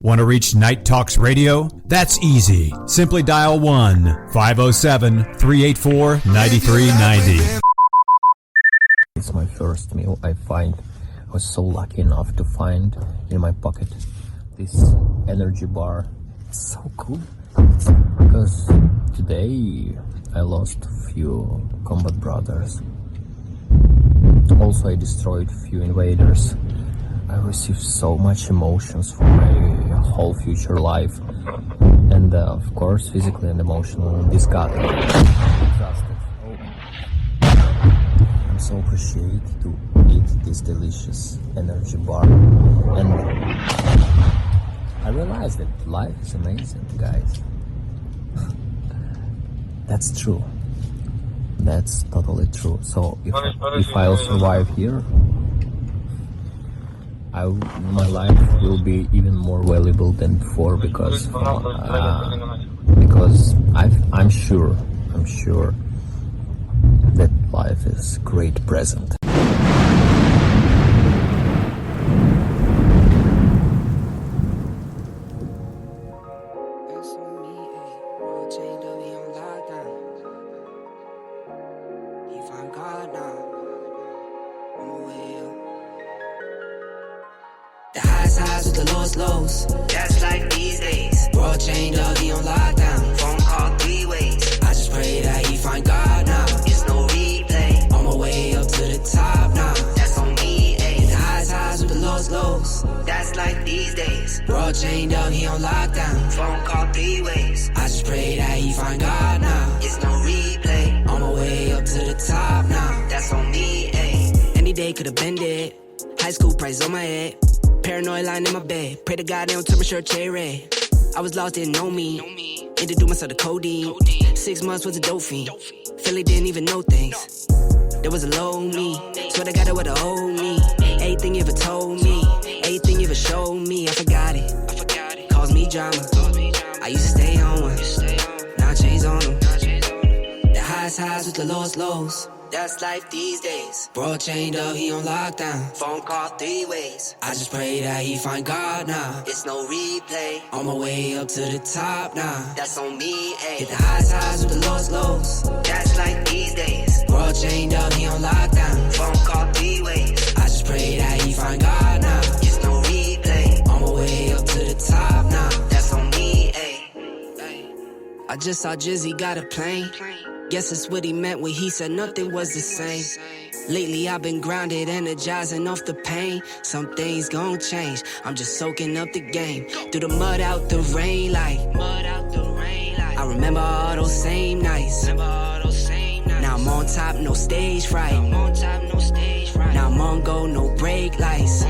Want to reach Night Talks Radio? That's easy. Simply dial 1-507-384-9390. It's my first meal I was so lucky enough to find in my pocket this energy bar. It's so cool. Because today I lost a few combat brothers. Also I destroyed a few invaders. I received so much emotions for my whole future life, and of course physically and emotionally disgusted. I'm so appreciated to eat this delicious energy bar, and I realized that life is amazing, guys. That's true. That's totally true. So if I'll survive here, my life will be even more valuable than before, because I'm sure that life is a great present. The highs with the lows. That's life these days. World chained up, he on lockdown. Phone call 3 ways. I just pray that he find God now. It's no replay. On my way up to the top now. That's on me, ayy. The highs with the lows. That's life these days. World chained up, he on lockdown. Phone call 3 ways. I just pray that he find God now. It's no replay. On my way up to the top now. That's on me, ayy. Any day could've been dead. High school price on my head. Paranoid lying in my bed. Pray to God they don't turn my shirt cherry red. I was lost, didn't know me. Introduced myself to codeine. 6 months was a dope fiend. Philly didn't even know things. There was a low me. Swear to God it would've owed me. Everything you ever told me. Everything you ever showed me. I forgot it. Caused me drama. I used to stay on one. Now I changed on them. The highs with the lows. That's life these days. Bro chained up, he on lockdown. Phone call 3 ways. I just pray that he find God now. It's no replay. On my way up to the top now. That's on me, ayy. Hit the highs with the lows. That's life these days. Bro chained up, he on lockdown. Phone call 3 ways. I just pray that he find God now. It's no replay. On my way up to the top now. That's on me, ayy. I just saw Jizzy got a plane. Guess it's what he meant when he said nothing was the same. Lately I've been grounded, energizing off the pain. Some things gon' change, I'm just soaking up the game. Through the mud, out the rain like I remember all those same nights. Now I'm on top, no stage fright. Now I'm on go, no brake lights.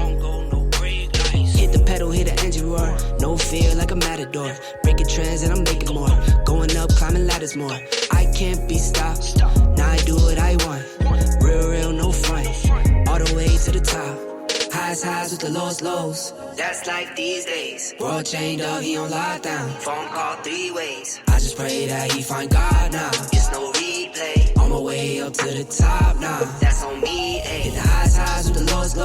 Hit the pedal, hit the engine roar. No fear like a matador. Breaking trends and I'm making more. Going up, climbing ladders more. I can't be stopped. Now I do what I want. Real, no front. All the way to the top. Highs with the lows. That's life these days. World chained up, he on lockdown. Phone call 3 ways. I just pray that he find God now. It's no replay. On my way up to the top now. That's on me, ayy. Hit the highs with the lows.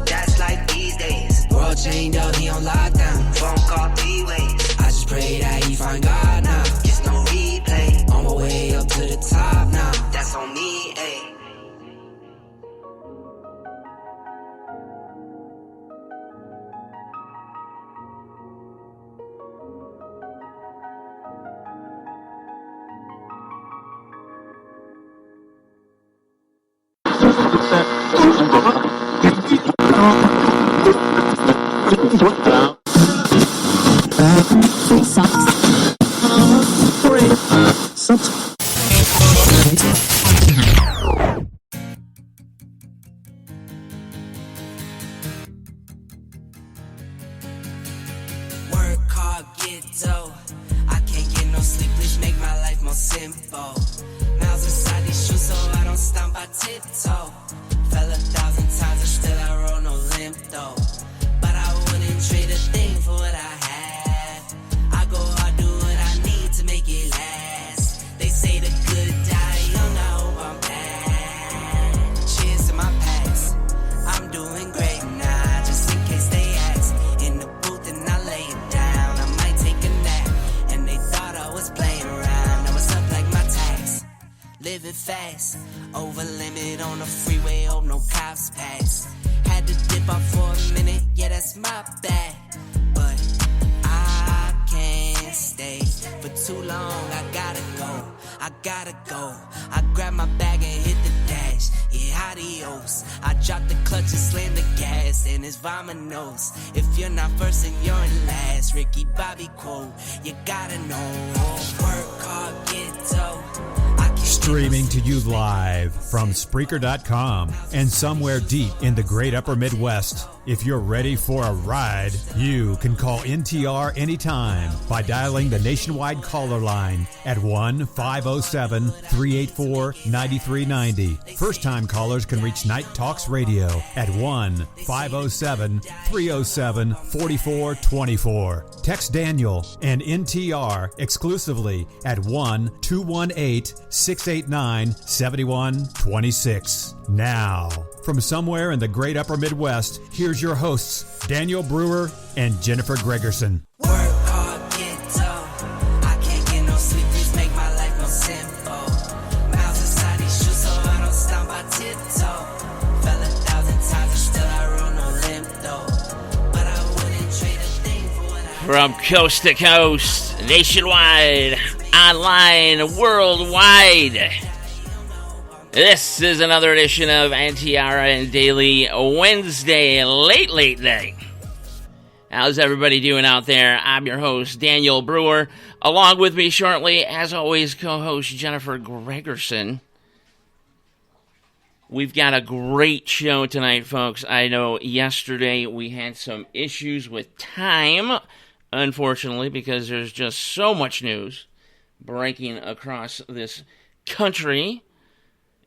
That's life these days. World chained up, he on lockdown. Phone call 3 ways. I just pray that he find Free socks. Work hard, get dough. I can't get no sleep, please make my life more simple. Miles inside these shoes, so I don't stomp, I tiptoe. Fell 1,000 times, and still I roll no limp though. But I wouldn't trade a thing for what I have. I go hard, do what I need to make it last. They say the good die young, I hope I'm back. Cheers to my past, I'm doing great now, just in case they ask. In the booth and I lay it down, I might take a nap. And they thought I was playing around, I was up like my tax. Living fast, over limit on the freeway, hope no cops pass. Had to dip up for a minute, yeah that's my bad. But I can't stay for too long, I gotta go. I grab my bag and hit the dash, yeah adios. I drop the clutch and slam the gas, and it's vamonos. If you're not first then you're in last, Ricky Bobby quote, you gotta know. Work hard, get dough. Streaming to you live from Spreaker.com and somewhere deep in the great upper Midwest. If you're ready for a ride, you can call NTR anytime by dialing the nationwide caller line at 1-507-384-9390. First-time callers can reach Night Talks Radio at 1-507-307-4424. Text Daniel and NTR exclusively at 1-218-689-7126. Now, from somewhere in the great upper Midwest, here's your hosts, Daniel Brewer and Jennifer Gregerson. Work hard, get dough. I can't get no sleep, please make my life more simple. Miles inside these shoes, so I don't stomp, I tiptoe. Fell 1,000 times, and still I roll no limp though. But I wouldn't trade a thing for what I From coast to coast, nationwide, online, worldwide. This is another edition of NTRN Daily Wednesday, late night. How's everybody doing out there? I'm your host, Daniel Brewer. Along with me shortly, as always, co-host Jennifer Gregerson. We've got a great show tonight, folks. I know yesterday we had some issues with time, unfortunately, because there's just so much news breaking across this country.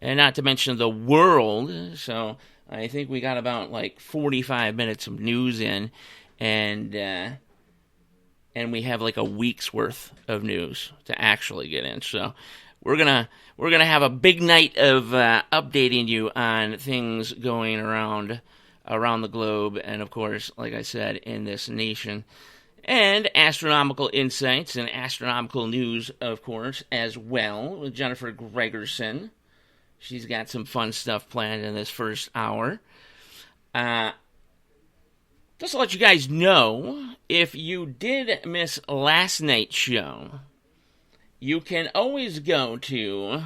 And not to mention the world. So I think we got about 45 minutes of news in, and we have a week's worth of news to actually get in. So we're gonna have a big night of updating you on things going around the globe, and of course, like I said, in this nation. And astronomical insights and astronomical news, of course, as well, with Jennifer Gregerson. She's got some fun stuff planned in this first hour. Just to let you guys know, if you did miss last night's show, you can always go to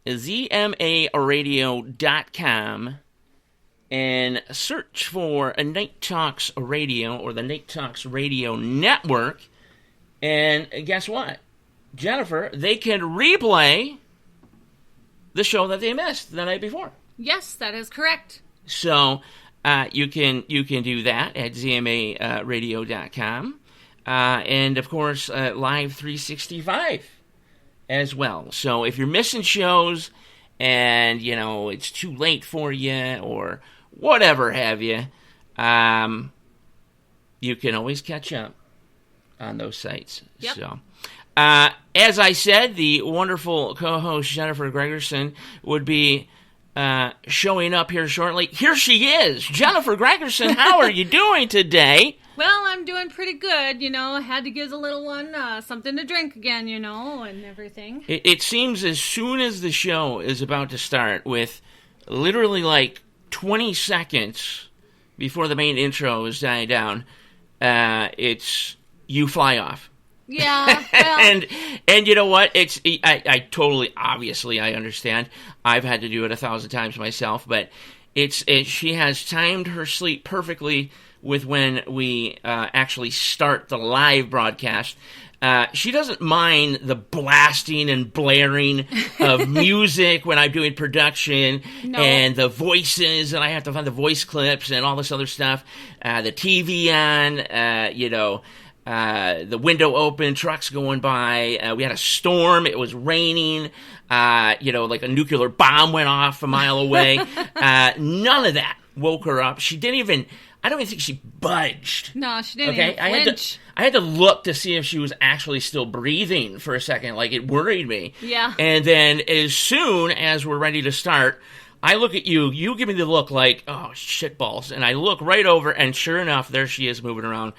zmaradio.com and search for a Night Talks Radio or the Night Talks Radio Network. And guess what? Jennifer, they can replay the show that they missed the night before. Yes, that is correct. So you can do that at zmaradio.com. And, of course, Live 365 as well. So if you're missing shows and, it's too late for you or whatever have you, you can always catch up on those sites. Yep. So, as I said, the wonderful co-host Jennifer Gregerson would be showing up here shortly. Here she is. Jennifer Gregerson, how are you doing today? Well, I'm doing pretty good, I had to give the little one something to drink again, and everything. It seems as soon as the show is about to start, with literally 20 seconds before the main intro is dying down, you fly off. Yeah, well. and you know what? I totally, obviously, I understand. I've had to do it 1,000 times myself, but she has timed her sleep perfectly with when we actually start the live broadcast. She doesn't mind the blasting and blaring of music when I'm doing production, and the voices, and I have to find the voice clips and all this other stuff. The TV on, the window open, trucks going by. We had a storm. It was raining. Like a nuclear bomb went off a mile away. None of that woke her up. She didn't even... I don't even think she budged. No, she didn't even flinch. I had to look to see if she was actually still breathing for a second. Like, it worried me. Yeah. And then as soon as we're ready to start, I look at you. You give me the look like, oh, shitballs. And I look right over, and sure enough, there she is moving around,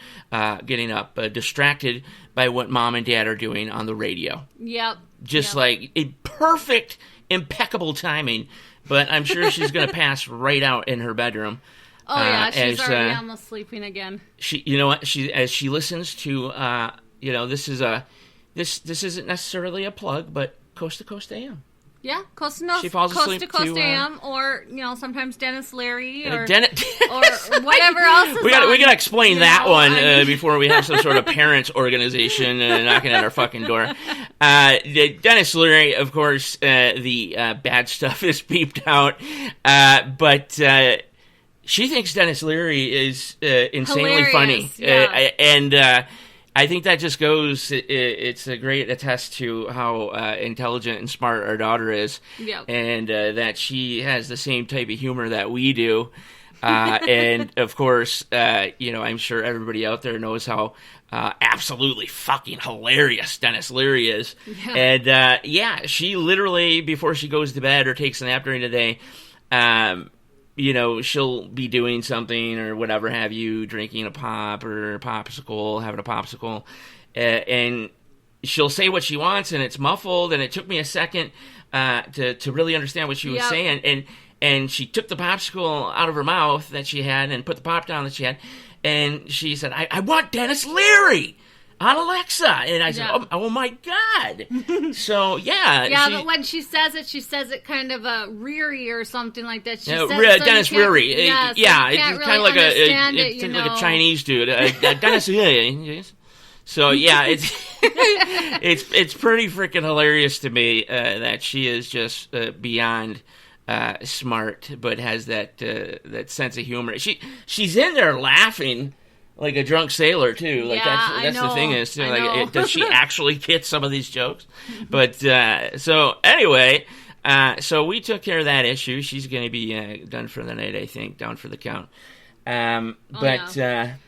getting up, distracted by what Mom and Dad are doing on the radio. Yep. Just like a perfect, impeccable timing. But I'm sure she's going to pass right out in her bedroom. Oh yeah, she's already almost sleeping again. You know what? As she listens to, this isn't necessarily a plug, but Coast to Coast AM. Yeah, Coast to Coast AM, or sometimes Dennis Leary, or whatever else. We got to explain that one before we have some sort of parents organization knocking at our fucking door. Dennis Leary, of course, the bad stuff is beeped out, but. She thinks Dennis Leary is insanely funny, and I think that just goes. It's a great attest to how intelligent and smart our daughter is, and that she has the same type of humor that we do. And of course, I'm sure everybody out there knows how absolutely fucking hilarious Dennis Leary is. Yeah. And she literally, before she goes to bed or takes a nap during the day, she'll be doing something or whatever have you, drinking a pop or a popsicle, having a popsicle, and she'll say what she wants, and it's muffled, and it took me a second to really understand what she was saying, and she took the popsicle out of her mouth that she had and put the pop down that she had, and she said, I want Dennis Leary on Alexa. And I said, oh my God. So, yeah. Yeah, but when she says it kind of reary or something like that. She says Dennis Leary. It's kind of like a Chinese dude. Dennis Leary. So, yeah, it's pretty freaking hilarious to me that she is just beyond smart, but has that sense of humor. She's in there laughing like a drunk sailor too. Like that's the thing is too. Like, does she actually get some of these jokes? But so anyway, so we took care of that issue. She's going to be done for the night, I think, down for the count.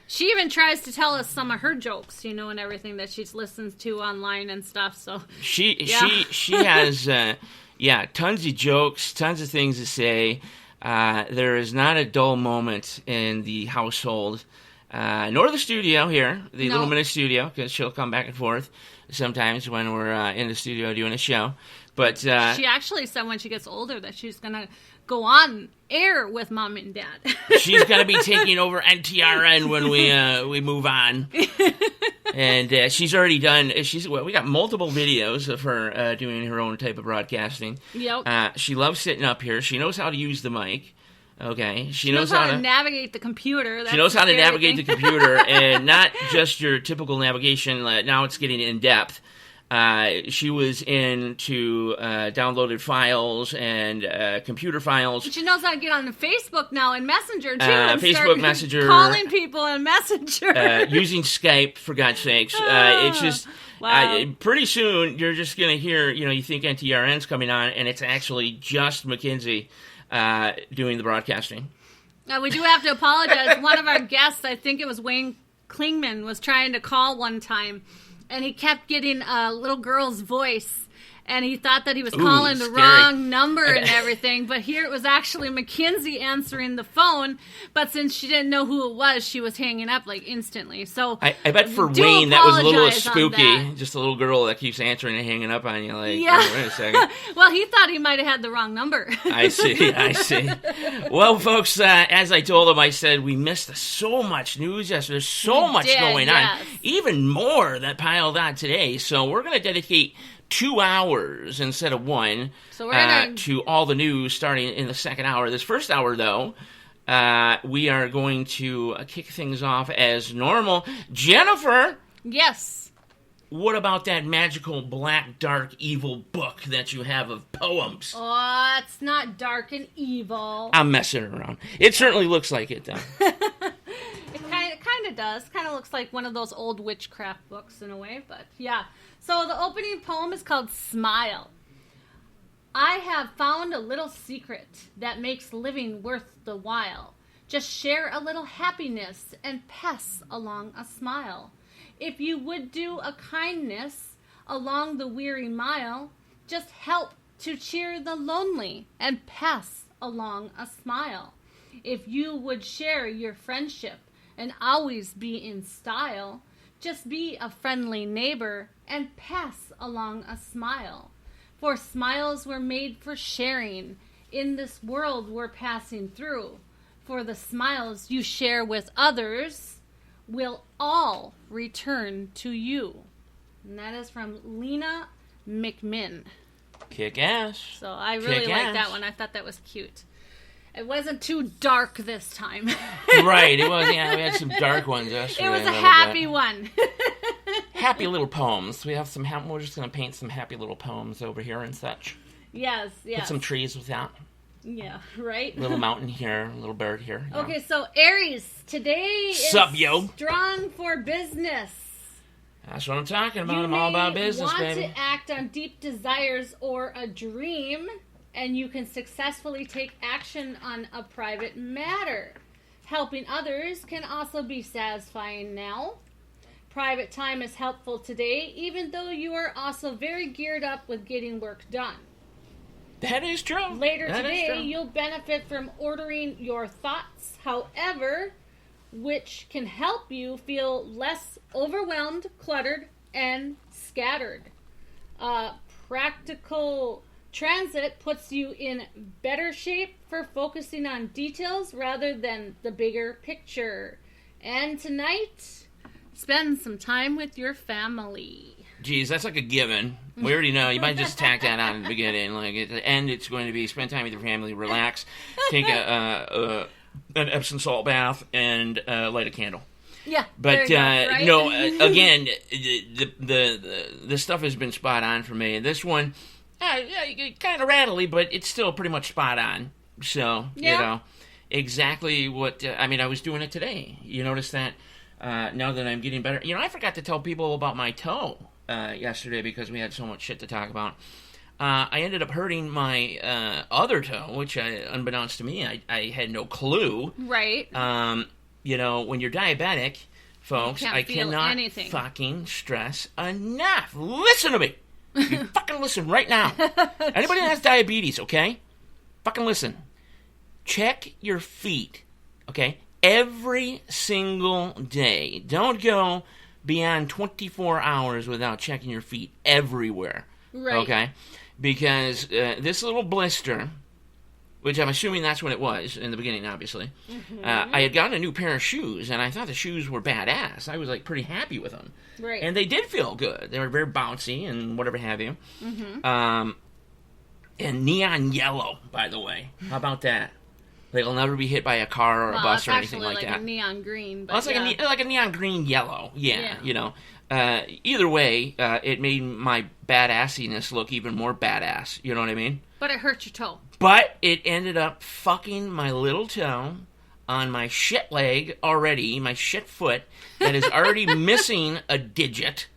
She even tries to tell us some of her jokes, and everything that she listens to online and stuff. So she has tons of jokes, tons of things to say. There is not a dull moment in the household. Nor the studio here, the little minute studio, because she'll come back and forth sometimes when we're in the studio doing a show. But she actually said when she gets older that she's going to go on air with Mom and Dad. She's going to be taking over NTRN when we move on. And she's already done. We got multiple videos of her doing her own type of broadcasting. Yep. She loves sitting up here. She knows how to use the mic. Okay, she knows how to navigate the computer. She knows how to navigate the computer, and not just your typical navigation. Now it's getting in depth. She was into downloaded files and computer files. She knows how to get on Facebook now and Messenger too. Facebook Messenger, calling people in Messenger, using Skype for God's sakes. It's just. Wow. Pretty soon you're just going to hear. You think NTRN's coming on, and it's actually just Mackenzie. Doing the broadcasting. We do have to apologize. One of our guests, I think it was Wayne Klingman, was trying to call one time, and he kept getting a little girl's voice, and he thought that he was calling the wrong number and everything, but here it was actually Mackenzie answering the phone, but since she didn't know who it was, she was hanging up instantly. So I bet for Wayne that was a little spooky, just a little girl that keeps answering and hanging up on you wait a second. Well, he thought he might have had the wrong number. I see. Well, folks, as I told him, I said we missed so much news yesterday. There's so much going on, even more that piled on today, so we're going to dedicate 2 hours instead of one, so we're gonna... to all the news starting in the second hour. This first hour, though, we are going to kick things off as normal. Jennifer! Yes. What about that magical, black, dark, evil book that you have of poems? Oh, it's not dark and evil. I'm messing around. It certainly looks like it, though. It kind of does. Kind of looks like one of those old witchcraft books in a way, but yeah. So the opening poem is called Smile. I have found a little secret that makes living worth the while. Just share a little happiness and pass along a smile. If you would do a kindness along the weary mile, just help to cheer the lonely and pass along a smile. If you would share your friendship and always be in style, just be a friendly neighbor and pass along a smile. For smiles were made for sharing in this world we're passing through. For the smiles you share with others will all return to you. And that is from Lena McMinn. Kick ass. So I really like that one. I thought that was cute. It wasn't too dark this time. Right, it was. Yeah, we had some dark ones yesterday. It was a happy one. Happy little poems. We have some. We're just going to paint some happy little poems over here and such. Yes. Put some trees with that. Yeah, right? Little mountain here, a little bird here. Yeah. Okay, so Aries, today is strong for business. That's what I'm talking about. I'm all about business, baby. You want to act on deep desires or a dream, and you can successfully take action on a private matter. Helping others can also be satisfying now. Private time is helpful today, even though you are also very geared up with getting work done. That is true. Later today, you'll benefit from ordering your thoughts, however, which can help you feel less overwhelmed, cluttered, and scattered. Practical transit puts you in better shape for focusing on details rather than the bigger picture. And tonight, spend some time with your family. Geez, that's like a given. We already know. You might just tack that on at the beginning. Like at the end, it's going to be spend time with your family, relax, take an Epsom salt bath, and light a candle. Yeah, but right? No. Again, the stuff has been spot on for me. This one, kind of rattly, but it's still pretty much spot on. So you know exactly what I mean. I was doing it today. You notice that. Now that I'm getting better, I forgot to tell people about my toe yesterday because we had so much shit to talk about. I ended up hurting my other toe, which, unbeknownst to me, I had no clue. Right. When you're diabetic, folks, I cannot fucking stress enough. Listen to me. You fucking listen right now. Anybody that has diabetes, okay? Fucking listen. Check your feet, okay? Every single day. Don't go beyond 24 hours without checking your feet everywhere. Right. Okay? Because this little blister, which I'm assuming that's what it was in the beginning, obviously, I had gotten a new pair of shoes, and I thought the shoes were badass. I was, pretty happy with them. Right. And they did feel good. They were very bouncy and whatever have you. And neon yellow, by the way. How about that? They'll never be hit by a car or a bus or anything like that. It's actually like a neon green. But it's like a neon green yellow. Yeah. Either way, it made my badassiness look even more badass. You know what I mean? But it hurt your toe. But it ended up fucking my little toe on my shit leg already, my shit foot, that is already missing a digit.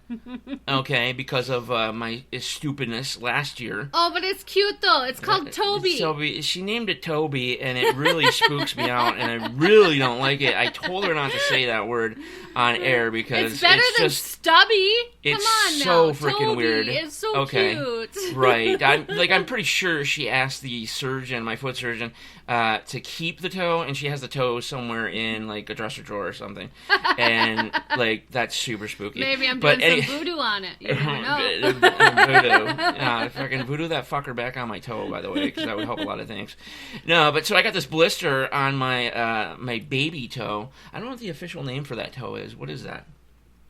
Okay, because of my stupidness last year. Oh, but it's cute though. It's called Toby. She named it Toby, and it really spooks me out, and I really don't like it. I told her not to say that word on air because it's better than Stubby. It's Come on so now. freaking weird. It's so cute. Right. I'm pretty sure she asked the surgeon, my foot surgeon, to keep the toe, and she has the toe somewhere in a dresser drawer or something, and that's super spooky. Maybe I'm doing some voodoo on it. You never know. Voodoo. Fucking voodoo that fucker back on my toe, by the way, because that would help a lot of things. No, but so I got this blister on my my baby toe. I don't know what the official name for that toe is. What is that?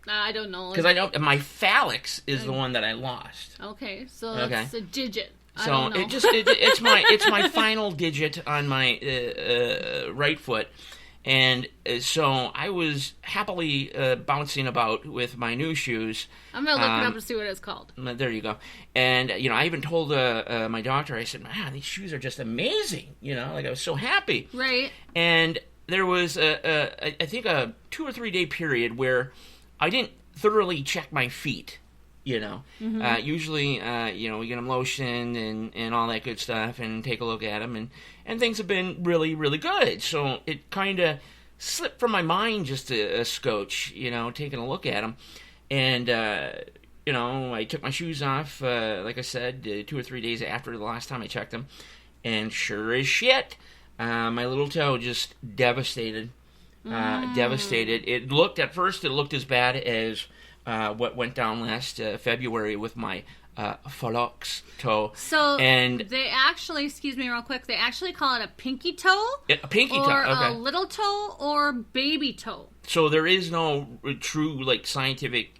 I don't know. Because I know my phalanx is the one that I lost. Okay, so it's a digit. So it's my final digit on my right foot. And so I was happily bouncing about with my new shoes. I'm going to look it up and see what it's called. There you go. And, I even told my doctor, I said, man, these shoes are just amazing. Like I was so happy. Right. And there was, I think, a 2 or 3 day period where I didn't thoroughly check my feet. Usually, we get them lotioned and all that good stuff and take a look at them. And things have been really, really good. So it kind of slipped from my mind just a scotch, taking a look at them. And, I took my shoes off, like I said, 2 or 3 days after the last time I checked them. And sure as shit, my little toe just devastated. Devastated. At first it looked as bad as what went down last February with my phallux toe. So and they actually, excuse me real quick, they actually call it a pinky toe? A pinky toe, or okay. a little toe or baby toe. So there is no true, scientific,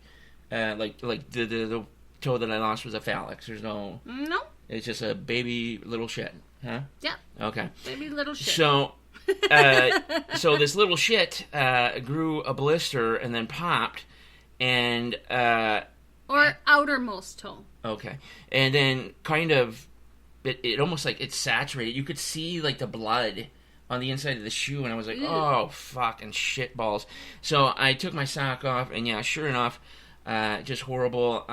the toe that I lost was a phallux. There's no... No. It's just a baby little shit, huh? Yeah. Okay. Baby little shit. So... so this little shit grew a blister and then popped, and or outermost toe. Okay, and then kind of it almost like it's saturated. You could see the blood on the inside of the shoe, and I was like, oh fucking shit balls. So I took my sock off, and yeah, sure enough, just horrible.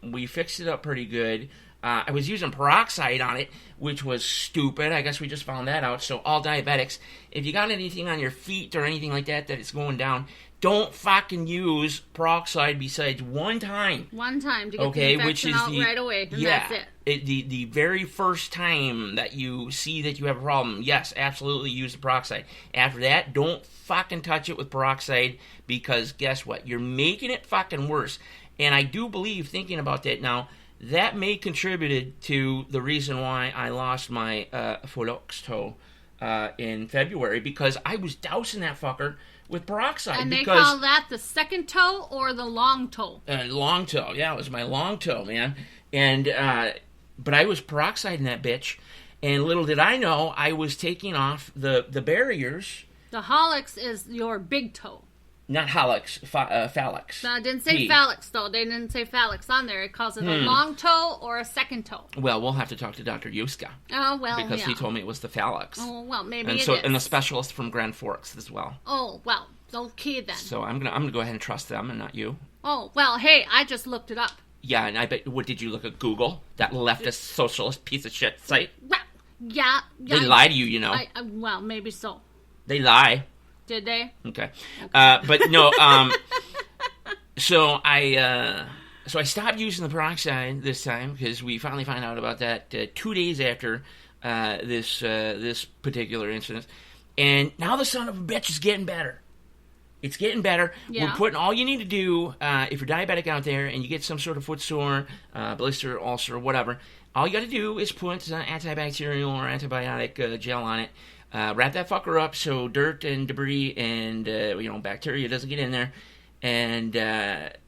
We fixed it up pretty good. I was using peroxide on it, which was stupid. I guess we just found that out. So all diabetics, if you got anything on your feet or anything like that is going down, don't fucking use peroxide besides one time. One time to get the infection out right away, and that's it. The very first time that you see that you have a problem, yes, absolutely use the peroxide. After that, don't fucking touch it with peroxide, because guess what? You're making it fucking worse. And I do believe, thinking about that now, that may contributed to the reason why I lost my phallux toe in February, because I was dousing that fucker with peroxide. And they call that the second toe or the long toe? Long toe, yeah, it was my long toe, man. And but I was peroxiding that bitch, and little did I know I was taking off the barriers. The hallux is your big toe. Not hallux, phallux. No, it didn't say phallux, though. They didn't say phallux on there. It calls it a long toe or a second toe. Well, we'll have to talk to Dr. Yuska. Oh, well, because he told me it was the phallux. Oh, well, maybe and it is. And the specialist from Grand Forks as well. Oh, well, okay then. So I'm gonna go ahead and trust them and not you. Oh, well, hey, I just looked it up. Yeah, and I bet, what did you look at Google? That leftist socialist piece of shit site? Well, yeah. They lie to you, Well, maybe so. They lie. Did they? Okay. But no, so I stopped using the peroxide this time, because we finally found out about that 2 days after this particular incident. And now the son of a bitch is getting better. It's getting better. Yeah. We're putting, all you need to do, if you're diabetic out there and you get some sort of foot sore, blister, ulcer, whatever, all you got to do is put antibacterial or antibiotic gel on it. Wrap that fucker up so dirt and debris and bacteria doesn't get in there, and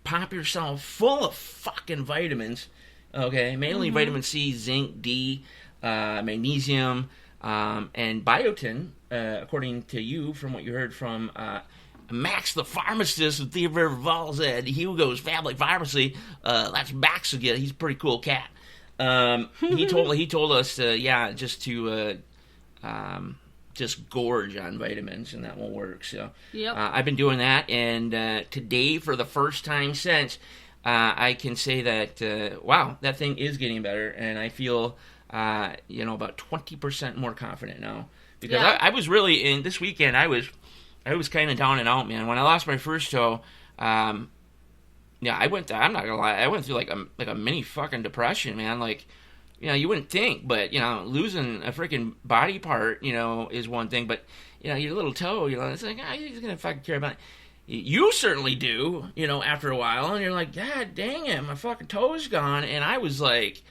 pop yourself full of fucking vitamins. Okay, mainly vitamin C, zinc, D, magnesium, and biotin. According to you, from what you heard from Max, the pharmacist of Theodore River Falls at Hugo's Family Pharmacy. That's Max again. He's a pretty cool cat. He told us, just to just gorge on vitamins, and that will work. So yep. I've been doing that, and today, for the first time since, I can say that wow, that thing is getting better, and I feel about 20% more confident now, because I was really, in this weekend I was kind of down and out, man. When I lost my first toe, I'm not gonna lie, I went through like a mini fucking depression, man. You wouldn't think, but, losing a freaking body part, is one thing, but, your little toe, it's like, you're gonna fucking care about it. You certainly do, after a while, and you're like, God dang it, my fucking toe's gone, and I was like,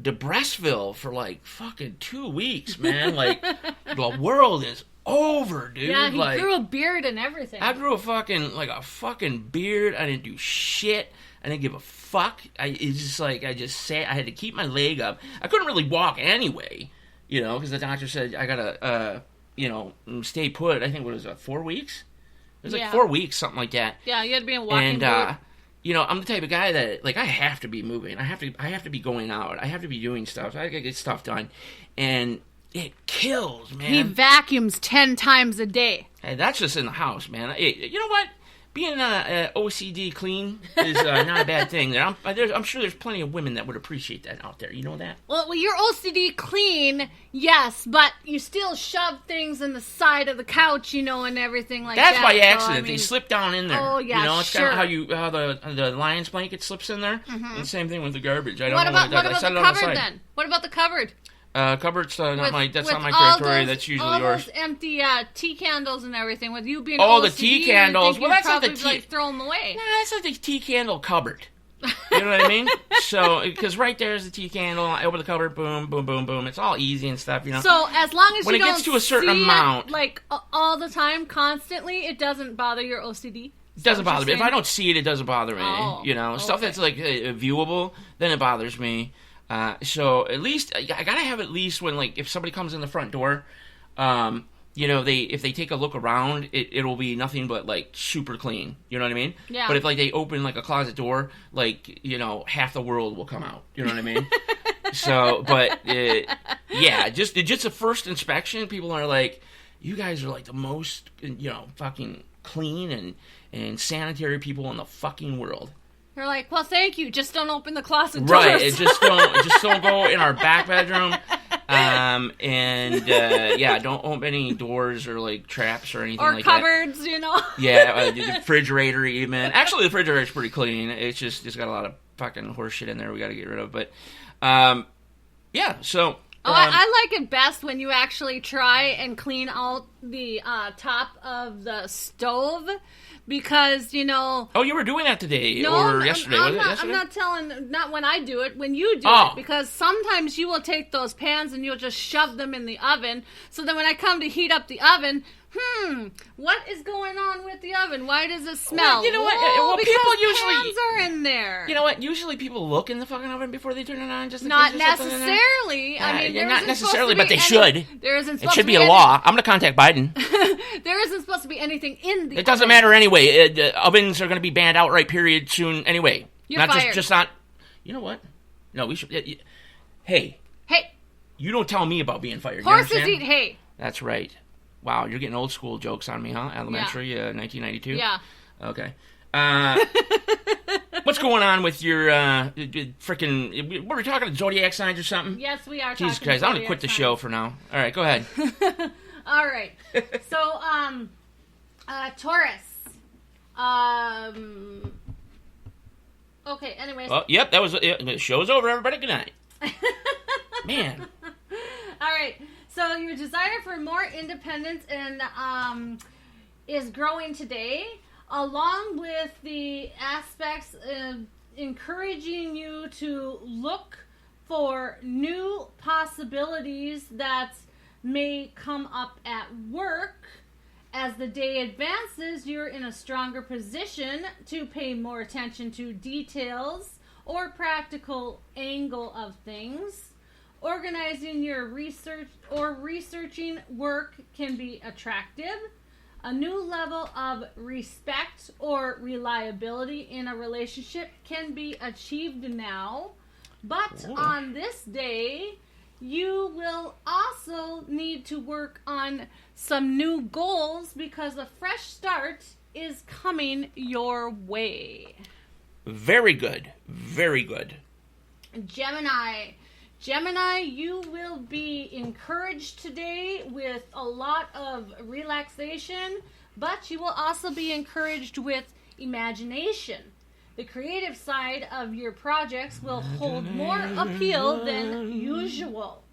Debressville for like fucking 2 weeks, man. The world is over, dude. Yeah, he grew a beard and everything. I grew a fucking beard. I didn't do shit. I didn't give a fuck. It's just like I just sat. I had to keep my leg up. I couldn't really walk anyway, because the doctor said I gotta, stay put. I think what was it, 4 weeks? It was like 4 weeks, something like that. Yeah, you had to be in walking boot. I'm the type of guy that I have to be moving. I have to be going out. I have to be doing stuff. I gotta get stuff done, and it kills, man. He vacuums 10 times a day. Hey, that's just in the house, man. You know what? Being OCD clean is not a bad thing. I'm sure there's plenty of women that would appreciate that out there. You know that? Well, you're OCD clean, yes, but you still shove things in the side of the couch, and everything like that. That's by accident. They slip down in there. Oh, yeah, it's sure. kind of how the lion's blanket slips in there. Mm-hmm. And same thing with the garbage. I don't what know about, what about the cupboard, then? What about the cupboard? Cupboard's not my territory. That's usually yours. Those empty tea candles and everything. With you being the OCD, tea candles. Well, that's probably, not the tea. throw them away. Nah, that's not the tea candle cupboard. You know what I mean? So, because right there's the tea candle. I open the cupboard. Boom, boom, boom, boom. It's all easy and stuff. So as long as when you it don't gets to a certain see amount, it, all the time, constantly, it doesn't bother your OCD. It doesn't bother me. If I don't see it doesn't bother me. Stuff that's viewable, then it bothers me. So at least I gotta have at least when if somebody comes in the front door, if they take a look around, it'll be nothing but super clean. You know what I mean? Yeah. But if they open a closet door, half the world will come out. You know what I mean? So, but just a first inspection, people are like, you guys are the most fucking clean and sanitary people in the fucking world. They're like, well, thank you. Just don't open the closet doors. Right. Just don't go in our back bedroom. Don't open any doors or traps or anything like cupboards, that. Yeah, the refrigerator even. Actually, the refrigerator's pretty clean. It's just got a lot of fucking horse shit in there we got to get rid of. But, so. I like it best when you actually try and clean out the top of the stove. Because, Oh, you were doing that today or yesterday, was it yesterday? Not when I do it, when you do it. Because sometimes you will take those pans and you'll just shove them in the oven. So then when I come to heat up the oven, what is going on with the oven? Why does it smell? Well, you know what? Because people usually pans are in there. You know what? Usually people look in the fucking oven before they turn it on. Just not necessarily. I mean, not necessarily, but they should. There isn't. It should be a law. I'm going to contact Biden. There isn't supposed to be anything in the. It doesn't matter anyway. Ovens are going to be banned outright. Period. Soon. Anyway, you're not fired. just not. You know what? No, we should. Hey. You don't tell me about being fired. Horses eat hay. That's right. Wow, you're getting old school jokes on me, huh? Elementary, 1992? Yeah. Okay. What's going on with your freaking... Were we talking zodiac signs or something? Yes, we are Jesus Christ, I'm going to quit the show for now. All right, go ahead. All right. So, Taurus. Okay, anyways. Oh, yep, that was... the show's over, everybody. Good night. Man. All right. So your desire for more independence and is growing today, along with the aspects of encouraging you to look for new possibilities that may come up at work. As the day advances, you're in a stronger position to pay more attention to details or practical angle of things. Organizing your research or researching work can be attractive. A new level of respect or reliability in a relationship can be achieved now. But on this day, you will also need to work on some new goals because a fresh start is coming your way. Very good. Very good. Gemini, you will be encouraged today with a lot of relaxation, but you will also be encouraged with imagination. The creative side of your projects will hold more appeal than usual.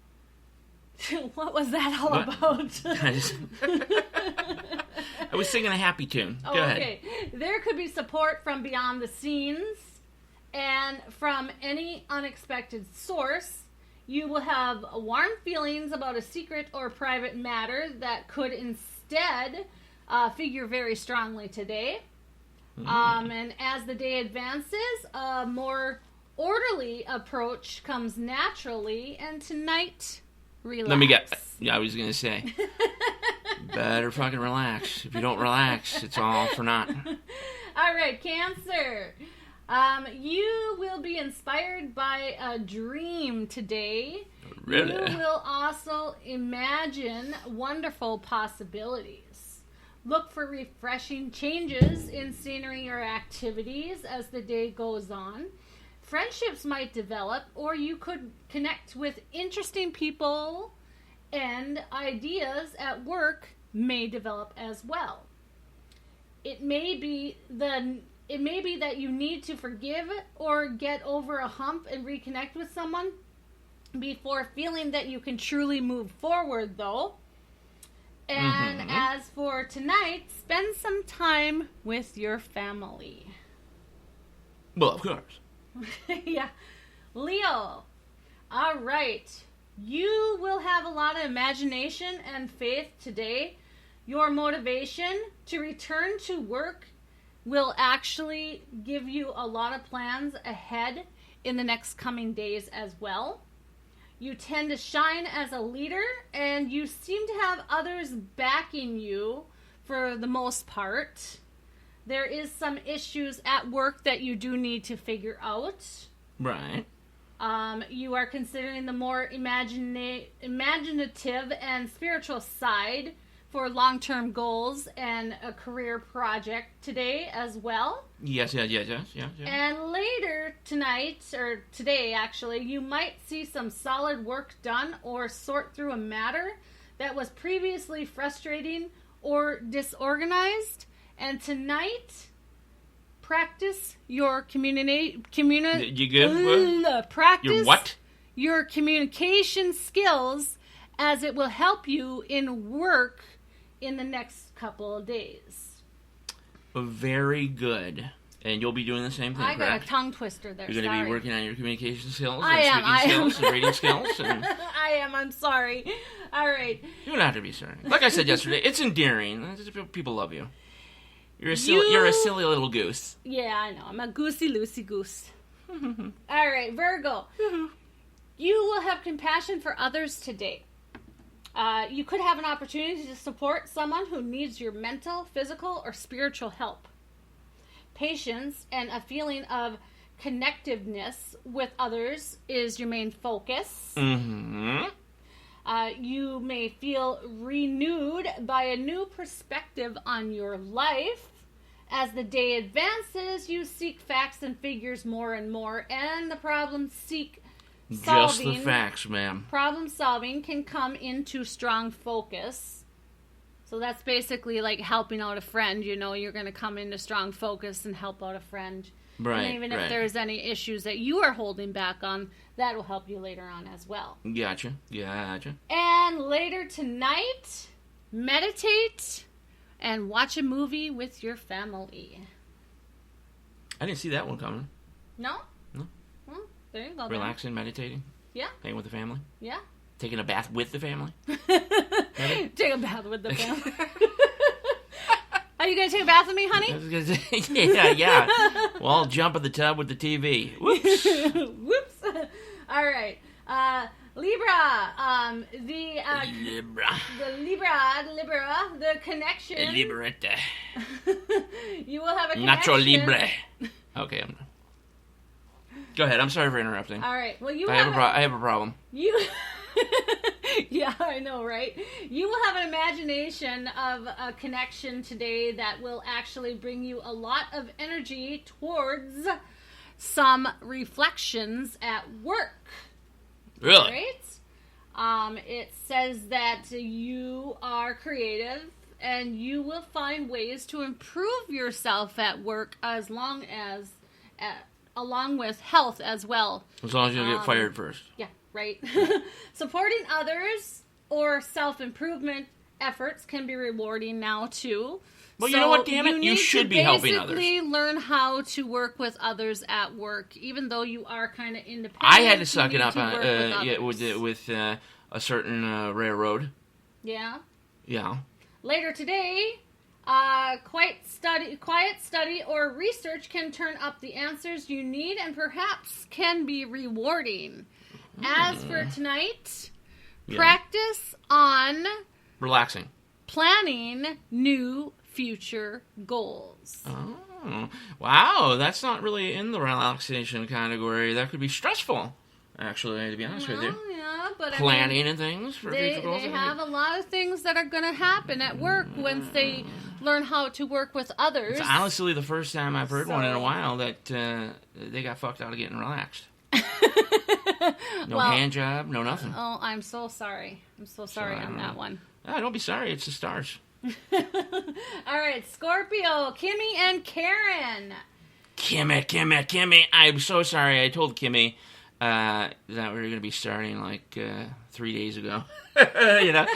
What was that all about? I was singing a happy tune. Go ahead. Okay. There could be support from beyond the scenes and from any unexpected source. You will have warm feelings about a secret or private matter that could instead figure very strongly today. And as the day advances, a more orderly approach comes naturally, and tonight, relax. Let me get. Yeah, I was gonna say. Better fucking relax. If you don't relax, it's all for naught. All right, Cancer. You will be inspired by a dream today. Really? You will also imagine wonderful possibilities. Look for refreshing changes in scenery or activities as the day goes on. Friendships might develop, or you could connect with interesting people, and ideas at work may develop as well. It may be that you need to forgive or get over a hump and reconnect with someone before feeling that you can truly move forward, though. And as for tonight, spend some time with your family. Well, of course. Yeah. Leo. All right. You will have a lot of imagination and faith today. Your motivation to return to work will actually give you a lot of plans ahead in the next coming days as well. You tend to shine as a leader, and you seem to have others backing you for the most part. There is some issues at work that you do need to figure out. Right. You are considering the more imaginative and spiritual side for long-term goals and a career project today as well. Yes. And later tonight, or today actually, you might see some solid work done or sort through a matter that was previously frustrating or disorganized. And tonight, practice your You good? practice Your what? your communication skills, as it will help you in work in the next couple of days. Very good. And you'll be doing the same thing, I got correct? a tongue twister there. You're going to be working on your communication skills I and am. speaking skills and reading skills. And I am. I'm sorry. All right. you don't have to be sorry. Like I said yesterday, it's endearing. People love you. You're a silly little goose. Yeah, I know. I'm a goosey-loosey goose. All right, Virgo. You will have compassion for others today. You could have an opportunity to support someone who needs your mental, physical, or spiritual help. Patience and a feeling of connectiveness with others is your main focus. You may feel renewed by a new perspective on your life. As the day advances, you seek facts and figures more and more, and the problem Just the facts, ma'am. Problem solving can come into strong focus. So that's basically like helping out a friend. You know, you're going to come into strong focus and help out a friend. Right. And even if there's any issues that you are holding back on, that will help you later on as well. Gotcha. And later tonight, meditate and watch a movie with your family. I didn't see that one coming. No? No. Well, there you go. Relaxing, meditating. Yeah. Playing with the family. Yeah. Taking a bath with the family. Take a bath with the family. Are you going to take a bath with me, honey? I was gonna say, yeah. Well, I'll jump in the tub with the TV. Whoops. Whoops. All right. Libra. The connection. Liberetta. You will have a connection. Nacho Libre. Okay. Go ahead. I'm sorry for interrupting. All right. Well, I have a problem. You. Yeah, I know, right? You will have an imagination of a connection today that will actually bring you a lot of energy towards some reflections at work. Really? Right? It says that you are creative and you will find ways to improve yourself at work along with health as well. As long as you don't get fired first. Yeah. Right? Supporting others or self-improvement efforts can be rewarding now, too. Well, you know what, damn it? You should be helping others. You basically learn how to work with others at work, even though you are kind of independent. I had to suck it up with a certain railroad. Yeah? Yeah. Later today, Quiet study, or research can turn up the answers you need and perhaps can be rewarding. As for tonight, practice on relaxing, planning new future goals. Oh, wow, that's not really in the relaxation category. That could be stressful, actually, to be honest with you. Yeah, but planning and things for future goals. They have a lot of things that are going to happen at work once they learn how to work with others. It's honestly the first time I've heard one in a while that they got fucked out of getting relaxed. No hand job, no nothing. Oh, I'm so sorry. I'm so sorry on that one. Don't be sorry. It's the stars. All right, Scorpio, Kimmy and Karen. Kimmy. I'm so sorry. I told Kimmy that we were going to be starting like 3 days ago. You know?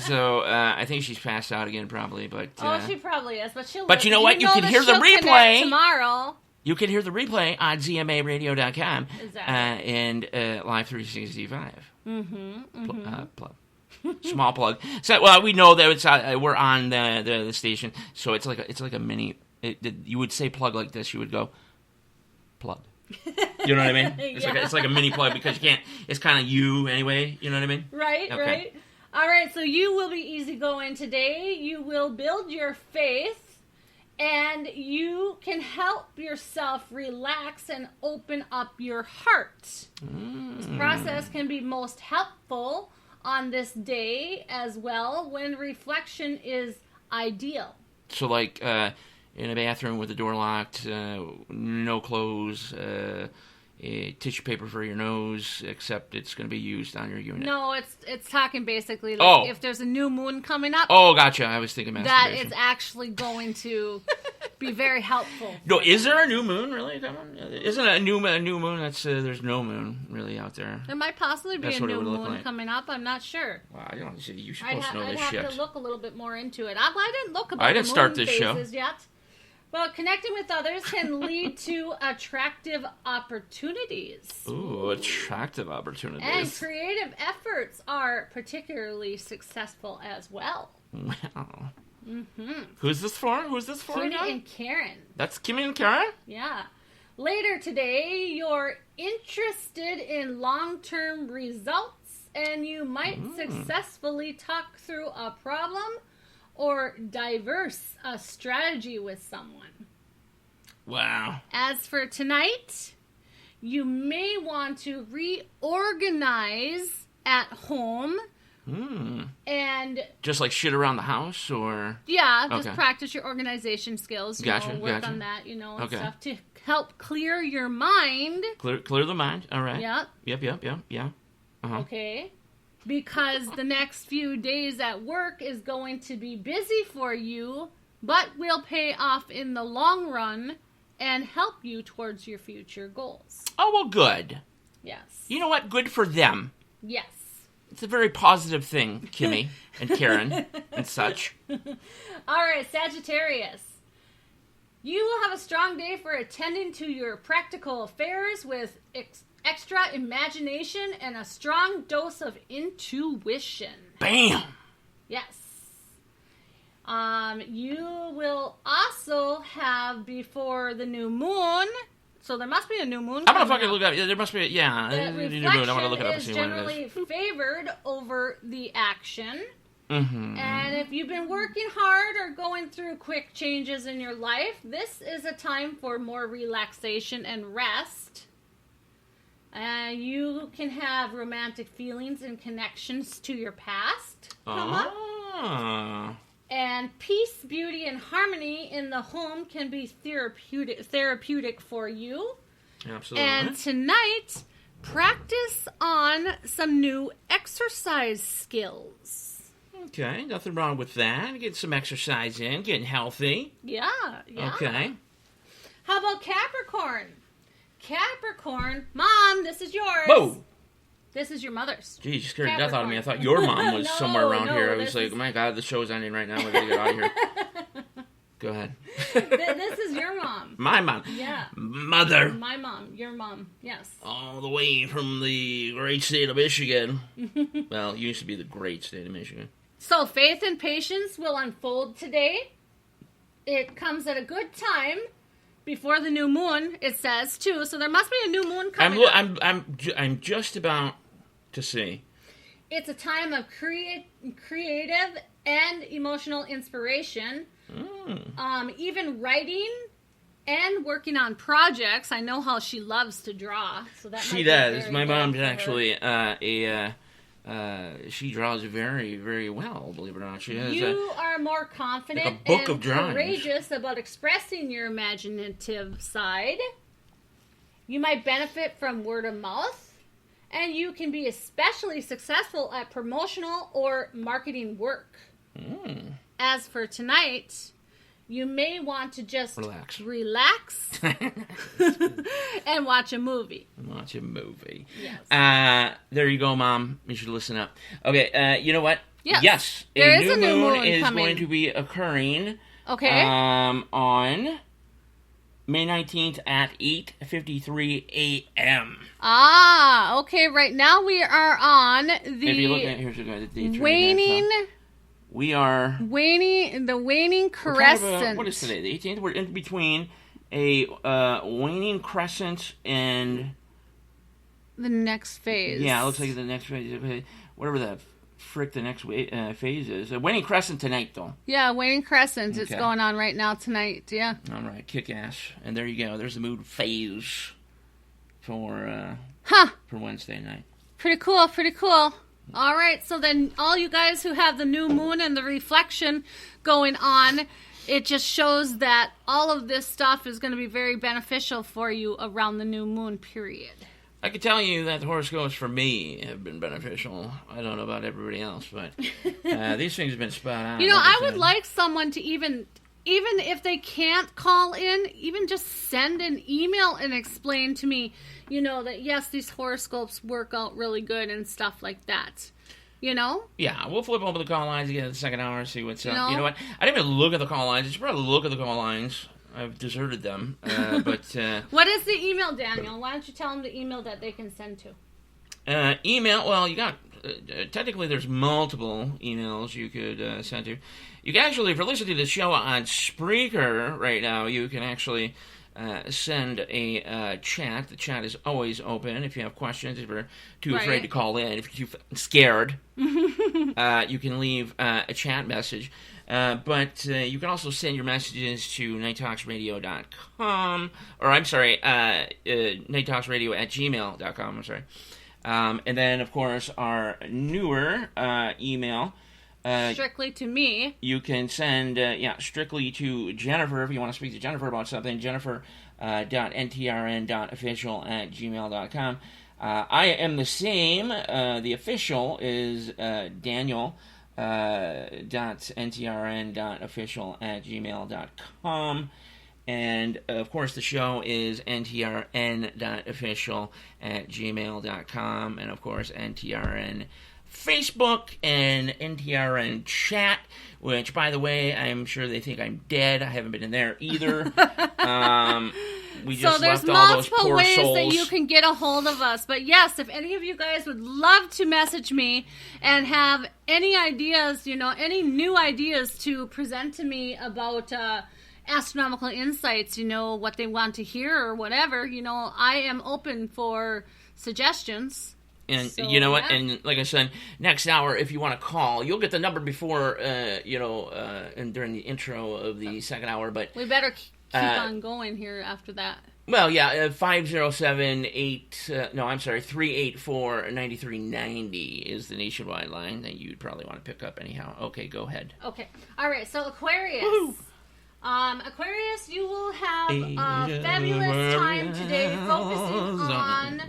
So I think she's passed out again probably. But she probably is. But But you know what? You can hear the replay. Tomorrow. You can hear the replay on ZMARadio.com. Exactly. And Live 365. Plug. Small plug. So, well, we know that it's we're on the station, so it's like a mini. You would say plug like this. You would go plug. You know what I mean? It's like a mini plug because you can't. It's kind of you anyway. You know what I mean? Right. Okay. Right. All right. So you will be easygoing today. You will build your faith, and you can help yourself relax and open up your heart. This process can be most helpful on this day as well, when reflection is ideal. So, like in a bathroom with the door locked, no clothes, tissue paper for your nose, except it's going to be used on your unit. No, it's talking basically like if there's a new moon coming up. Oh, gotcha. I was thinking masturbation. That is actually going to be very helpful. No, is there a new moon really coming? Isn't it a new moon? That's there's no moon really out there. There might possibly be a new moon coming up. I'm not sure. Wow, I don't see you're supposed to know this shit. I'd have to look a little bit more into it. I didn't look about I didn't the start moon this show phases yet. Well, connecting with others can lead to attractive opportunities. Ooh, attractive opportunities. And creative efforts are particularly successful as well. Wow. Who's this for? Kimmy again? and Karen. That's Kimmy and Karen? Yeah. Later today, you're interested in long-term results, and you might successfully talk through a problem or diverse a strategy with someone. Wow. As for tonight, you may want to reorganize at home. And just like shit around the house, or just practice your organization skills. Work on that, and stuff to help clear your mind. Clear the mind. All right. Yep. Yeah. Okay. Because the next few days at work is going to be busy for you, but will pay off in the long run and help you towards your future goals. Oh, well, good. Yes. You know what? Good for them. Yes. It's a very positive thing, Kimmy and Karen and such. All right, Sagittarius. You will have a strong day for attending to your practical affairs with extra imagination and a strong dose of intuition. Bam! Yes. You will also have before the new moon. So there must be a new moon. I'm gonna fucking look up. There must be. Yeah, reflection I want to look it up and see what it generally is. favored over the action. Mm-hmm. And if you've been working hard or going through quick changes in your life, this is a time for more relaxation and rest. You can have romantic feelings and connections to your past come up. And peace, beauty, and harmony in the home can be therapeutic for you. Absolutely. And tonight, practice on some new exercise skills. Okay, nothing wrong with that. Get some exercise in, getting healthy. Yeah. Okay. How about Capricorn? Capricorn, Mom, this is yours. Whoa! This is your mother's. Gee, you scared the death out of me. I thought your mom was somewhere around here. I was like, oh my God, the show's ending right now. We gotta get out of here. Go ahead. This is your mom. My mom. Yeah. Mother. My mom. Your mom. Yes. All the way from the great state of Michigan. Well, it used to be the great state of Michigan. So faith and patience will unfold today. It comes at a good time before the new moon, it says, too. So there must be a new moon coming up. I'm just about to see. It's a time of creative and emotional inspiration. Even writing and working on projects. I know how she loves to draw. So that She might does. Be very My good mom's for her. actually she draws very, very well, believe it or not. She has You are more confident like a book and of drawings. courageous about expressing your imaginative side. You might benefit from word of mouth, and you can be especially successful at promotional or marketing work. As for tonight, you may want to just relax and watch a movie. Yes. There you go, Mom. You should listen up. Okay, you know what? Yes. A new moon is going to be occurring on May 19th at 8:53 a.m. Okay. Right now we are on the If you look at here's waning... We are the waning crescent. What is today? The 18th. We're in between a waning crescent and the next phase. Yeah, it looks like the next phase. Whatever the frick the next phase is. Waning crescent tonight, though. Yeah, waning crescent. Okay. It's going on right now tonight. Yeah. All right, kick ass. And there you go. There's the mood phase for Wednesday night. Pretty cool. Pretty cool. All right, so then all you guys who have the new moon and the reflection going on, it just shows that all of this stuff is going to be very beneficial for you around the new moon period. I can tell you that the horoscopes for me have been beneficial. I don't know about everybody else, but these things have been spot on. You know, I would like someone to even if they can't call in, even just send an email and explain to me, you know, that yes, these horoscopes work out really good and stuff like that. You know? Yeah, we'll flip over the call lines again in the second hour and see what's up. You know what? I didn't even look at the call lines. I should probably look at the call lines. I've deserted them. But what is the email, Daniel? Why don't you tell them the email that they can send to? Email, well, you got... technically, there's multiple emails you could send to. You can actually, if you're listening to the show on Spreaker right now, you can actually send a chat. The chat is always open. If you have questions, if you're too afraid to call in, if you're too scared, you can leave a chat message. But you can also send your messages to nighttalksradio.com, or I'm sorry, nighttalksradio@gmail.com, I'm sorry. And then, of course, our newer email. Strictly to me. You can send, strictly to Jennifer if you want to speak to Jennifer about something. Jennifer.ntrn.official@gmail.com. I am the same. The official is Daniel.ntrn.official@gmail.com. And, of course, the show is ntrn.official@gmail.com. And, of course, NTRN Facebook and NTRN chat, which, by the way, I'm sure they think I'm dead. I haven't been in there either. We just left all those poor souls. So there's multiple ways that you can get a hold of us. But yes, if any of you guys would love to message me and have any ideas, you know, any new ideas to present to me about astronomical insights, you know, what they want to hear or whatever, you know, I am open for suggestions. And you know what? And like I said, next hour, if you want to call, you'll get the number before, and during the intro of the second hour. But we better keep on going here after that. Well, yeah, 384-9390 is the nationwide line that you'd probably want to pick up anyhow. Okay, go ahead. Okay. All right, so Aquarius. Woo! Aquarius, you will have a fabulous time today focusing on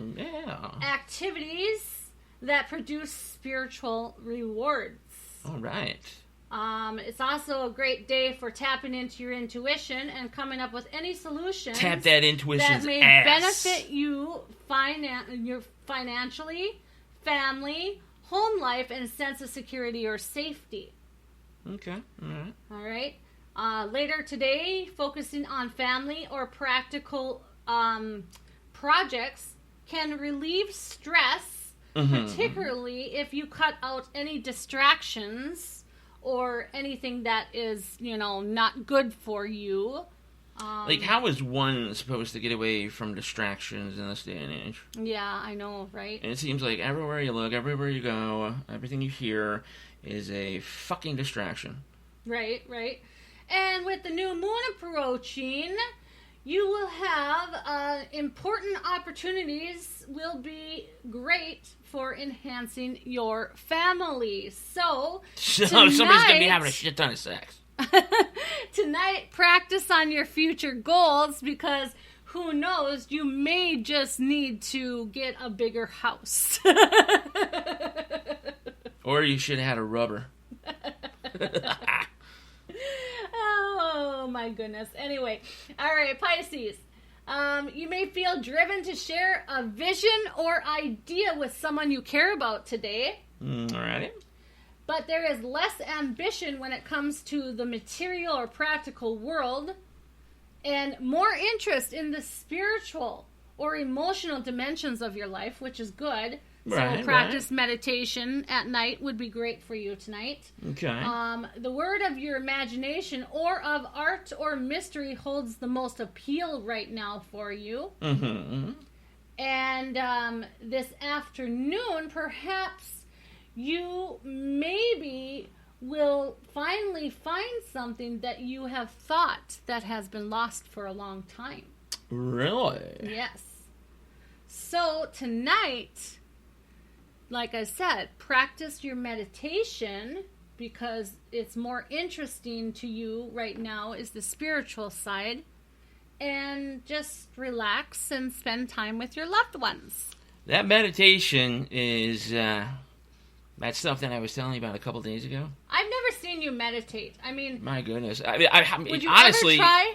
activities that produce spiritual rewards. All right. It's also a great day for tapping into your intuition and coming up with any solutions Tap that intuition's that may benefit you financially, family, home life, and sense of security or safety. Okay. All right. Later today, focusing on family or practical projects can relieve stress, particularly if you cut out any distractions or anything that is, not good for you. Like, how is one supposed to get away from distractions in this day and age? Yeah, I know, right? And it seems like everywhere you look, everywhere you go, everything you hear is a fucking distraction. Right. And with the new moon approaching, you will have important opportunities will be great for enhancing your family. So somebody's going to be having a shit ton of sex. Tonight, practice on your future goals, because who knows, you may just need to get a bigger house. Or you should have had a rubber. Oh my goodness. Anyway, all right, Pisces. You may feel driven to share a vision or idea with someone you care about today. Alrighty. But there is less ambition when it comes to the material or practical world, and more interest in the spiritual or emotional dimensions of your life, which is good. So practice meditation at night would be great for you tonight. Okay. The word of your imagination or of art or mystery holds the most appeal right now for you. Mm-hmm. And this afternoon, perhaps you maybe will finally find something that you have thought that has been lost for a long time. Really? Yes. So tonight, like I said, practice your meditation, because it's more interesting to you right now is the spiritual side, and just relax and spend time with your loved ones. That meditation is that stuff that I was telling you about a couple days ago. I've never seen you meditate. I mean, my goodness. I mean, would you honestly, ever try?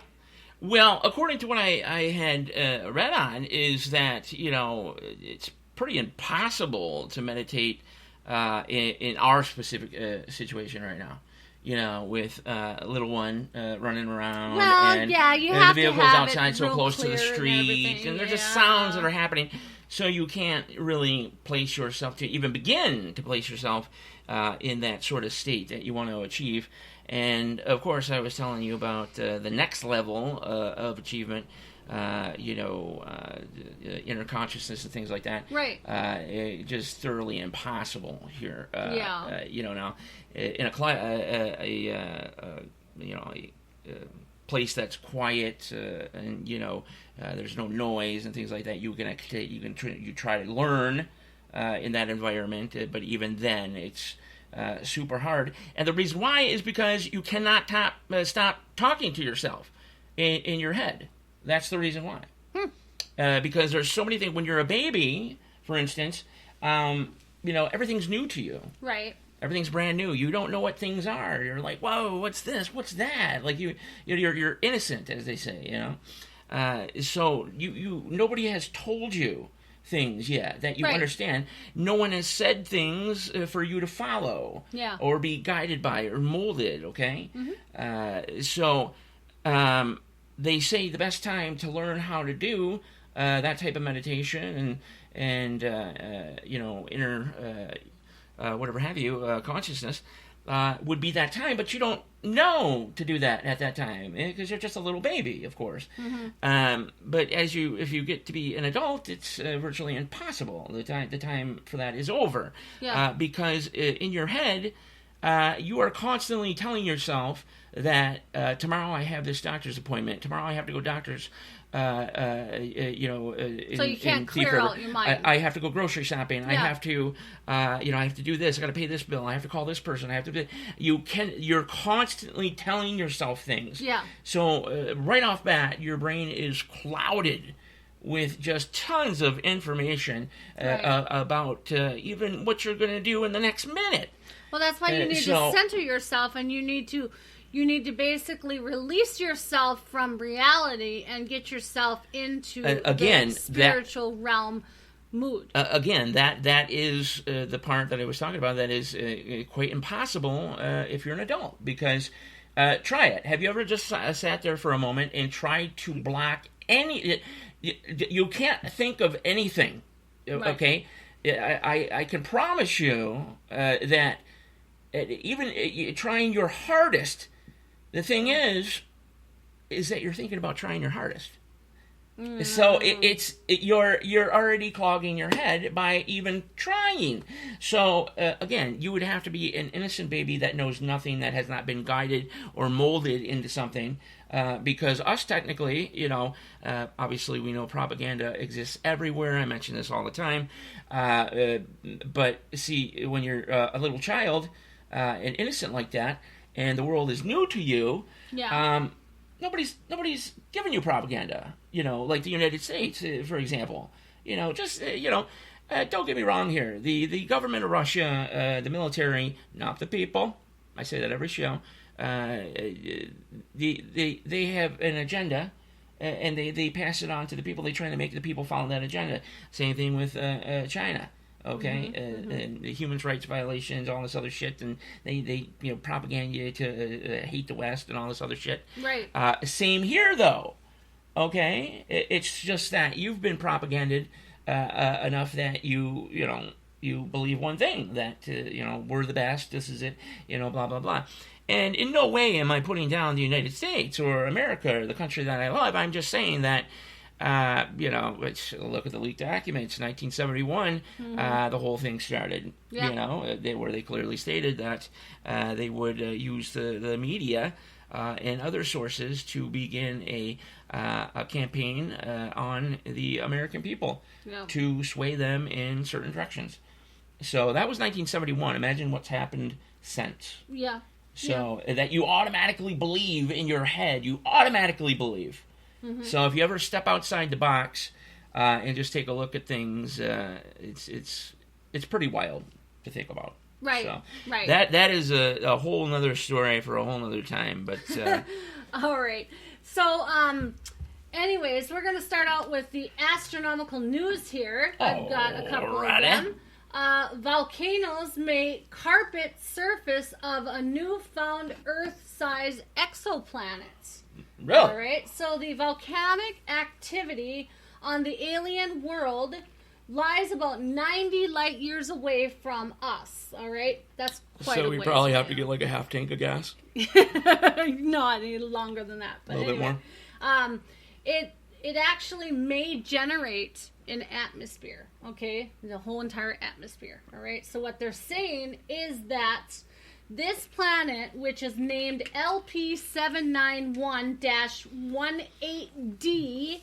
Well, according to what I had read on, is that, it's pretty impossible to meditate in our specific situation right now. With a little one running around, and you have the vehicles to have outside it so real close to the clear street, and there's just sounds that are happening, so you can't really place yourself to even begin to place yourself in that sort of state that you want to achieve. And of course, I was telling you about the next level of achievement. Inner consciousness and things like that. Right. Just thoroughly impossible here. Yeah. Now in a place that's quiet and there's no noise and things like that, you try to learn in that environment, but even then it's super hard. And the reason why is because you cannot stop talking to yourself in your head. That's the reason why. Because there's so many things. When you're a baby, for instance, everything's new to you. Right. Everything's brand new. You don't know what things are. You're like, whoa, what's this? What's that? Like you're innocent, as they say. So nobody has told you things yet that you understand. No one has said things for you to follow. Yeah. Or be guided by or molded. Okay. Mm-hmm. They say the best time to learn how to do that type of meditation and inner whatever have you consciousness would be that time, but you don't know to do that at that time because you're just a little baby, of course. Mm-hmm. But if you get to be an adult, it's virtually impossible. The time for that is over. Yeah. Because in your head, you are constantly telling yourself that tomorrow I have this doctor's appointment. Tomorrow I have to go doctor's. So you can't clear out your mind. I have to go grocery shopping. Yeah. I have to, I have to do this. I got to pay this bill. I have to call this person. I have to do. You're constantly telling yourself things. Yeah. So right off bat, your brain is clouded with just tons of information about even what you're going to do in the next minute. Well, that's why you need to center yourself, and you need to basically release yourself from reality and get yourself into the spiritual realm mood. Again, that is the part that I was talking about. That is quite impossible if you're an adult, because try it. Have you ever just sat there for a moment and tried to block any? You can't think of anything. Okay, I can promise you that even trying your hardest. The thing is that you're thinking about trying your hardest. So you're already clogging your head by even trying. So again, you would have to be an innocent baby that knows nothing, that has not been guided or molded into something. Because us technically, obviously we know propaganda exists everywhere. I mention this all the time. But see, when you're a little child and innocent like that, and the world is new to you, nobody's giving you propaganda, like the United States, for example. Don't get me wrong here. The government of Russia, the military, not the people. I say that every show. They have an agenda, and they pass it on to the people. They try to make the people follow that agenda. Same thing with China. Okay, and the human rights violations, all this other shit, and they propaganda you to hate the West and all this other shit. Right. Same here, though. Okay, it's just that you've been propaganded enough that you believe one thing, that we're the best. This is it. Blah blah blah. And in no way am I putting down the United States or America or the country that I love. I'm just saying that. Let's look at the leaked documents. 1971, the whole thing started. Yeah. Where they clearly stated that they would use the media and other sources to begin a campaign on the American people to sway them in certain directions. So that was 1971. Imagine what's happened since. Yeah. So that you automatically believe in your head. You automatically believe. So if you ever step outside the box and just take a look at things, it's pretty wild to think about. Right. So right. That is a whole nother story for a whole nother time. But all right. So anyways, we're going to start out with the astronomical news here. I've got a couple of them. Volcanoes may carpet surface of a newfound Earth-sized exoplanet. Really? All right. So the volcanic activity on the alien world lies about 90 light years away from us. All right. That's quite a ways. So we probably have to get like a half tank of gas? No, any longer than that. But a little bit more? It actually may generate an atmosphere, okay? The whole entire atmosphere, all right? So what they're saying is that this planet, which is named LP791-18D,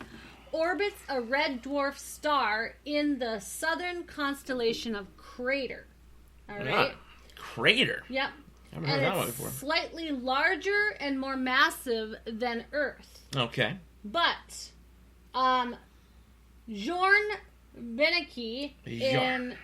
orbits a red dwarf star in the southern constellation of Crater, all right? Crater? Yep. I haven't heard that one before. Slightly larger and more massive than Earth. Okay. But Jorn Benecke, an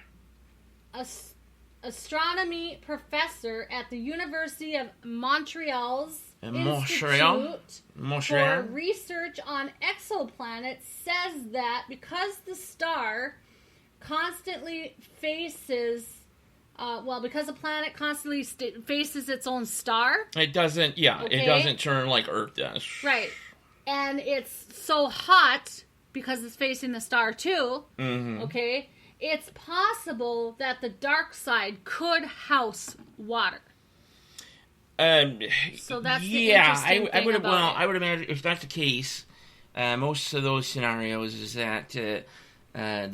astronomy professor at the University of Montreal's Institute for Research on Exoplanets, says that because the star constantly faces, because the planet constantly faces its own star. It doesn't, it doesn't turn like Earth does. Right. And it's so hot because it's facing the star too, okay, it's possible that the dark side could house water. So that's the interesting thing about it. I would imagine if that's the case, most of those scenarios is that the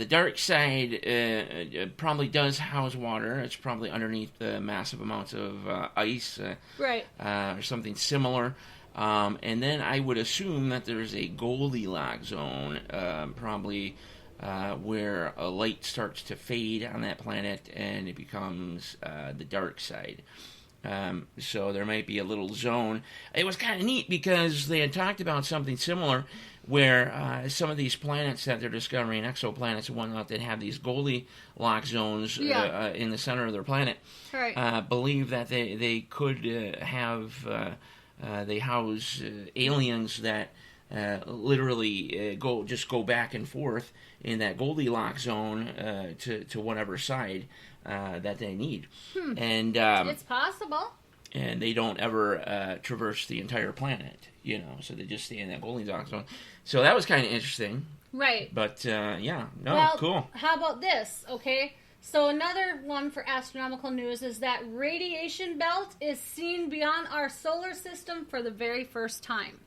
dark side probably does house water. It's probably underneath massive amounts of ice, right, or something similar. And then I would assume that there's a Goldilocks zone, probably where a light starts to fade on that planet and it becomes the dark side. So there might be a little zone. It was kind of neat because they had talked about something similar where some of these planets that they're discovering, exoplanets and whatnot, that have these Goldilocks zones in the center of their planet, right, believe that they could have... they house aliens that literally go back and forth in that Goldilocks zone to whatever side that they need. And it's possible. And they don't ever traverse the entire planet, so they just stay in that Goldilocks zone. So that was kind of interesting. Right. But, cool. How about this, okay? So another one for astronomical news is that radiation belt is seen beyond our solar system for the very first time.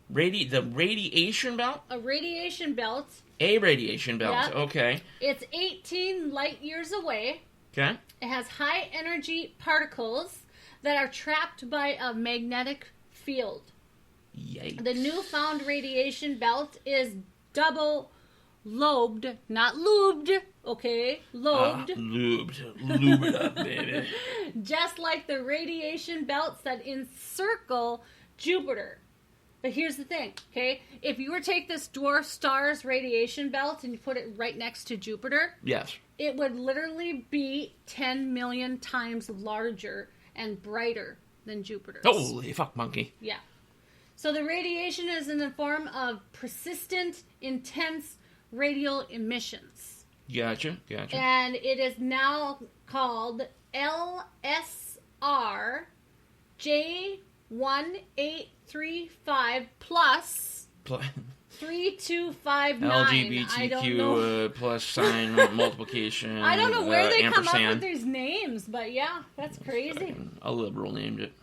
The radiation belt? A radiation belt. A radiation belt, Yep. okay. It's 18 light years away. Okay. It has high energy particles that are trapped by a magnetic field. Yikes. The newfound radiation belt is double lobed, not lubed, okay? Lobed. Lube it up, baby. Just like the radiation belts that encircle Jupiter. But here's the thing, okay? If you were to take this dwarf star's radiation belt and you put it right next to Jupiter, Yes. it would literally be 10 million times larger and brighter than Jupiter's. Holy fuck, monkey. Yeah. So the radiation is in the form of persistent, intense radial emissions. Gotcha. And it is now called LSR J1835 plus 3259. I don't know. LGBTQ plus sign multiplication. I don't know where they come up ampersand. with these names, but yeah, that's crazy. A liberal named it.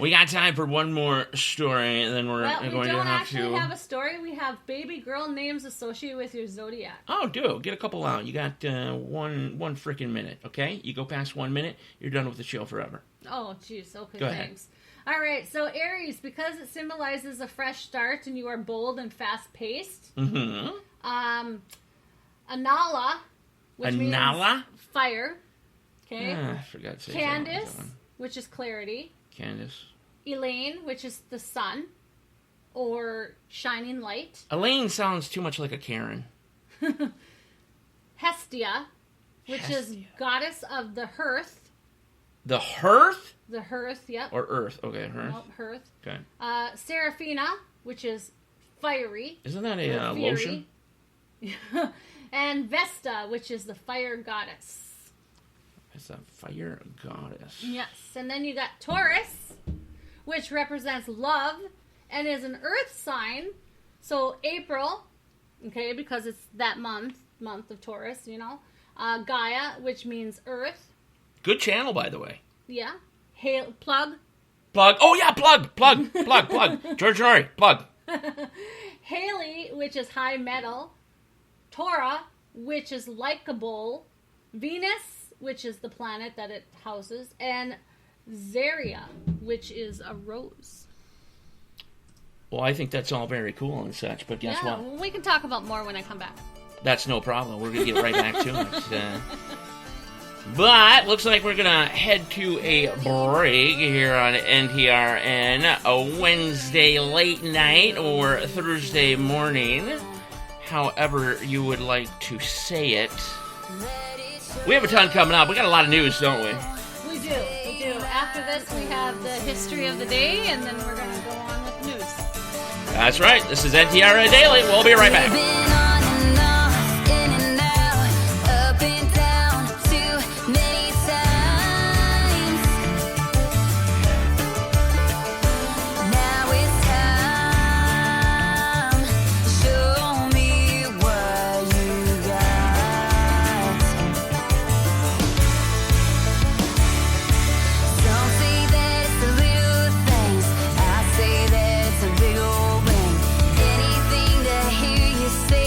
We got time for one more story, and then we're Well, we going don't to have actually to... have a story. We have baby girl names associated with your zodiac. Oh, do. Get a couple out. You got one freaking minute, okay? You go past 1 minute, you're done with the show forever. Oh, jeez. Okay, Go ahead. thanks. All right, so Aries, because it symbolizes a fresh start and you are bold and fast-paced. Mm-hmm. Anala, which means fire. Okay. I forgot to say Candace, that one. which is clarity. Candace. Elaine, which is the sun or shining light. Elaine sounds too much like a Karen. Hestia, which is goddess of the hearth. The hearth? The hearth, yep. Or earth. Okay, hearth. Nope, hearth. Okay. Seraphina, which is fiery. Isn't that a lotion? And Vesta, which is the fire goddess. It's a fire goddess. Yes. And then you got Taurus, which represents love and is an earth sign. So April, okay, because it's that month of Taurus, you know. Gaia, which means earth. Good channel, by the way. Yeah. Plug. Oh, yeah, plug. George Norrie, plug. Haley, which is high metal. Torah, which is likable. Venus, which is the planet that it houses. And Zaria, which is a rose. Well, I think that's all very cool and such, but guess what? We can talk about more when I come back. That's no problem. We're going to get right back to it. But looks like we're going to head to a break here on NTRN, a Wednesday late night or Thursday morning, however you would like to say it. We have a ton coming up. We got a lot of news, don't we? We do. After this, we have the history of the day, and then we're going to go on with news. That's right. This is NTRN Daily. We'll be right back. Say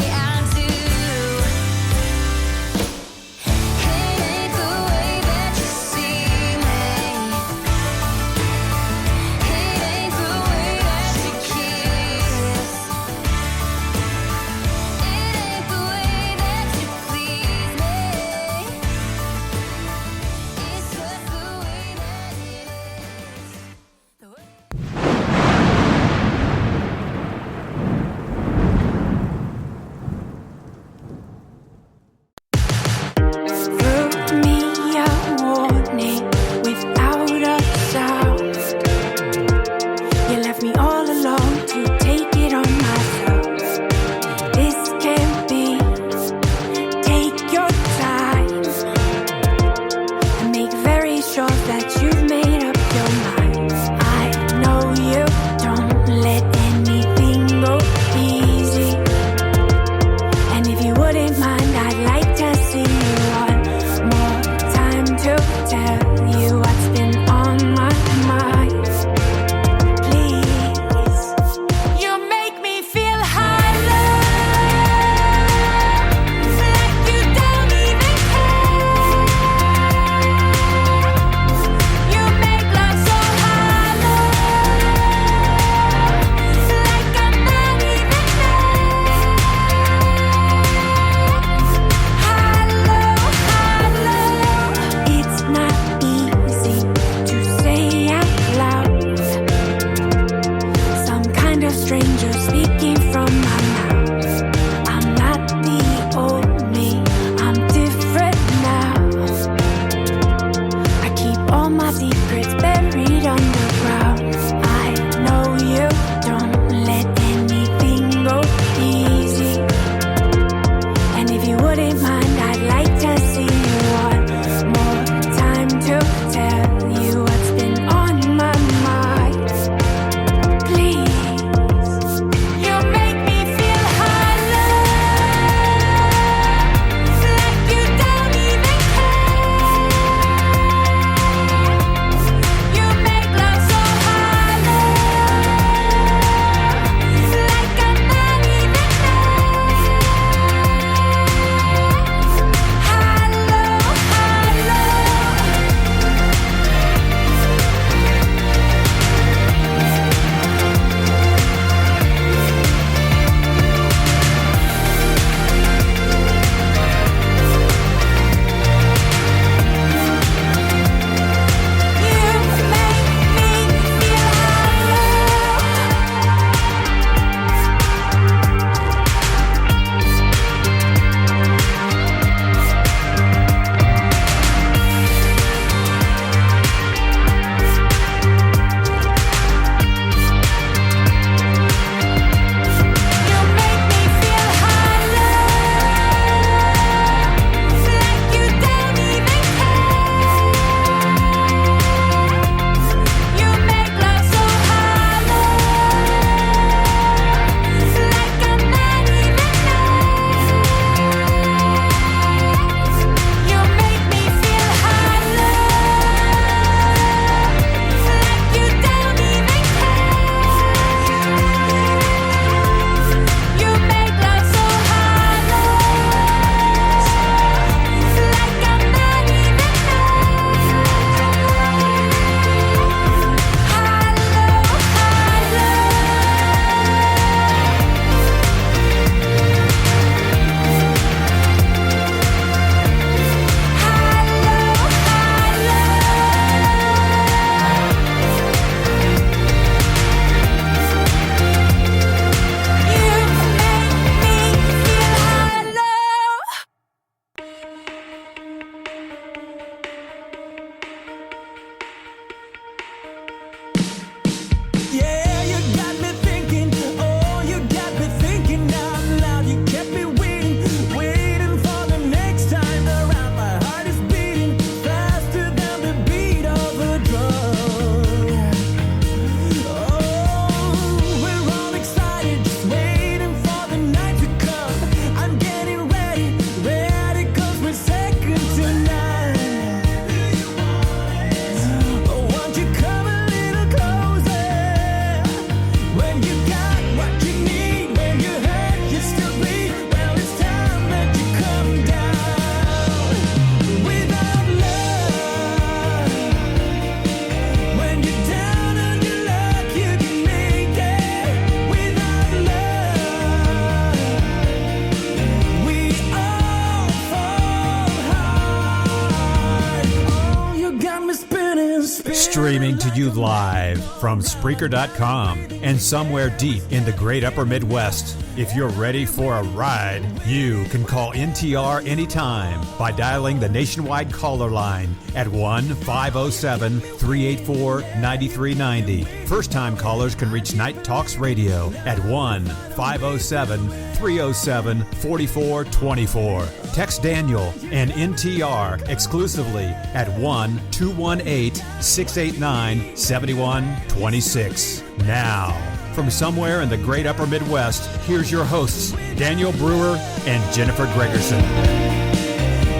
Streaming to you live from Spreaker.com and somewhere deep in the great upper Midwest. If you're ready for a ride, you can call NTR anytime by dialing the nationwide caller line at 1-507-384-9390. First-time callers can reach Night Talks Radio at 1-507-307-4424. Text Daniel and NTR exclusively at 1-218-689-7126. Now, from somewhere in the great upper Midwest, here's your hosts, Daniel Brewer and Jennifer Gregerson.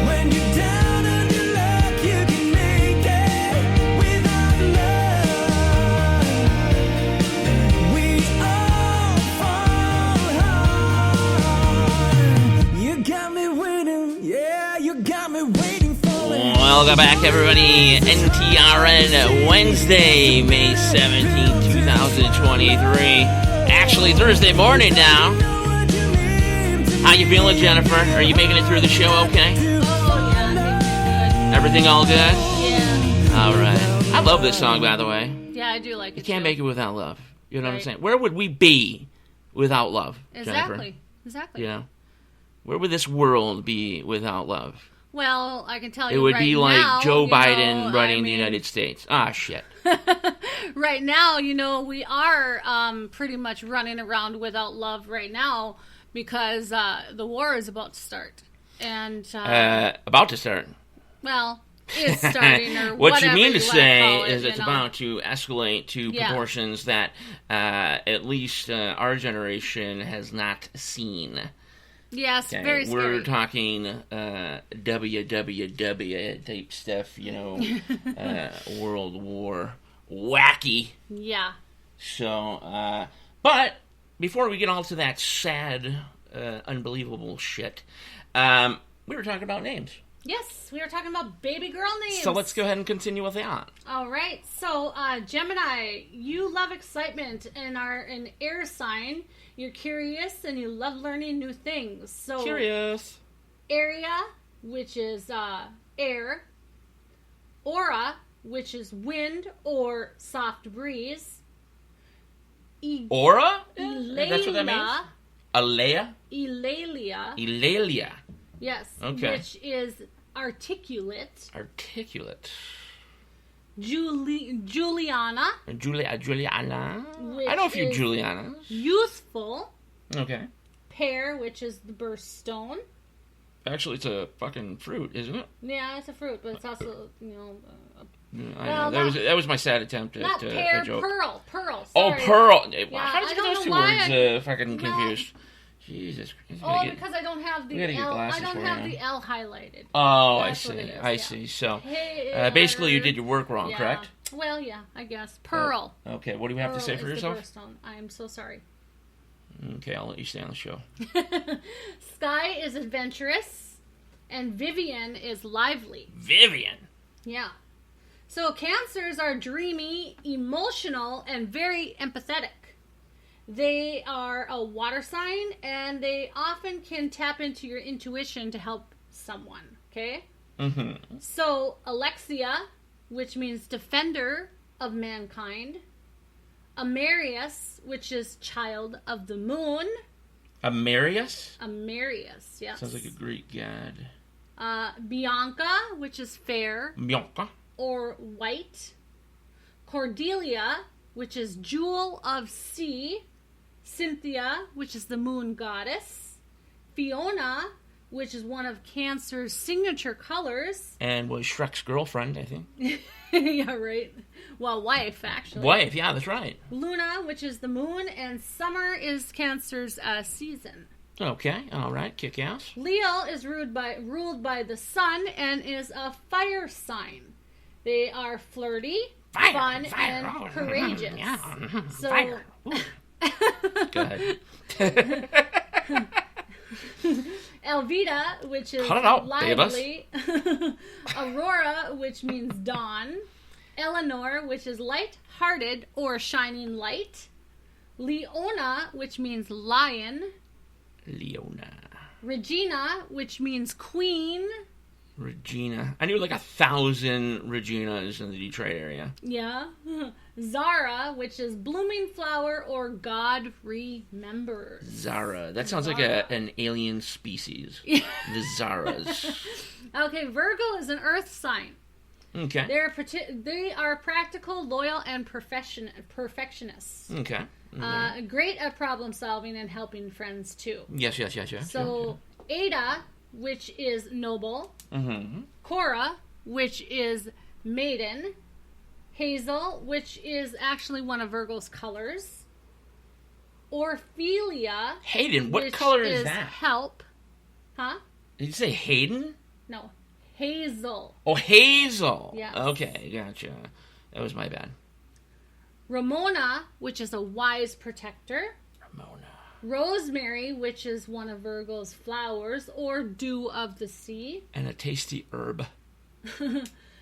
When you're down on your luck, you can make it without love. We all fall hard. You got me waiting, yeah, you got me waiting for it. Welcome back, everybody. NTRN Wednesday, May 17th, 2023. Actually, Thursday morning now. How you feeling, Jennifer? Are you making it through the show okay? Oh, yeah, I'm Everything all good? Yeah. All right. I love this song, by the way. Yeah, I do like it. You can't too. make it without love. You know what I'm Right. saying? Where would we be without love, Jennifer? Exactly. You know? Where would this world be without love? Well, I can tell you It would right be like now, Joe you know, Biden running I the mean, United States. Ah, shit. Right now, you know, we are pretty much running around without love right now because the war is about to start. And, About to start. well, it's starting or What whatever you mean to wanna say call it, is you it's know. about to escalate to Yeah. proportions that at least our generation has not seen. Yes, Okay? very scary. We're talking WWW type stuff, you know, World War wacky. Yeah. So, but before we get on to that sad, unbelievable shit, we were talking about names. Yes, we were talking about baby girl names. So let's go ahead and continue with that. All right. So, Gemini, you love excitement and are an air sign. You're curious and you love learning new things. So, Curious. Area, which is air. Aura, which is wind or soft breeze. Aura? That's what that means? Alea? Elalia. Elalia. Yes. Okay. Which is articulate. Articulate. Juliana. Juliana. Which I know a few is Julianas. Youthful. Okay. Pear, which is the birthstone. Actually, it's a fucking fruit, isn't it? Yeah, it's a fruit, but it's also, you know, I Well, know. That was my sad attempt not at pear, a joke. Pearl. Pearl. Oh, Sorry. pearl. How I did you don't get those know two why words fucking well, confused? Jesus Christ. Oh, because I don't have the we gotta get L. I glasses don't for have you. the L highlighted. Oh, That's what it is, I yeah. see. So, Pear. basically, you did your work wrong, Yeah. correct? Well, yeah, I guess. Pearl. Okay, what do we have to say Pearl for is the yourself? birthstone. I am so sorry. Okay, I'll let you stay on the show. Sky is adventurous, and Vivian is lively. Vivian. Yeah. So Cancers are dreamy, emotional, and very empathetic. They are a water sign, and they often can tap into your intuition to help someone. Okay? Mm-hmm. So Alexia, which means defender of mankind. Amarius, which is child of the moon. Amarius? Amarius, yes. Sounds like a Greek god. Bianca, which is fair Bianca. or white. Cordelia, which is jewel of sea. Cynthia, which is the moon goddess. Fiona, which is one of Cancer's signature colors. And was Shrek's girlfriend, I think. Yeah, right. Well, wife, actually. Wife, yeah, that's right. Luna, which is the moon, and summer is Cancer's season. Okay, all right, kick ass. Leo is ruled by the sun and is a fire sign. They are flirty, fun, and Oh, courageous. Yeah. So, Fire. Ooh. Go ahead. Elvita, which is Cut it out, lively. Aurora, which means dawn. Eleanor, which is light-hearted or shining light. Leona, which means lion. Leona. Regina, which means queen. Regina. I knew like 1,000 Reginas in the Detroit area. Yeah. Zara, which is blooming flower or God remembers. Zara. That sounds like an alien species. The Zaras. Okay, Virgo is an earth sign. Okay. They are practical, loyal, and perfectionists. Okay. Great at problem solving and helping friends too. Yes. So Ada, which is noble. Mm-hmm. Cora, which is maiden. Hazel, which is actually one of Virgo's colors. Orphelia. Hayden, what which color is that? Help. Huh? Did you say Hayden? No. Hazel. Oh, Hazel. Yes. Okay, gotcha. That was my bad. Ramona, which is a wise protector. Ramona. Rosemary, which is one of Virgo's flowers, or dew of the sea. And a tasty herb.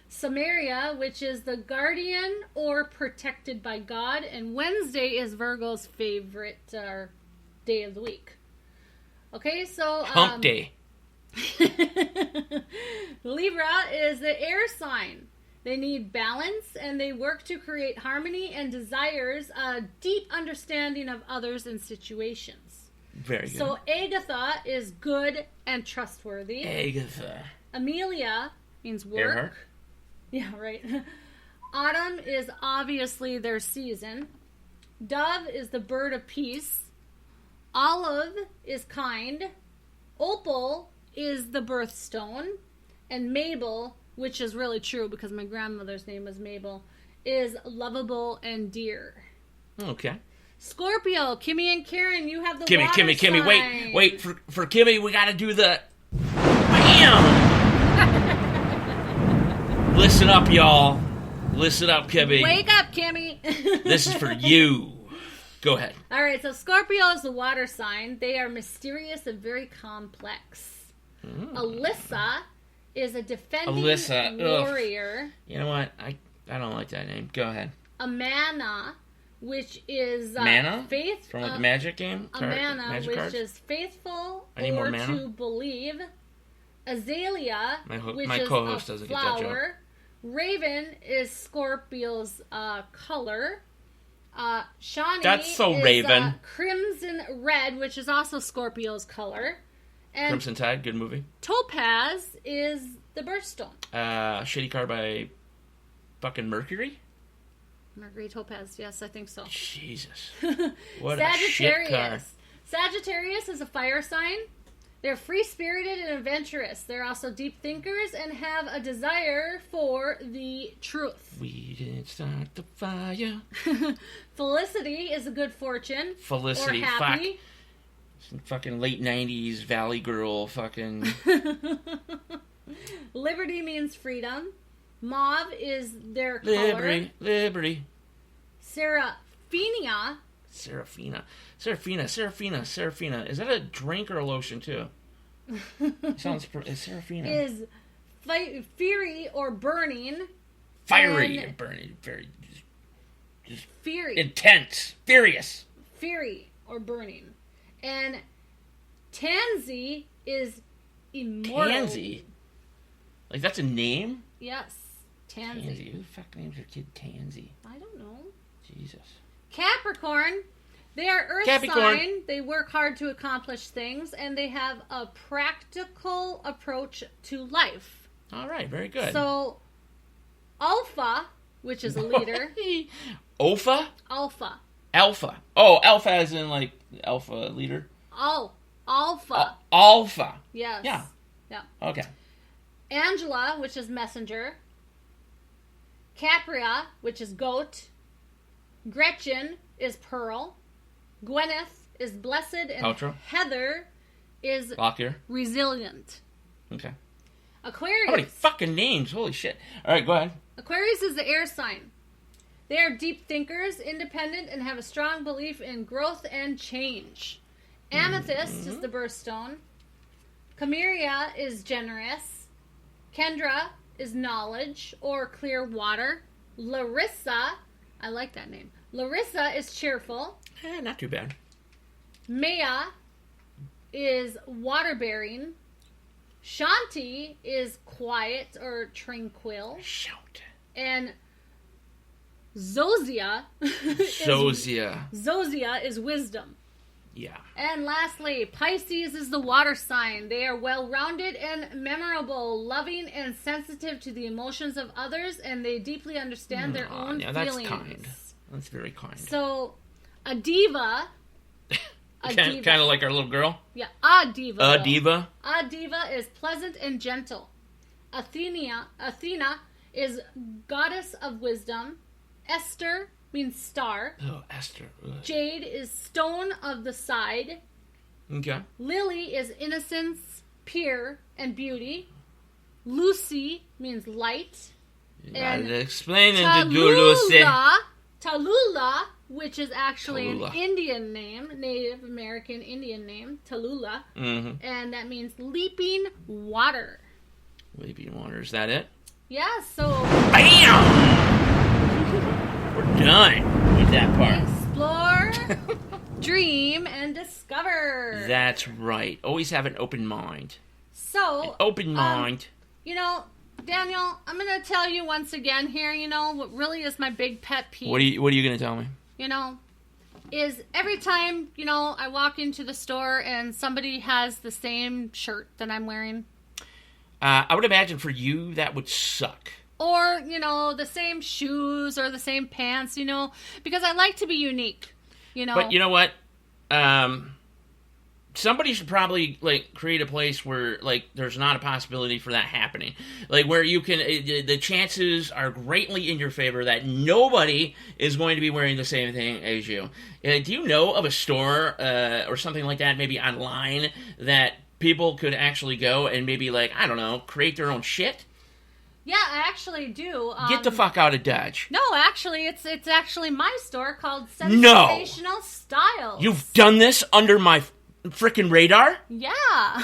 Samaria, which is the guardian or protected by God. And Wednesday is Virgo's favorite day of the week. Okay, so... Hump day. Libra is the air sign. They need balance and they work to create harmony and desires a deep understanding of others and situations. Very good. So Agatha is good and trustworthy. Agatha. Amelia means work. Earhart? Yeah, right. Autumn is obviously their season. Dove is the bird of peace. Olive is kind. Opal is the birthstone. And Mabel, which is really true because my grandmother's name was Mabel, is lovable and dear. Okay. Scorpio, Kimmy and Karen, you have the Kimmy, water Kimmy. sign. Wait. For Kimmy, we gotta do the... Bam! Listen up, y'all. Listen up, Kimmy. Wake up, Kimmy. This is for you. Go ahead. All right, so Scorpio is the water sign. They are mysterious and very complex. Alyssa is a defending warrior. You know what? I don't like that name. Go ahead. Amana, which is Mana? faith From like the Magic game? Amana, Magic which cards? is faithful I need more or mana. to believe. Azalea, which my is co-host a doesn't get that joke. flower. Raven is Scorpio's color. Shawnee That's so is Raven. crimson red, which is also Scorpio's color. And Crimson Tide, good movie. Topaz is the birthstone. Shitty car by fucking Mercury? Mercury Topaz, yes, I think so. Jesus. What a shit car. Sagittarius. Sagittarius is a fire sign. They're free-spirited and adventurous. They're also deep thinkers and have a desire for the truth. We didn't start the fire. Felicity is a good fortune. Felicity, or happy. fuck. Some fucking late 90s Valley Girl fucking... Liberty means freedom. Mauve is their color. Liberty. Seraphina. Seraphina. Is that a drink or a lotion, too? Sounds... Seraphina. Is fiery or burning. Fiery and and burning. Very... Just Fury. intense. Furious. Fury or burning. And Tansy is immortal. Tansy? Like, that's a name? Yes. Tansy. Who the fuck names their kid Tansy? I don't know. Jesus. Capricorn. They are earth Capricorn. sign. They work hard to accomplish things, and they have a practical approach to life. All right, very good. So, Alpha, which is a leader. Alpha? Alpha. Alpha. Oh, alpha as in, like, alpha leader? Oh, Alpha. Alpha. Yes. Yeah. Yeah. Okay. Angela, which is messenger. Capria, which is goat. Gretchen is pearl. Gwyneth is blessed. And Outro. Heather is Lockyer. resilient. Okay. Aquarius. How many fucking names? Holy shit. All right, go ahead. Aquarius is the air sign. They are deep thinkers, independent, and have a strong belief in growth and change. Amethyst is the birthstone. Camelia is generous. Kendra is knowledge or clear water. Larissa, I like that name. Larissa is cheerful. Not too bad. Maya is water bearing. Shanti is quiet or tranquil. Shout. And Zozia Zozia is wisdom. Yeah. And lastly, Pisces is the water sign. They are well-rounded and memorable, loving and sensitive to the emotions of others, and they deeply understand their own That's feelings. kind. That's very kind. So, a diva... Kind of like our little girl? Yeah, a diva. A diva? A diva is pleasant and gentle. Athena is goddess of wisdom. Esther means star. Oh, Esther. Ugh. Jade is stone of the side. Okay. Lily is innocence, pure, and beauty. Lucy means light. And explain it to Lucy. Tallulah, which is actually Tallulah. an Indian name, Native American Indian name, Tallulah. Mm-hmm. And that means leaping water. Leaping water, is that it? Yeah, so BAM! We're done with that part. explore, dream, and discover. That's right. Always have an open mind. So, Open mind. Daniel, I'm going to tell you once again here, what really is my big pet peeve. What are you going to tell me? Is every time, I walk into the store and somebody has the same shirt that I'm wearing. I would imagine for you that would suck. Or, the same shoes or the same pants, because I like to be unique, But you know what? Somebody should probably, create a place where, there's not a possibility for that happening. Where you can, the chances are greatly in your favor that nobody is going to be wearing the same thing as you. Do you know of a store or something like that, maybe online, that people could actually go and maybe, create their own shit? Yeah, I actually do. Get the fuck out of Dodge. No, actually, it's actually my store called Sensational Styles. You've done this under my frickin' radar? Yeah.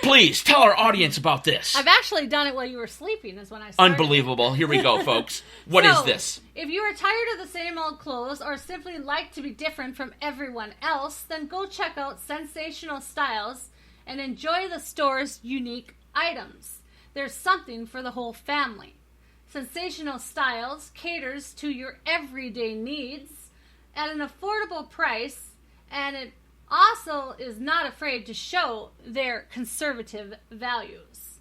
Please, tell our audience about this. I've actually done it while you were sleeping is when I started. Unbelievable. Here we go, folks. What is this? If you are tired of the same old clothes or simply like to be different from everyone else, then go check out Sensational Styles and enjoy the store's unique items. There's something for the whole family. Sensational Styles caters to your everyday needs at an affordable price, and it also is not afraid to show their conservative values.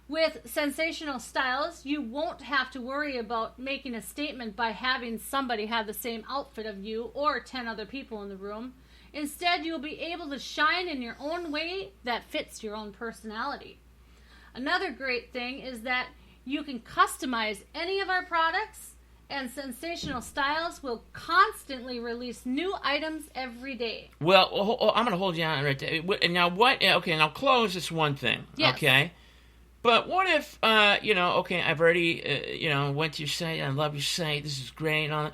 With Sensational Styles, you won't have to worry about making a statement by having somebody have the same outfit of you or 10 other people in the room. Instead, you'll be able to shine in your own way that fits your own personality. Another great thing is that you can customize any of our products, and Sensational Styles will constantly release new items every day. Well, I'm going to hold you on right there. Now, what? Okay, now clothes is one thing. Yes. Okay? But what if, I've already, went to your site, I love your site, this is great and all that.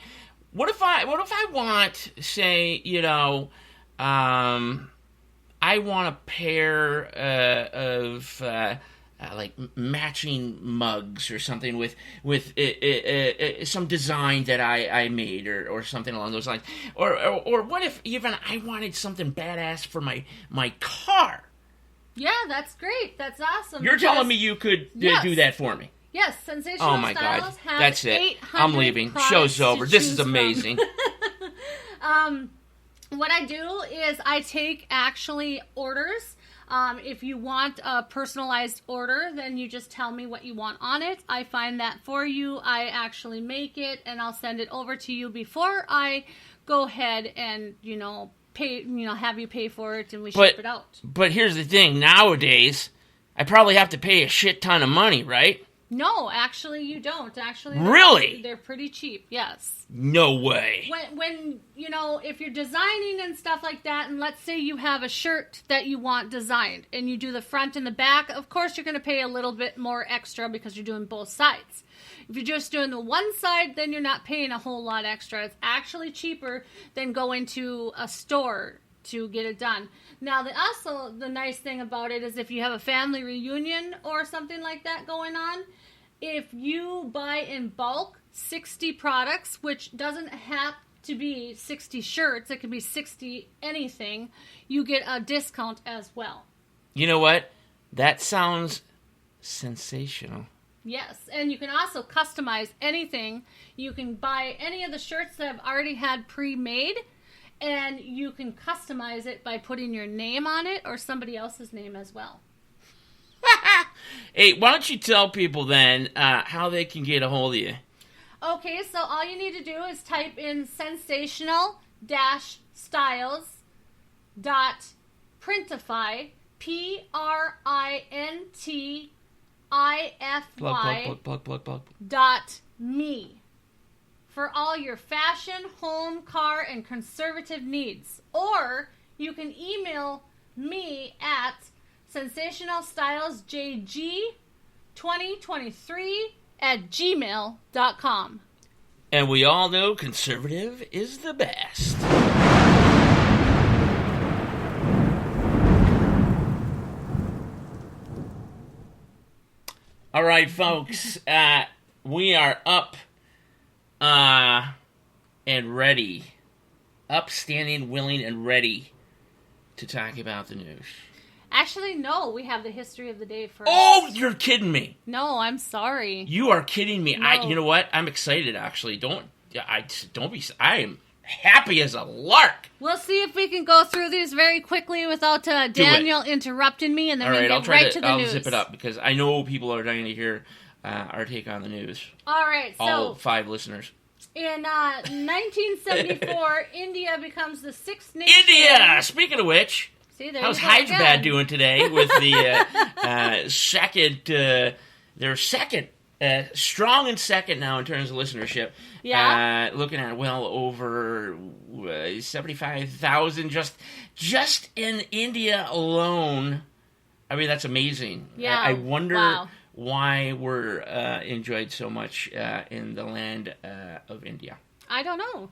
What if I want, say, I want a pair of matching mugs or something with some design that I made or something along those lines. Or what if even I wanted something badass for my car? Yeah, that's great. That's awesome. You're telling me you could do that for me? Yes, Sensational Oh my Styles God, has that's it. 800 I'm leaving. products Show's over. to This is choose from. amazing. What I do is I take actually orders. If you want a personalized order, then you just tell me what you want on it. I find that for you. I actually make it, and I'll send it over to you before I go ahead and, pay, have you pay for it, and we ship it out. But here's the thing. Nowadays, I probably have to pay a shit ton of money, right? No, actually, you don't. Actually, Really? They're pretty cheap. Yes. No way. When if you're designing and stuff like that, and let's say you have a shirt that you want designed, and you do the front and the back, of course you're going to pay a little bit more extra because you're doing both sides. If you're just doing the one side, then you're not paying a whole lot extra. It's actually cheaper than going to a store to get it done. Now, also the nice thing about it is if you have a family reunion or something like that going on, if you buy in bulk 60 products, which doesn't have to be 60 shirts, it could be 60 anything, you get a discount as well. You know what? That sounds sensational. Yes, and you can also customize anything. You can buy any of the shirts that have already had pre-made, and you can customize it by putting your name on it or somebody else's name as well. Hey, why don't you tell people then how they can get a hold of you? Okay, so all you need to do is type in sensational-styles.printify, PRINTIFY.me for all your fashion, home, car, and conservative needs. Or you can email me at sensationalstylesjg2023@gmail.com. And we all know conservative is the best. All right, folks, we are up and ready. Upstanding, willing, and ready to talk about the news. Actually, no, we have the history of the day first. Oh, you're kidding me. No, I'm sorry. You are kidding me. No. You know what? I'm excited, actually. Don't be, I am happy as a lark. We'll see if we can go through these very quickly without Daniel interrupting me, and then All right, we'll I'll get try right to the I'll news. zip it up because I know people are dying to hear our take on the news. All right, so All 5 listeners. in 1974, India becomes the 6th nation. India! Speaking of which, See, there how's you go Hyderabad again. doing today with the second, their second, strong and second now in terms of listenership. Yeah. Looking at well over 75,000 just in India alone. I mean, that's amazing. Yeah. I wonder Wow. why we're enjoyed so much in the land of India. I don't know.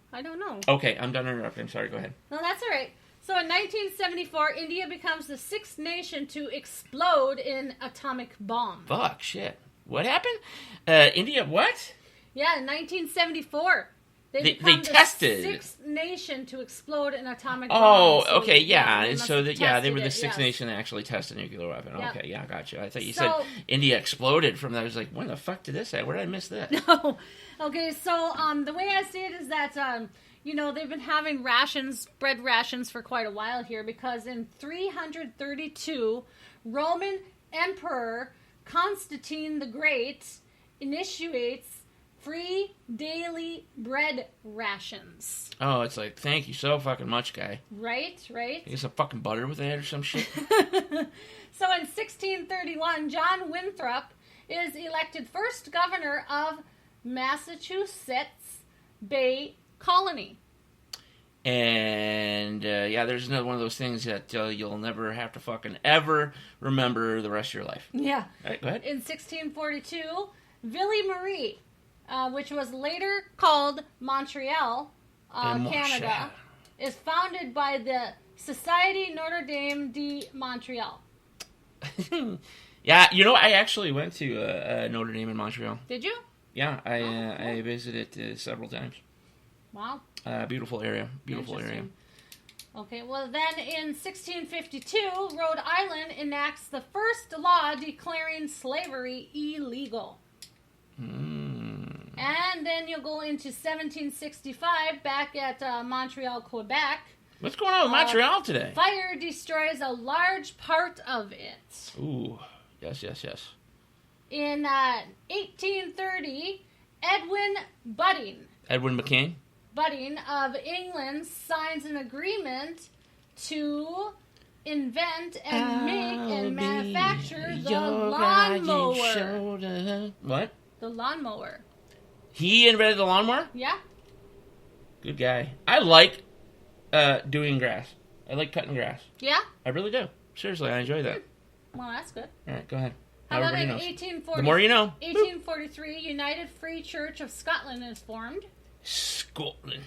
Okay, I'm done interrupting. Sorry, go ahead. No, that's all right. So in 1974, India becomes the 6th nation to explode in atomic bomb. Fuck, shit. What happened? India, what? Yeah, in 1974. They They tested. the 6th nation to explode an atomic Oh, bomb. So, okay, yeah. they must So have they were tested the it, 6th yes. nation that actually tested a nuclear weapon. Yep. Okay, yeah, gotcha. I thought you So- said India exploded from that. I was like, when the fuck did this happen? Where did I miss this? Oh, okay, so the way I see it is that, they've been having bread rations for quite a while here because in 332, Roman Emperor Constantine the Great initiates free daily bread rations. Oh, it's like, thank you so fucking much, guy. Right? Get some fucking butter with that or some shit. So in 1631, John Winthrop is elected first governor of Massachusetts Bay Colony. And, there's another one of those things that you'll never have to fucking ever remember the rest of your life. Yeah. All right, go ahead. In 1642, Ville Marie, which was later called Montreal, Canada, is founded by the Société Notre Dame de Montreal. Yeah, I actually went to Notre Dame in Montreal. Did you? Yeah, I cool. visited several times. Wow. Beautiful area. Beautiful area. Interesting. Okay, well then in 1652, Rhode Island enacts the first law declaring slavery illegal. And then you'll go into 1765, back at Montreal, Quebec. What's going on with Montreal today? Fire destroys a large part of it. Ooh, yes. In 1830, Edwin Budding McCain? of England signs an agreement to invent and make and manufacture the lawnmower. What? The lawnmower. He invented the lawnmower? Yeah. Good guy. I like doing grass. I like cutting grass. Yeah? I really do. Seriously, I enjoy that. Well, that's good. All right, go ahead. How about Everybody in knows. 1840? The more you know. 1843, United Free Church of Scotland is formed. Scotland.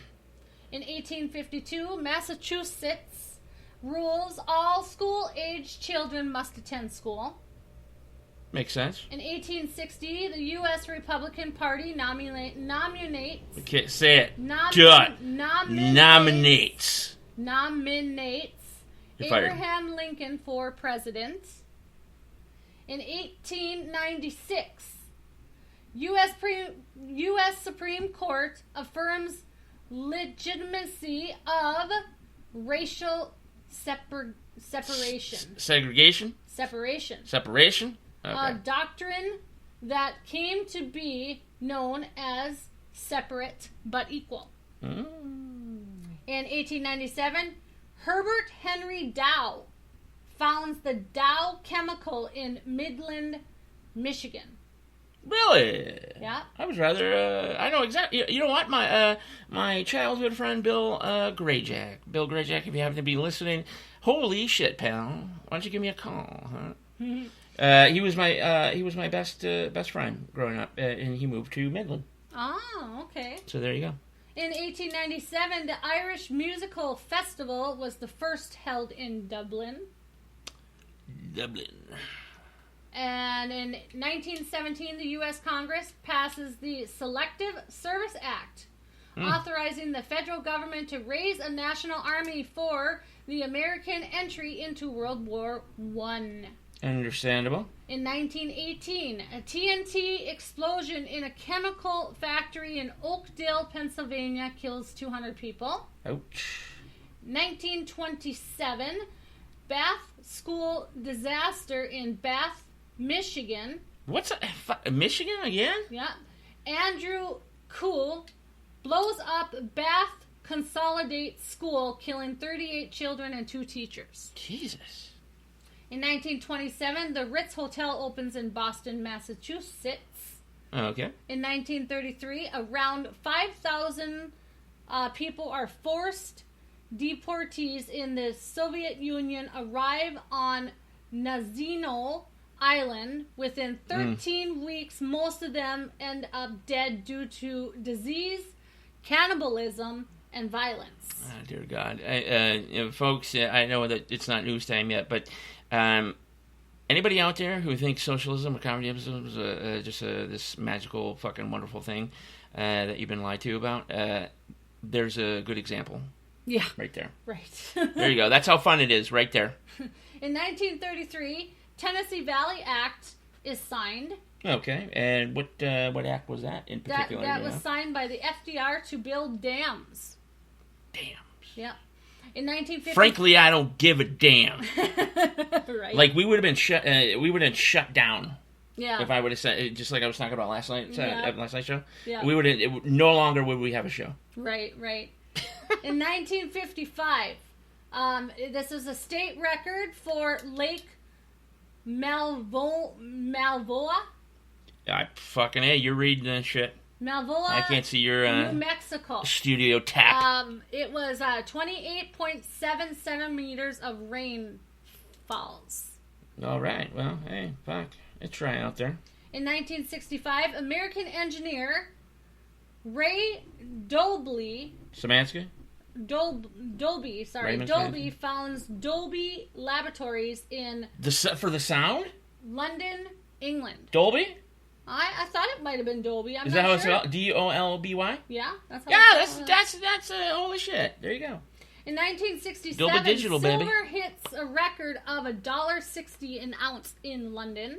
In 1852, Massachusetts rules all school-aged children must attend school. Makes sense. In 1860, the U.S. Republican Party nominates Okay, say it. Done. Nominates. You're fired. Abraham Lincoln for president. In 1896, U.S. Supreme Court affirms legitimacy of racial separation. Segregation? Separation. Okay. A doctrine that came to be known as separate but equal. In 1897, Herbert Henry Dow founds the Dow Chemical in Midland, Michigan. Really? Yeah. I was rather, I know exactly, you know what, my childhood friend Bill Grayjack, if you happen to be listening, holy shit, pal, why don't you give me a call, huh? He was my best friend growing up, and he moved to Midland. Oh, okay. So there you go. In 1897, the Irish Musical Festival was the first held in Dublin. And in 1917, the U.S. Congress passes the Selective Service Act, authorizing the federal government to raise a national army for the American entry into World War I. Understandable. In 1918, a TNT explosion in a chemical factory in Oakdale, Pennsylvania, kills 200 people. Ouch. 1927, Bath School disaster in Bath, Michigan. What's Michigan again? Yeah. Andrew Kuhl blows up Bath Consolidate School, killing 38 children and 2 teachers. Jesus. In 1927, the Ritz Hotel opens in Boston, Massachusetts. Okay. In 1933, around 5,000 people are forced deportees in the Soviet Union arrive on Nazino Island. Within 13 weeks, most of them end up dead due to disease, cannibalism, and violence. Oh, dear God. Folks, I know that it's not news time yet, but anybody out there who thinks socialism or communism is just this magical, fucking wonderful thing that you've been lied to about, there's a good example. Yeah. Right there. Right. There you go. That's how fun it is, right there. In 1933, Tennessee Valley Act is signed. Okay, and what act was that in particular? That was signed by the FDR to build dams. Dams. Yeah. In 1950. Frankly, I don't give a damn. Right. Like we would have been shut. We would have shut down. Yeah. If I would have said, just like I was talking about last night, last night's show. Yeah. We would no longer would we have a show. Right. In 1955, this is a state record for Lake Malvoa. I fucking hey, you're reading that shit. Malvoa. I can't see your New Mexico studio tap. It was 28.7 centimeters of rain falls. All right. Well, hey, fuck, it's dry out there. In 1965, American engineer Ray Dolby. Samanska? Dolby founds Dolby Laboratories in For the sound? London, England. Dolby? I thought it might have been Dolby. Is that how it's spelled? DOLBY? Yeah, that's how. Yeah, that's holy shit. There you go. In 1967, Dolby Digital, silver baby. hits a record of $1.60 an ounce in London.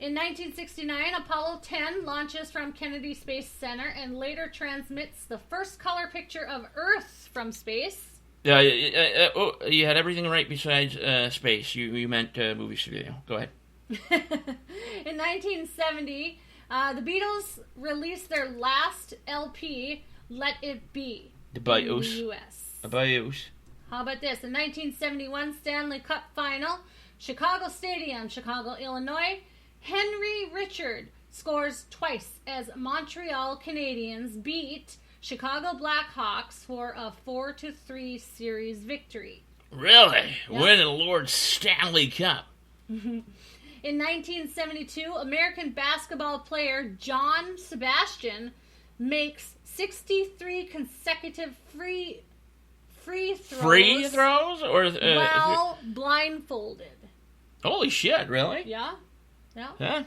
In 1969, Apollo 10 launches from Kennedy Space Center and later transmits the first color picture of Earth from space. You had everything right besides space. You meant movie studio. Go ahead. In 1970, the Beatles released their last LP, Let It Be, The Bios. in the U.S. The Bios. How about this? In 1971 Stanley Cup Final, Chicago Stadium, Chicago, Illinois, Henry Richard scores twice as Montreal Canadiens beat Chicago Blackhawks for a 4-3 series victory. Really? Yeah. Winning the Lord Stanley Cup. In 1972, American basketball player John Sebastian makes 63 consecutive free throws. Free throws? While blindfolded. Holy shit, really? Yeah. Huh?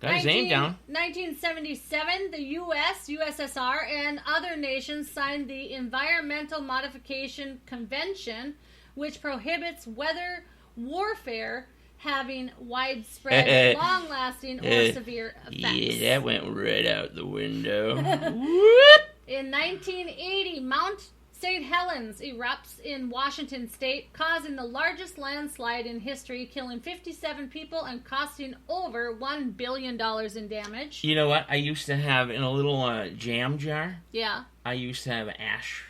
Got his name down. 1977, the U.S., USSR, and other nations signed the Environmental Modification Convention, which prohibits warfare having widespread, long-lasting, or severe effects. Yeah, that went right out the window. In 1980, Mount St. Helens erupts in Washington state, causing the largest landslide in history, killing 57 people and costing over $1 billion in damage. You know what? I used to have in a little jam jar. Yeah. I used to have ash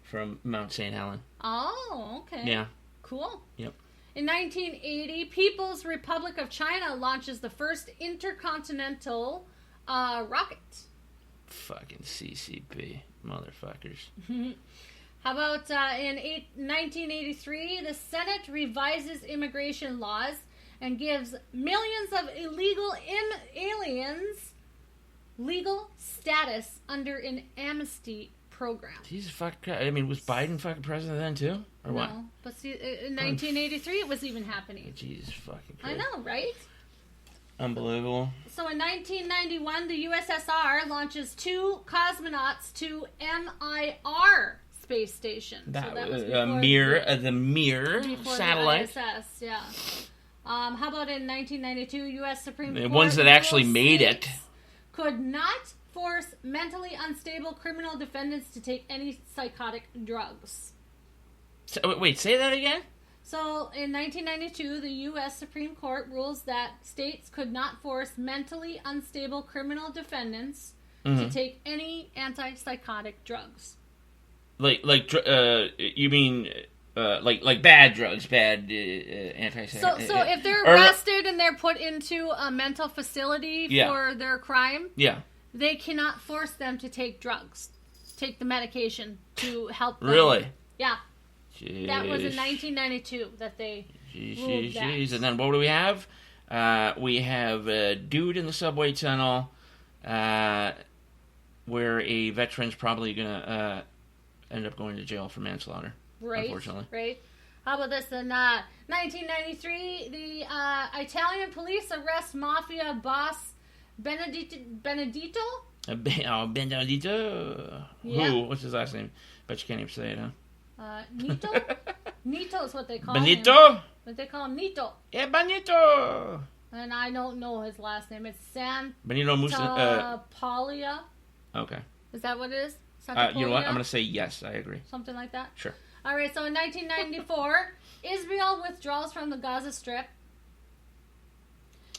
from Mount St. Helen. Oh, okay. Yeah. Cool. Yep. In 1980, People's Republic of China launches the first intercontinental rocket. Fucking CCP. Motherfuckers. How about in 1983, the Senate revises immigration laws and gives millions of illegal aliens legal status under an amnesty program. Jesus fucking Christ. I mean, was Biden fucking president then too? Or what? No, but see, in 1983 it was even happening. Jesus fucking I Christ. know, right? Unbelievable. So in 1991, the USSR launches 2 cosmonauts to MIR space station. That, so that was was before the Mir before satellite. The ISS, yeah. How about in 1992, U.S. Supreme Court... The ones that actually ruled made it. states could not force mentally unstable criminal defendants to take any psychotic drugs. So, wait, say that again? So, in 1992, the U.S. Supreme Court rules that states could not force mentally unstable criminal defendants to take any antipsychotic drugs. You mean like bad drugs, bad antipsychotic? So if they're arrested and they're put into a mental facility Yeah. for their crime, yeah, they cannot force them to take drugs, take the medication to help them. really? Yeah. Jeez. That was in 1992 that they ruled that. Jeez. And then what do we have? We have a dude in the subway tunnel where a veteran's probably going to end up going to jail for manslaughter, unfortunately. Right. How about this? In 1993, the Italian police arrest mafia boss Benedito? Benedito? Yeah. Who? What's his last name? Bet you can't even say it, huh? Nito? Nito is what they call him. Benito? But they call him Nito. Yeah, Benito! And I don't know his last name. It's Benito Santapolia. Okay. Is that what it is? You know what? I'm going to say yes. I agree. Something like that? Sure. All right, so in 1994, Israel withdraws from the Gaza Strip.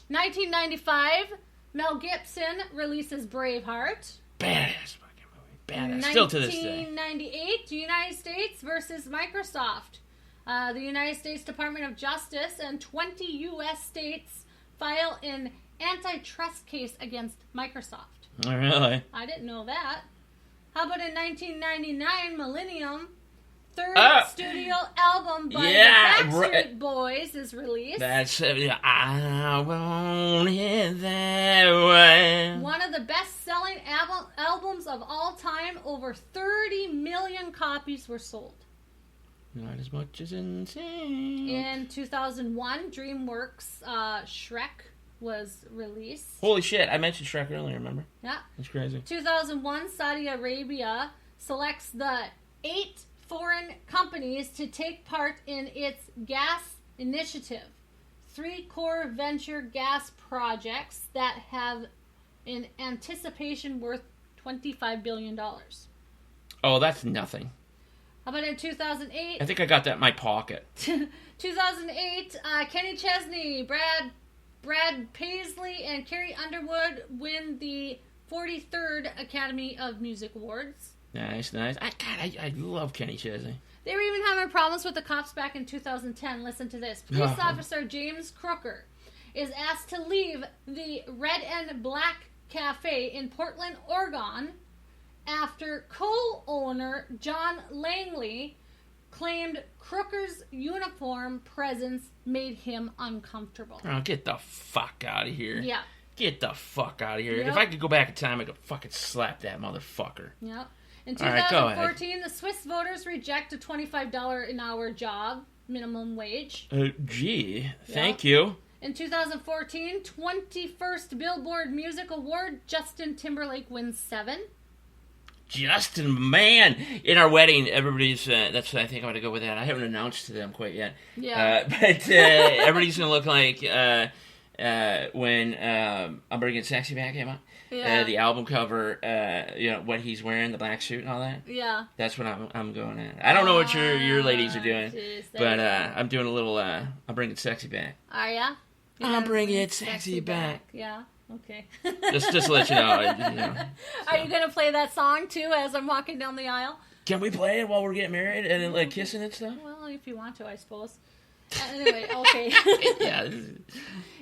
1995, Mel Gibson releases Braveheart. Badass fucking movie. Badass. Still to this day. 1998, United States versus Microsoft. The United States Department of Justice and 20 U.S. states file an antitrust case against Microsoft. Oh, really? I didn't know that. How about in 1999, Millennium, third studio album by the Backstreet Boys is released. That's I want it that way. One of the best-selling albums of all time. Over 30 million copies were sold. Not as much as Insane. In 2001, DreamWorks' Shrek was released. Holy shit, I mentioned Shrek earlier, remember? Yeah. That's crazy. 2001, Saudi Arabia selects the 8 foreign companies to take part in its gas initiative. 3 core venture gas projects that have in anticipation worth $25 billion. Oh, that's nothing. How about in 2008? I think I got that in my pocket. 2008, Kenny Chesney, Brad Paisley, and Carrie Underwood win the 43rd Academy of Music Awards. Nice. I love Kenny Chesney. They were even having problems with the cops back in 2010. Listen to this. Police officer James Crooker is asked to leave the Red and Black Cafe in Portland, Oregon, after co-owner John Langley claimed Crooker's uniform presence made him uncomfortable. Oh, get the fuck out of here. Yeah. Get the fuck out of here. Yep. If I could go back in time, I could fucking slap that motherfucker. Yep. In All right, go ahead. 2014, the Swiss voters reject a $25 an hour job, minimum wage. Gee, thank you. In 2014, 21st Billboard Music Award, Justin Timberlake wins 7. Justin, man. In our wedding, everybody's, that's what I think I'm going to go with that. I haven't announced to them quite yet. Yeah. But everybody's going to look like when I'm Bringing Sexy Back came out. Yeah. The album cover, what he's wearing, the black suit and all that. Yeah. That's what I'm going at. I don't know what your ladies are doing, Jeez, but I'm doing a little, I'm Bringing Sexy Back. Are ya? I'm Bringing Sexy Back. Yeah. Okay. just to let you know. Are you gonna play that song too as I'm walking down the aisle? Can we play it while we're getting married and then, like, kissing and stuff? Well, if you want to, I suppose. Anyway, okay. Yeah.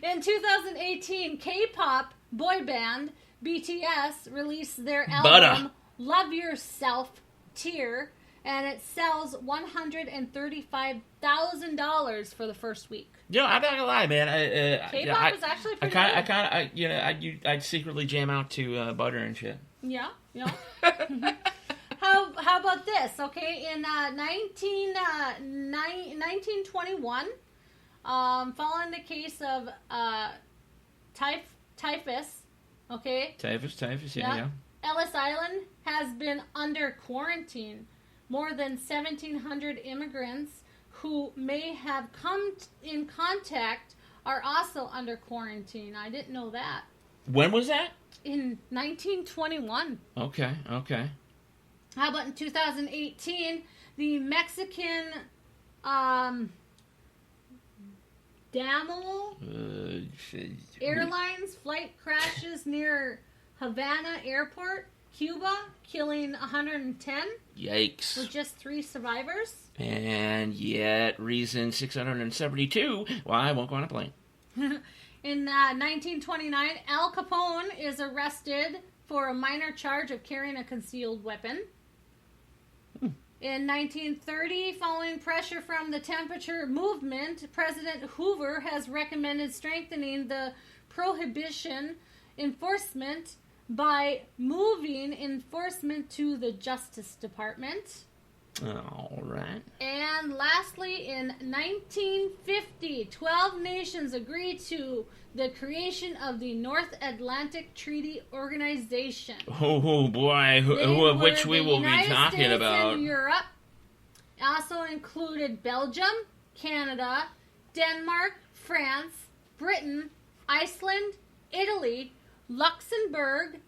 In 2018, K-pop boy band BTS released their album Love Yourself Tear, and it sells $135,000 for the first week. I'm not gonna lie, man. K-pop is actually pretty good. I'd secretly jam out to Butter and shit. Yeah. How about this? Okay, in 1921, following the case of typhus, okay? Typhus, yeah. Ellis Island has been under quarantine. More than 1,700 immigrants who may have come in contact are also under quarantine. I didn't know that. When was that? In 1921. Okay. How about in 2018, the Mexican Damel Airlines flight crashes near Havana Airport, Cuba, killing 110. Yikes. With just 3 survivors. And yet, reason 672 why I won't go on a plane. In 1929, Al Capone is arrested for a minor charge of carrying a concealed weapon. In 1930, following pressure from the temperature movement, President Hoover has recommended strengthening the prohibition enforcement by moving enforcement to the Justice Department. All right. And lastly, in 1950, 12 nations agreed to the creation of the North Atlantic Treaty Organization. Oh boy, which we will be talking about. And Europe also included Belgium, Canada, Denmark, France, Britain, Iceland, Italy, Luxembourg,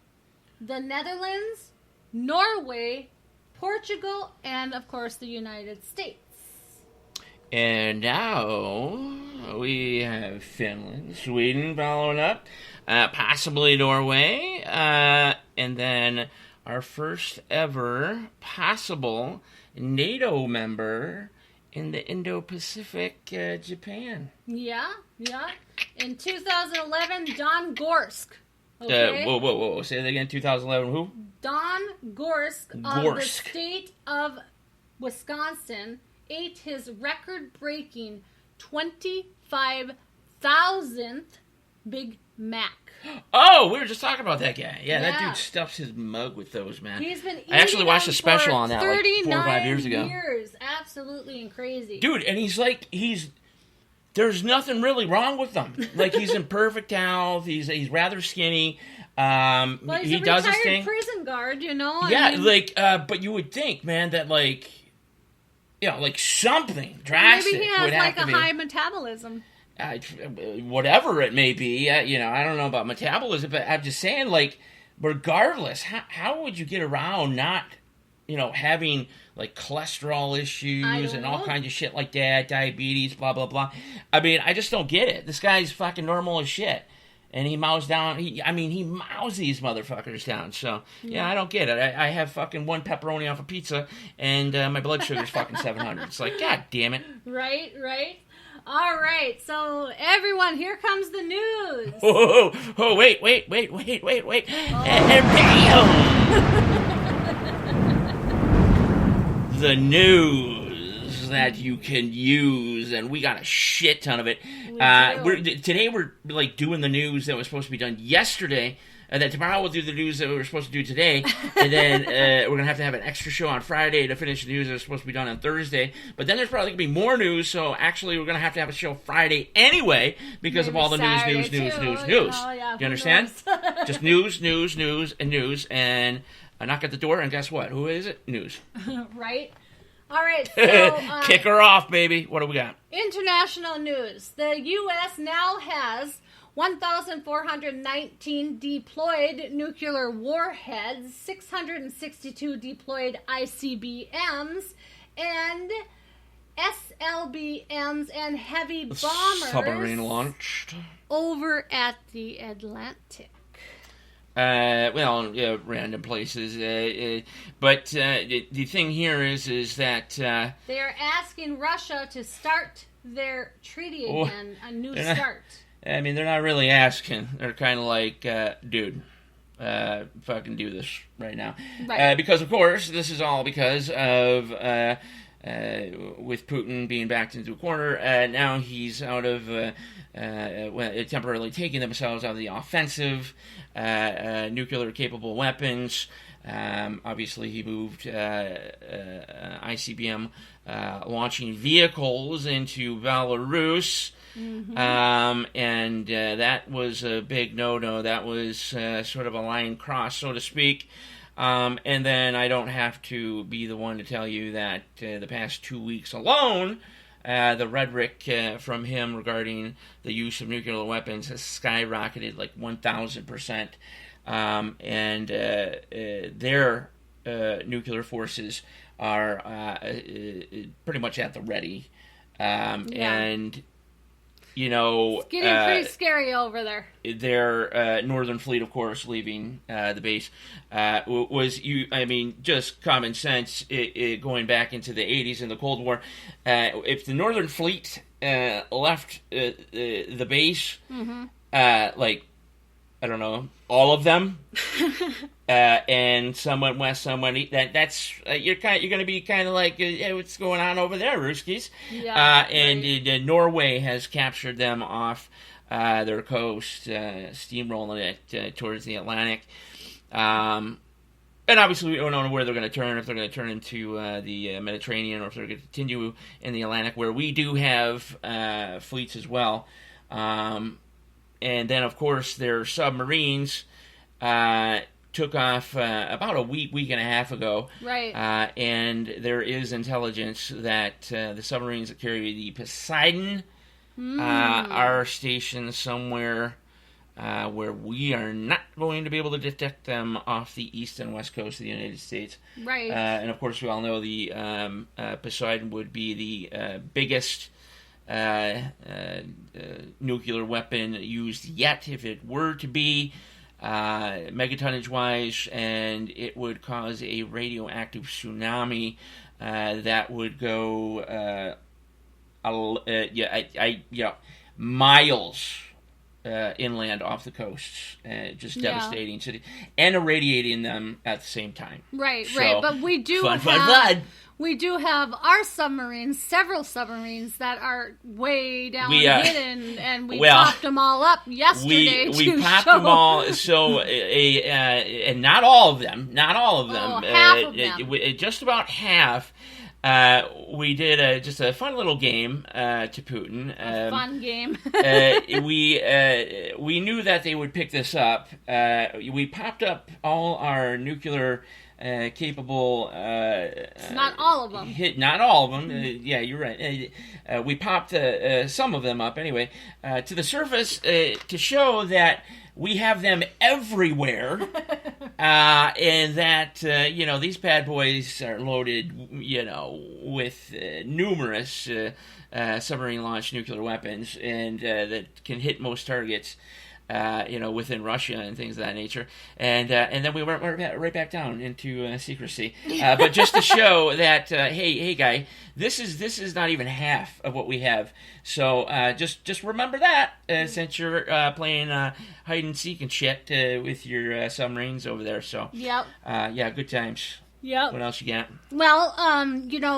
the Netherlands, Norway, Portugal, and of course the United States. And now we have Finland, Sweden following up, possibly Norway, and then our first ever possible NATO member in the Indo-Pacific, Japan. Yeah. In 2011, Don Gorsk. Okay. Whoa. Say that again. 2011 who? Don Gorsk of the state of Wisconsin ate his record-breaking 25,000th Big Mac. Oh, we were just talking about that guy. Yeah, that dude stuffs his mug with those, man. He's been eating I actually watched a special on that like 4 or 5 years ago. 39 years. Absolutely crazy. Dude, and there's nothing really wrong with him. Like, he's in perfect health. He's rather skinny. Well, he's he a does his retired thing. prison guard, you know? Yeah, but you would think, man, that like something drastic maybe he has would have to a be. high metabolism. Whatever it may be, I don't know about metabolism, but I'm just saying, like, regardless, how would you get around not, having like cholesterol issues and all kinds of shit like that, diabetes, blah blah blah. I mean, I just don't get it. This guy's fucking normal as shit, and he mows down. He mows these motherfuckers down. So yeah, I don't get it. I have fucking 1 pepperoni off a pizza, and my blood sugar's fucking 700. It's like, god damn it. Right. All right, so everyone, here comes the news. Oh, wait. The news that you can use, and we got a shit ton of it. Today we're like doing the news that was supposed to be done yesterday, and then tomorrow we'll do the news that we were supposed to do today, and then we're going to have an extra show on Friday to finish the news that was supposed to be done on Thursday. But then there's probably going to be more news, so actually we're going to have a show Friday anyway because of all the news. Yeah, do you understand? Just news, and I knock at the door, and guess what? Who is it? News. Right? All right, so Kick her off, baby. What do we got? international news. The U.S. now has 1,419 deployed nuclear warheads, 662 deployed ICBMs, and SLBMs and heavy bombers Submarine launched. over at the Atlantic. Random places. But the thing here is that They are asking Russia to start their treaty again, a new start. I mean, they're not really asking. They're kind of like, dude, fucking do this right now. Right. Because, of course, this is all because of, with Putin being backed into a corner, now he's out of, temporarily taking themselves out of the offensive, nuclear-capable weapons. Obviously, he moved ICBM launching vehicles into Belarus. Mm-hmm. And that was a big no-no. That was sort of a line cross, so to speak. And then I don't have to be the one to tell you that the past 2 weeks alone, the rhetoric from him regarding the use of nuclear weapons has skyrocketed like 1,000%. And their nuclear forces are pretty much at the ready. And you know, it's getting pretty scary over there. Their Northern Fleet, of course, leaving the base was just common sense. Going back into the 80s in the Cold War, if the Northern Fleet left the base, I don't know, all of them, and some went west, some went east. That's you're going to be kind of like, hey, what's going on over there, Ruskies? Yeah, and Norway has captured them off their coast, steamrolling it towards the Atlantic. And obviously, we don't know where they're going to turn, if they're going to turn into the Mediterranean, or if they're going to continue in the Atlantic, where we do have fleets as well. And then, of course, their submarines took off about a week and a half ago. Right. And there is intelligence that the submarines that carry the Poseidon are stationed somewhere where we are not going to be able to detect them off the east and west coast of the United States. Right. And, of course, we all know the Poseidon would be the biggest nuclear weapon used yet, if it were to be, megatonnage wise, and it would cause a radioactive tsunami that would go miles inland off the coasts, just devastating city, and irradiating them at the same time. Right. So, But we do fun. We do have our submarines, several submarines that are way down hidden, and we popped them all up yesterday. We popped them all, so and not all of them. Half of them. Just about half. We did just a fun little game to Putin. Fun game. We knew that they would pick this up. We popped up all our nuclear capable. Not all of them. Not all of them. Yeah, you're right. We popped some of them up anyway to the surface to show that we have them everywhere, and that these bad boys are loaded, with numerous submarine-launched nuclear weapons, and that can hit most targets. Within Russia and things of that nature, and then we went right back down into secrecy. But just to show that, hey, guy, this is not even half of what we have. So just remember that since you're playing hide and seek and shit with your submarines over there. So yep, good times. Yep. What else you got? Well,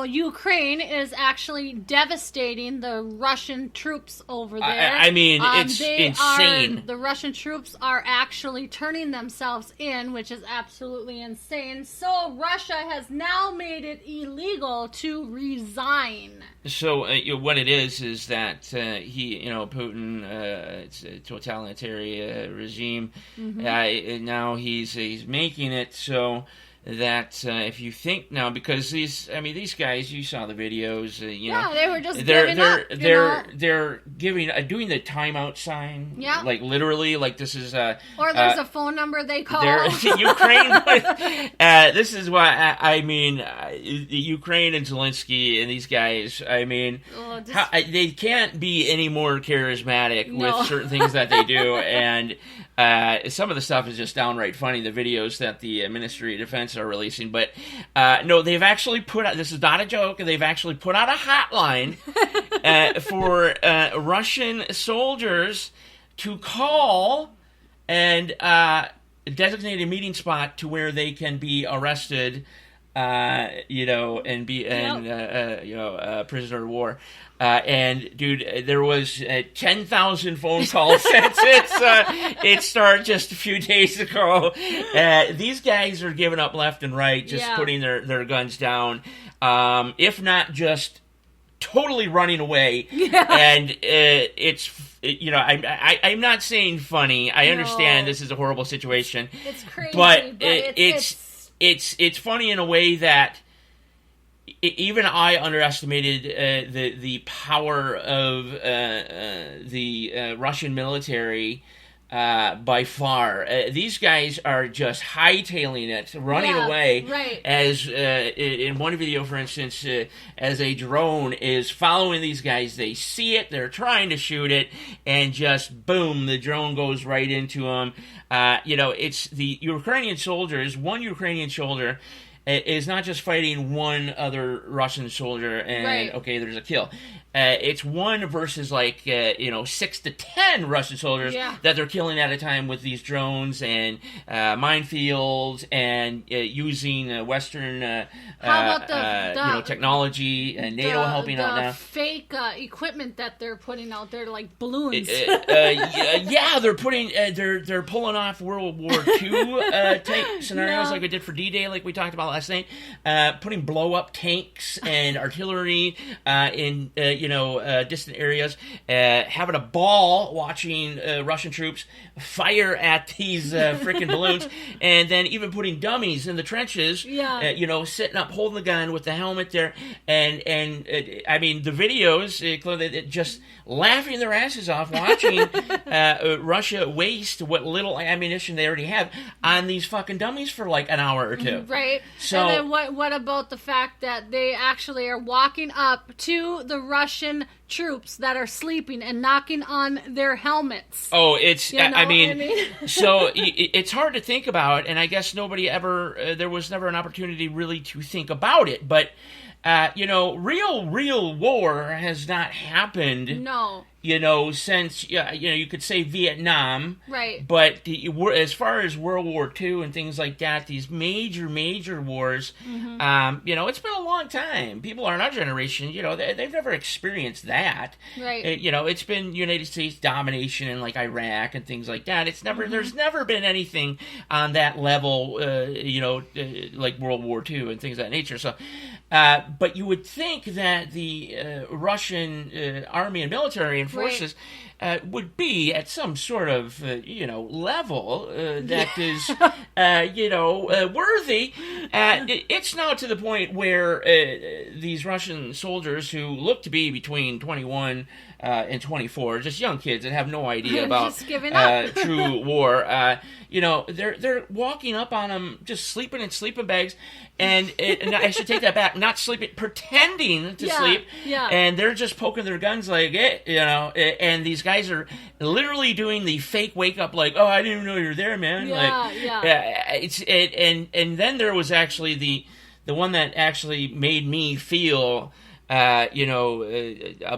Ukraine is actually devastating the Russian troops over there. It's insane. The Russian troops are actually turning themselves in, which is absolutely insane. So Russia has now made it illegal to resign. So what it is that Putin, it's a totalitarian regime. Mm-hmm. Now he's making it so that if you think now, because these guys, you saw the videos, they were just giving up. They're giving doing the timeout sign, like literally, like this is or there's a phone number they call. Ukraine. This is why Ukraine and Zelensky and these guys. I mean, they can't be any more charismatic with certain things that they do, and some of the stuff is just downright funny. The videos that the Ministry of Defense are releasing, but no, they've actually put out. This is not a joke. They've actually put out a hotline for Russian soldiers to call and designate a meeting spot to where they can be arrested, and be prisoner of war. And dude, there was 10,000 phone calls since it started just a few days ago. These guys are giving up left and right, just putting their guns down, if not just totally running away. And I'm not saying funny. I understand this is a horrible situation. It's crazy, but it's funny in a way that even I underestimated the power of the Russian military by far. These guys are just hightailing it, running away. Right. As in one video, for instance, as a drone is following these guys, they see it, they're trying to shoot it, and just boom, the drone goes right into them. It's the Ukrainian soldiers. One Ukrainian soldier is not just fighting one other Russian soldier and, okay, there's a kill. It's one versus 6 to 10 Russian soldiers that they're killing at a time with these drones and minefields and using Western How about technology and NATO helping out now. Fake equipment that they're putting out there, like balloons. They're putting they're pulling off World War II type scenarios like we did for D-Day, like we talked about last night. Putting blow up tanks and artillery in distant areas, having a ball watching Russian troops fire at these freaking balloons, and then even putting dummies in the trenches, sitting up holding the gun with the helmet there, and the videos, just laughing their asses off watching Russia waste what little ammunition they already have on these fucking dummies for like an hour or two. Right. So, and then what about the fact that they actually are walking up to the Russian troops that are sleeping and knocking on their helmets? Oh, it's, so it's hard to think about, and I guess nobody ever, there was never an opportunity really to think about it, but, real war has not happened. No. Since, you could say Vietnam. Right. But as far as World War II and things like that, these major wars, it's been a long time. People in our generation, they've never experienced that. Right. It's been United States domination in like Iraq and things like that. It's never, there's never been anything on that level, like World War II and things of that nature. So, but you would think that the Russian army and military and forces would be at some sort of, level that is, worthy. It's now to the point where these Russian soldiers who look to be between 21 and 24, just young kids that have no idea about true war, they're walking up on them, just sleeping in sleeping bags, and I should take that back, not sleeping, pretending to sleep, and they're just poking their guns like it, and these guys are literally doing the fake wake up, like, oh, I didn't even know you were there, man. And then there was actually the one that actually made me feel a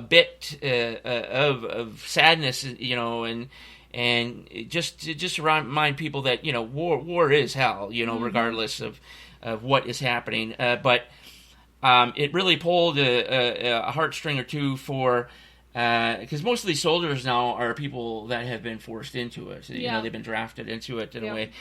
bit of sadness, and just to remind people that war is hell, regardless of what is happening. But it really pulled a heartstring or two for. Because most of these soldiers now are people that have been forced into it. They've been drafted into it in a way.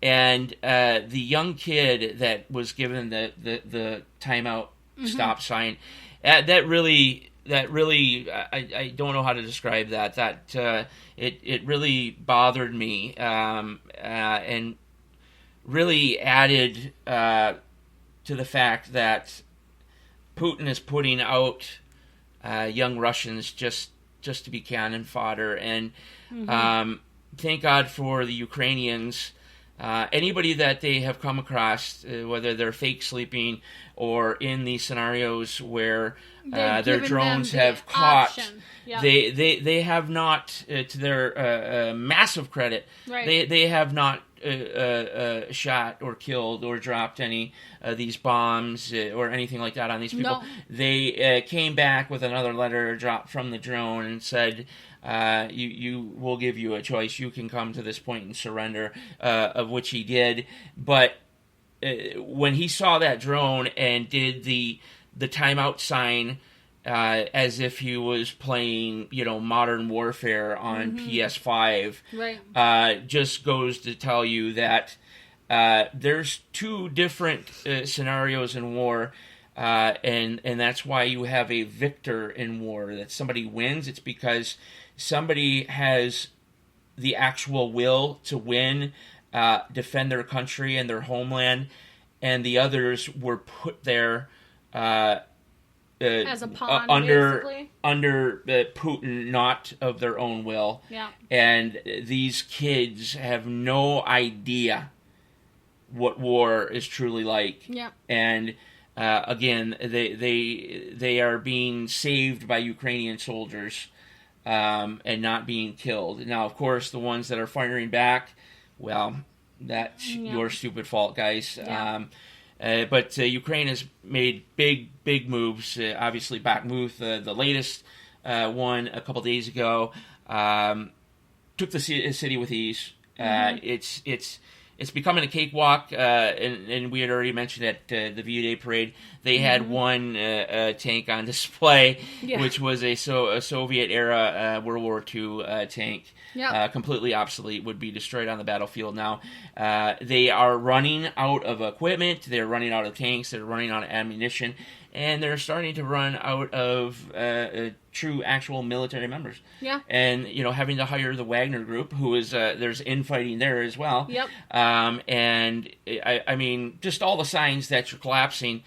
And the young kid that was given the timeout stop sign, that really, I don't know how to describe that. That it really bothered me. And really added to the fact that Putin is putting out young Russians just to be cannon fodder. And thank God for the Ukrainians. Anybody that they have come across, whether they're fake sleeping or in these scenarios where their drones have caught, they have not, to their massive credit, they have not shot or killed or dropped any of these bombs or anything like that on these people. No. They came back with another letter dropped from the drone and said, you will give you a choice. You can come to this point and surrender, of which he did. But when he saw that drone and did the timeout sign, as if he was playing, Modern Warfare on PS5, just goes to tell you that there's two different scenarios in war. And that's why you have a victor in war. That somebody wins, it's because somebody has the actual will to win, defend their country and their homeland, and the others were put there as a pawn, under Putin, not of their own will. Yeah. And these kids have no idea what war is truly like. Yeah. And again, they are being saved by Ukrainian soldiers and not being killed. Now, of course, the ones that are firing back, well, that's your stupid fault, guys. Yeah. But Ukraine has made big moves. Obviously, Bakhmut, the latest one a couple days ago, took the city with ease. It's becoming a cakewalk, and we had already mentioned at the VU Day Parade, they had one tank on display, which was a Soviet-era World War II tank. Yep. Completely obsolete, would be destroyed on the battlefield now. They are running out of equipment, they're running out of tanks, they're running out of ammunition, and they're starting to run out of true, actual military members. Yeah. And, having to hire the Wagner Group, who is, there's infighting there as well. Yep. And, I mean, just all the signs that you're collapsing.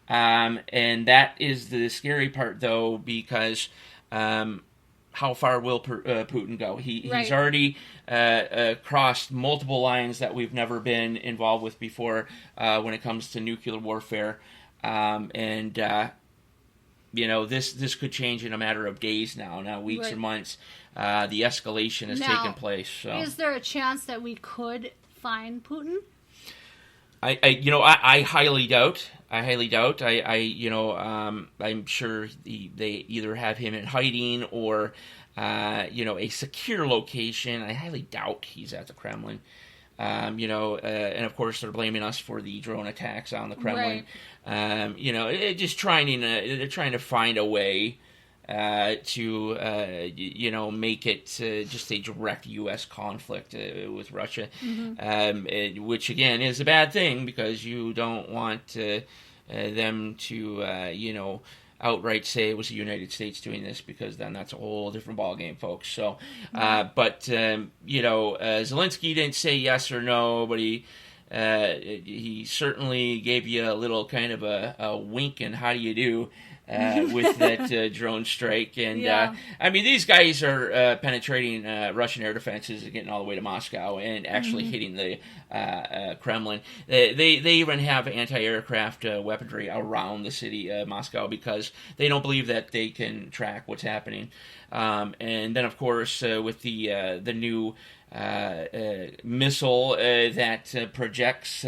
And that is the scary part, though, because how far will Putin go? He's already crossed multiple lines that we've never been involved with before when it comes to nuclear warfare. This could change in a matter of days now weeks or months. The escalation has taken place. So. Is there a chance that we could find Putin? I highly doubt. I'm sure they either have him in hiding or, a secure location. I highly doubt he's at the Kremlin. And of course they're blaming us for the drone attacks on the Kremlin. Right. Just they're trying to find a way to make it just a direct U.S. conflict with Russia, which again is a bad thing because you don't want them to outright say it was the United States doing this, because then that's a whole different ballgame, folks. So, but Zelensky didn't say yes or no, but he certainly gave you a little kind of a wink and how do you do with that drone strike. And these guys are penetrating Russian air defenses and getting all the way to Moscow and actually hitting the Kremlin. They even have anti-aircraft weaponry around the city of Moscow because they don't believe that they can track what's happening. And then, of course, with the new missile that projects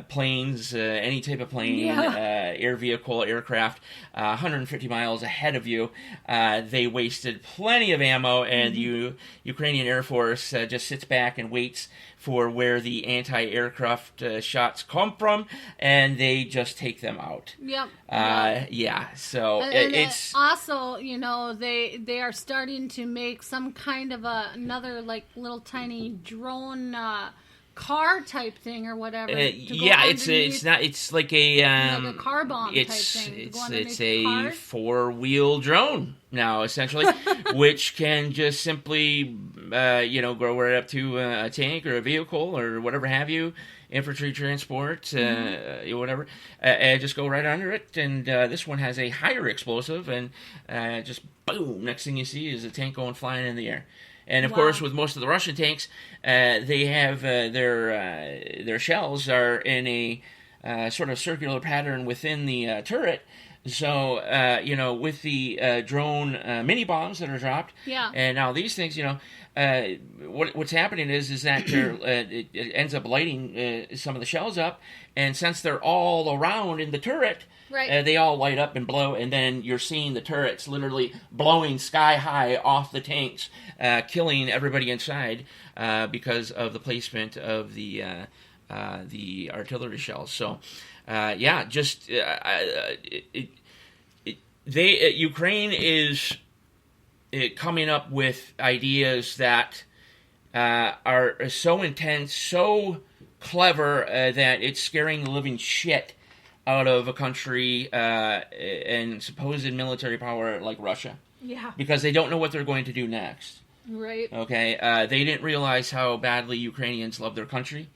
planes, any type of plane, air vehicle, aircraft, 150 miles ahead of you. They wasted plenty of ammo, and the Ukrainian Air Force just sits back and waits for where the anti-aircraft shots come from, and they just take them out. Yep. So and it's also, they are starting to make some kind of another like little tiny drone car type thing or whatever. It's like a like a car bomb type thing. It's a 4-wheel drone. now, essentially, which can just simply, grow right up to a tank or a vehicle or whatever have you, infantry transport, whatever, and just go right under it. And this one has a higher explosive, and just boom, next thing you see is a tank going flying in the air. And of course, with most of the Russian tanks, they have their shells are in a sort of circular pattern within the turret. So, with the drone mini bombs that are dropped, and now these things, what's happening is that it ends up lighting some of the shells up, and since they're all around in the turret, they all light up and blow, and then you're seeing the turrets literally blowing sky high off the tanks, killing everybody inside because of the placement of the artillery shells. So, Ukraine is coming up with ideas that are so intense, so clever that it's scaring the living shit out of a country and supposed military power like Russia. Yeah. Because they don't know what they're going to do next. Right. Okay. They didn't realize how badly Ukrainians love their country,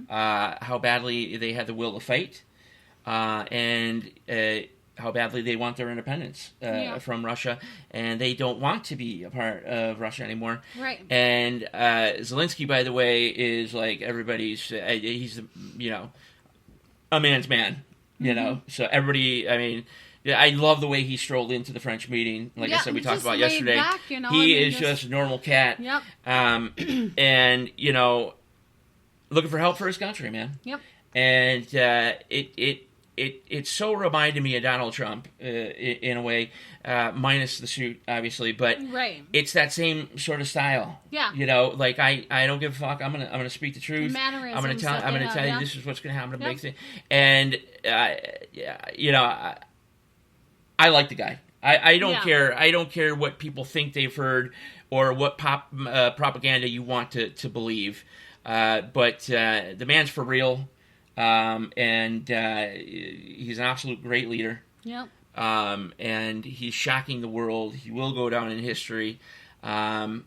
how badly they had the will to fight, and how badly they want their independence from Russia, and they don't want to be a part of Russia anymore. Right. And Zelensky, by the way, is like everybody's. He's a man's man. So everybody. I mean, I love the way he strolled into the French meeting. Like I said, we talked about yesterday. Back, he is just a normal cat. Yep. And looking for help for his country, man. Yep. And it so reminded me of Donald Trump in a way, minus the suit, obviously, but it's that same sort of style. Yeah. Like I don't give a fuck. I'm gonna speak the truth. Mannerisms I'm gonna tell you this is what's gonna happen. I'm gonna make things. And I like the guy. I don't care. I don't care what people think they've heard or what propaganda you want to believe. But the man's for real. And he's an absolute great leader. Yep. And he's shocking the world. He will go down in history. And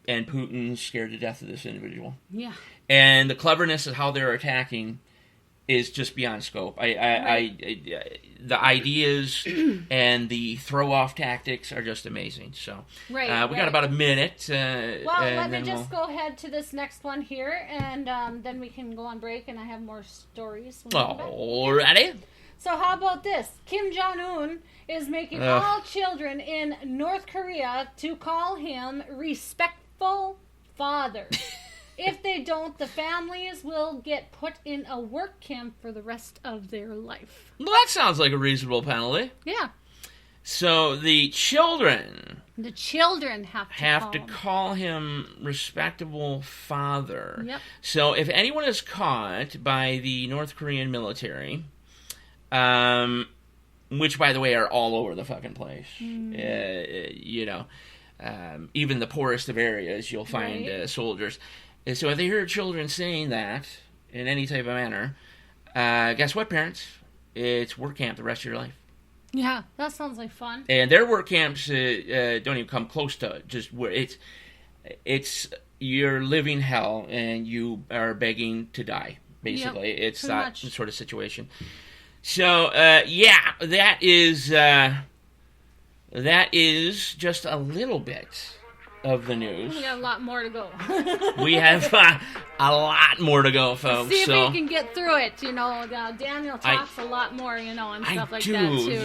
Putin's scared to death of this individual. Yeah. And the cleverness of how they're attacking is just beyond scope. The ideas and the throw-off tactics are just amazing. So we got about a minute. Let me just go ahead to this next one here, and then we can go on break, and I have more stories. Alrighty. So how about this? Kim Jong-un is making all children in North Korea to call him respectful father. If they don't, the families will get put in a work camp for the rest of their life. Well, that sounds like a reasonable penalty. Yeah. So the children have to call him respectable father. Yep. So if anyone is caught by the North Korean military, which by the way are all over the fucking place, even the poorest of areas, you'll find soldiers. And so if they hear children saying that in any type of manner, guess what, parents? It's work camp the rest of your life. Yeah, that sounds like fun. And their work camps don't even come close to just where it's you're living hell and you are begging to die. Basically, it's that sort of situation. So that is just a little bit of the news. We got a lot more to go. We have a lot more to go, folks. See if we can get through it. Daniel talks a lot more, and stuff like that too.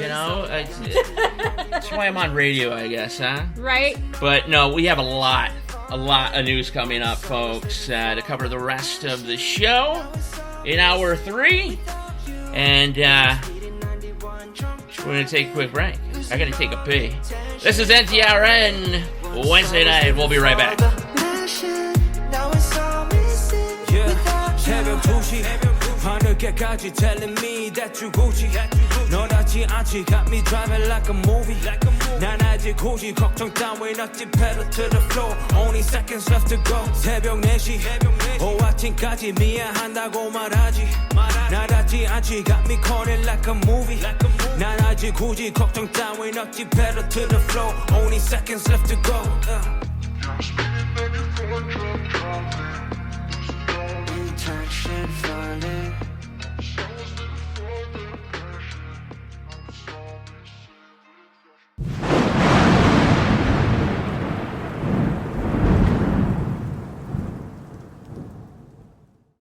That's why I'm on radio, I guess, huh? Right. But no, we have a lot of news coming up, folks, to cover the rest of the show in hour 3, and we're gonna take a quick break. I gotta take a pee. This is NTRN Wednesday night. We'll be right back. 새벽 2시 하늘께까지 telling me that you Gucci 너답지 않지 got me driving like a movie 난 아직 굳이 걱정 따윈 없지 pedal to the floor only seconds left to go 새벽 4시 오후 아침까지 미안한다고 말하지 나답지 않지 got me calling like a movie 난 아직 굳이 걱정 따윈 없지 pedal to the floor only seconds left to go Intention falling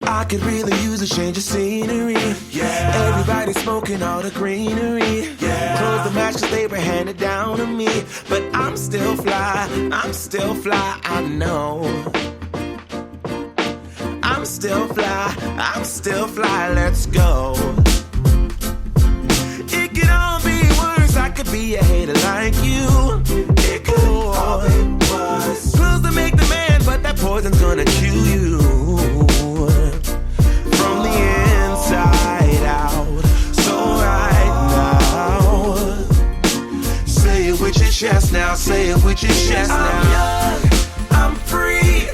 I could really use a change of scenery. Yeah. Everybody smoking all the greenery. Yeah. Close the match cause they were handed down to me. But I'm still fly, I know. I'm still fly, let's go. It could all be worse, I could be a hater like you. It could all be worse. Pills to make the man, but that poison's gonna chew you. From the inside out, so right now, say it with your chest now, say it with your chest now. I'm young, I'm free,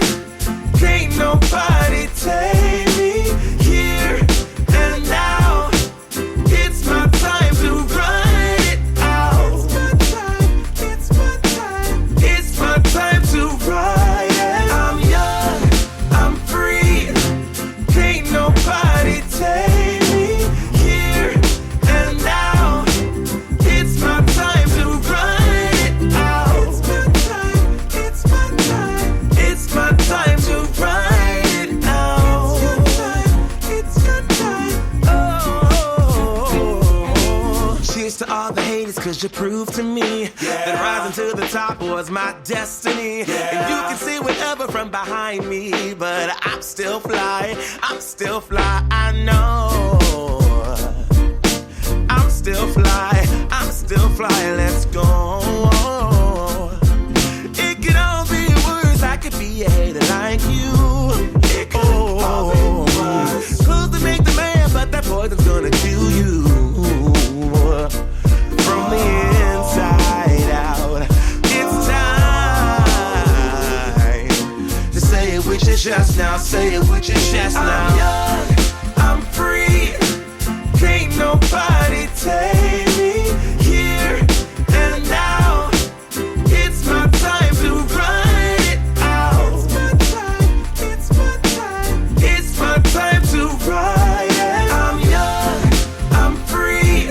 can't nobody take me here and now. It's my time to run it out. It's my time, it's my time to ride it. I'm young, I'm free, can't nobody take me here and now. It's my time to run it out. It's my time, it's my time, it's my time to ride it out. It's your time, oh. Cheers to all the haters cause you proved to me that rising to the top was my destiny. And you can see whatever from behind me, but I'm still fly, I know. I'm still fly, let's go. It could all be worse, I could be a hater like you. It could all be worse. Clothes to make the man, but that poison's gonna kill you. From the inside out, it's time to say it with your chest now, say it with your chest now. I'm young, I'm free, can't nobody take me here and now. It's my time to run it out. It's my time, it's my time to ride it. I'm young, I'm free,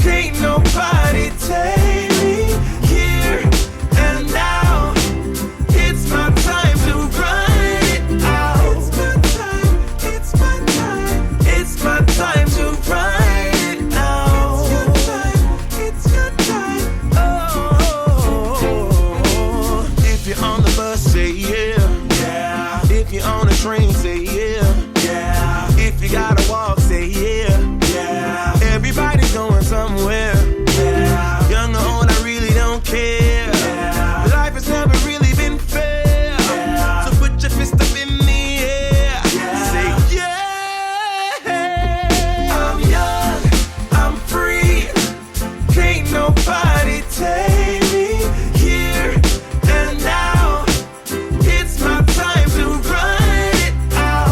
can't nobody take me here and now. It's my time to run it out. It's my time, it's my time, it's my time to ride it out. It's your time, oh. If you're on the bus, say yeah. Yeah. If you're on the train, say yeah. Yeah. If you gotta walk, say yeah. Yeah. Everybody's going somewhere. Yeah. Young or old, I really don't care. Yeah. Life has never really been fair. Yeah. So put your fist up in the air. Yeah. Say yeah. I'm young, I'm free, can't nobody take me here and now. It's my time to run it out.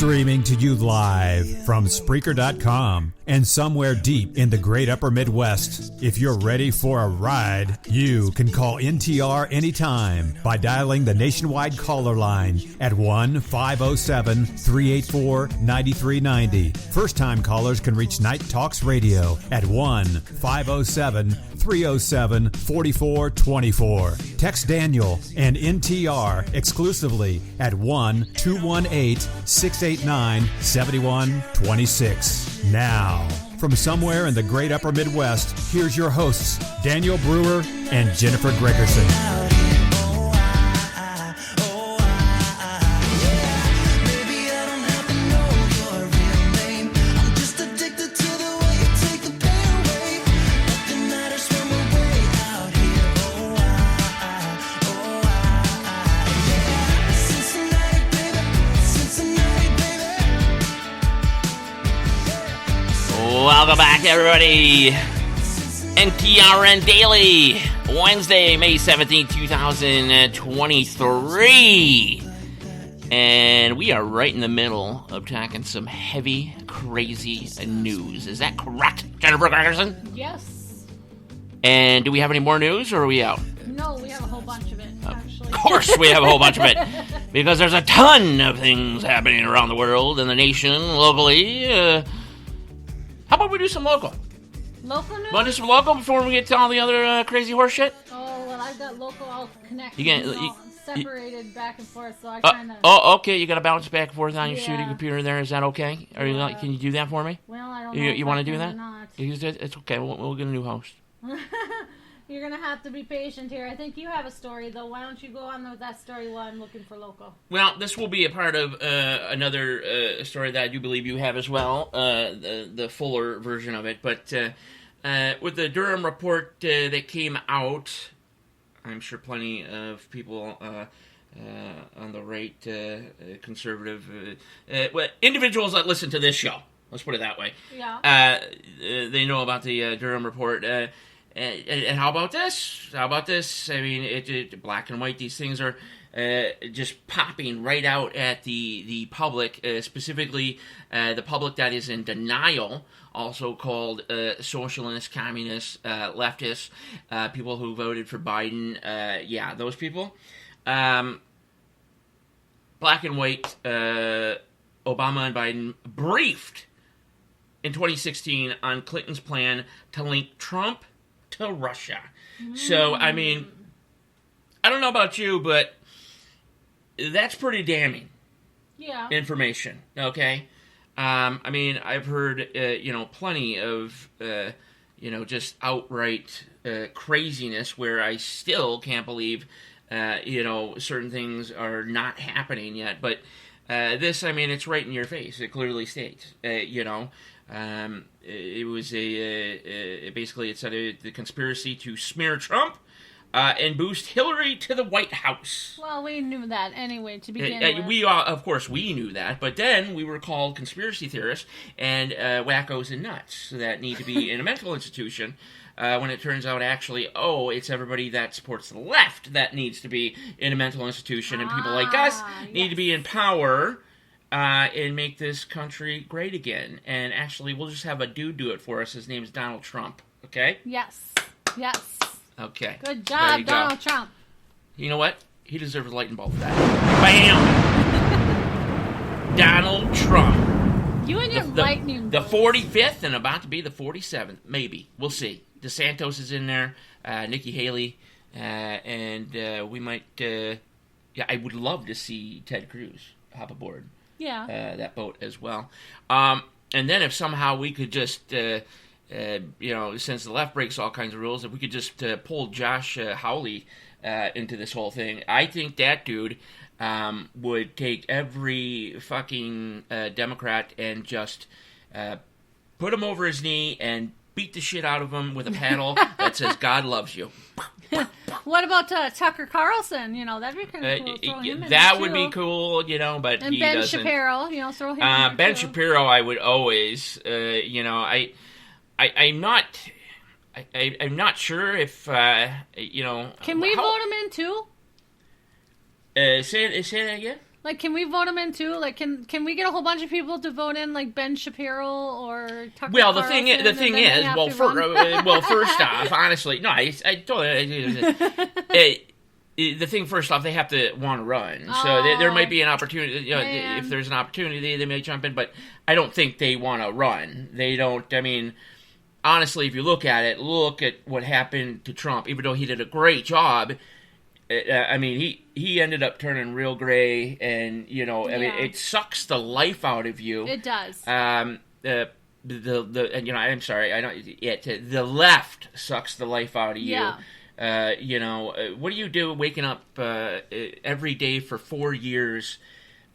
Streaming to you live from Spreaker.com and somewhere deep in the great upper Midwest. If you're ready for a ride, you can call NTR anytime by dialing the nationwide caller line at 1-507-384-9390. First-time callers can reach Night Talks Radio at 1-507-307-4424. Text Daniel and NTR exclusively at 1-218-689-7126. Now, from somewhere in the great upper Midwest, here's your hosts, Daniel Brewer and Jennifer Gregerson. Welcome back, everybody. NTRN Daily, Wednesday, May 17, 2023. And we are right in the middle of talking some heavy, crazy news. Is that correct, Jennifer Gregerson? Yes. And do we have any more news, or are we out? No, we have a whole bunch of it, actually. Of course we have a whole bunch of it. Because there's a ton of things happening around the world, in the nation, locally. How about we do some local? Local news? Want to do some local before we get to all the other crazy horse shit? Oh, well, I've got local all connected. You separated back and forth, so I kind of... Okay, you got to bounce back and forth on your shooting computer there. Is that okay? Can you do that for me? Well, I don't know. You want to do that? Not. It's okay. We'll get a new host. You're going to have to be patient here. I think you have a story, though. Why don't you go on with that story while I'm looking for local? Well, this will be a part of another story that I do believe you have as well, the fuller version of it. But with the Durham report that came out, I'm sure plenty of people on the right, conservative, individuals that listen to this show, let's put it that way, they know about the Durham report. And how about this? How about this? I mean, it black and white, these things are just popping right out at the public, specifically the public that is in denial, also called socialists, communists, leftists, people who voted for Biden. Those people. Black and white, Obama and Biden briefed in 2016 on Clinton's plan to link Trump to Russia. So, I mean, I don't know about you, but that's pretty damning information, okay? I mean, I've heard, plenty of, just outright craziness where I still can't believe, certain things are not happening yet. But this, I mean, it's right in your face. It clearly states, it was basically it said the conspiracy to smear Trump and boost Hillary to the White House. Well, we knew that anyway to begin with. Of course, we knew that, but then we were called conspiracy theorists and wackos and nuts that need to be in a mental institution. When it turns out, actually, it's everybody that supports the left that needs to be in a mental institution, and people like us need to be in power. And make this country great again. And actually, we'll just have a dude do it for us. His name is Donald Trump. Okay? Yes. Okay. Good job, Donald Trump. You know what? He deserves a lightning bolt for that. Bam! Donald Trump. You and your lightning bolt. The 45th and about to be the 47th. Maybe. We'll see. DeSantis is in there. Nikki Haley. And we might... I would love to see Ted Cruz hop aboard. Yeah. That boat as well. And then if somehow we could just, since the left breaks all kinds of rules, if we could just pull Josh Hawley into this whole thing, I think that dude would take every fucking Democrat and just put him over his knee and beat the shit out of him with a paddle that says "God loves you." What about Tucker Carlson? That'd be kind of cool. Throw him in that there would too. be cool, but and he Ben doesn't. Shapiro, throw him in there Ben too. Shapiro, I would always, I'm not sure if, Can we vote him in too? Say that again? Like, can we vote him in too? Like, can we get a whole bunch of people to vote in, like Ben Shapiro or Tucker Well, the Carlson, thing is, first off, honestly, no, I totally. The thing, first off, they have to want to run. So there might be an opportunity. If there's an opportunity, they may jump in. But I don't think they want to run. They don't. I mean, honestly, if you look at what happened to Trump. Even though he did a great job, I mean, he ended up turning real gray, and I mean, it sucks the life out of you. It does. I'm sorry, the left sucks the life out of you. Yeah. What do you do waking up every day for 4 years?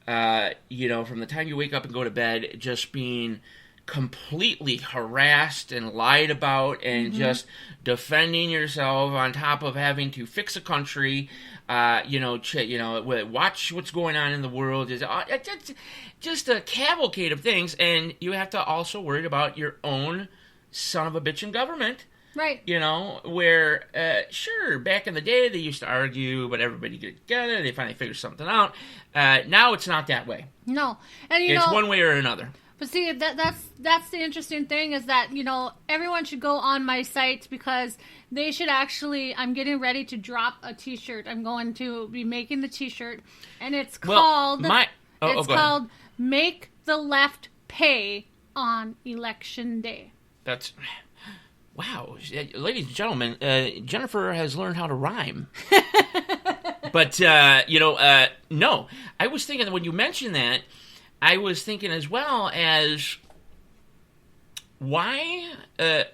From the time you wake up and go to bed, just being completely harassed and lied about, and just defending yourself on top of having to fix a country. Watch what's going on in the world. It's just a cavalcade of things, and you have to also worry about your own son of a bitchin' government. Right. Where, sure, back in the day they used to argue, but everybody get together, they finally figured something out. Now it's not that way. No. And it's one way or another. But see, that's the interesting thing is that, everyone should go on my site because they should actually, I'm getting ready to drop a t-shirt. I'm going to be making the t-shirt, and it's called, called Make the Left Pay on Election Day. That's... Wow, ladies and gentlemen, Jennifer has learned how to rhyme. But, no. I was thinking that when you mentioned that, I was thinking as well as why,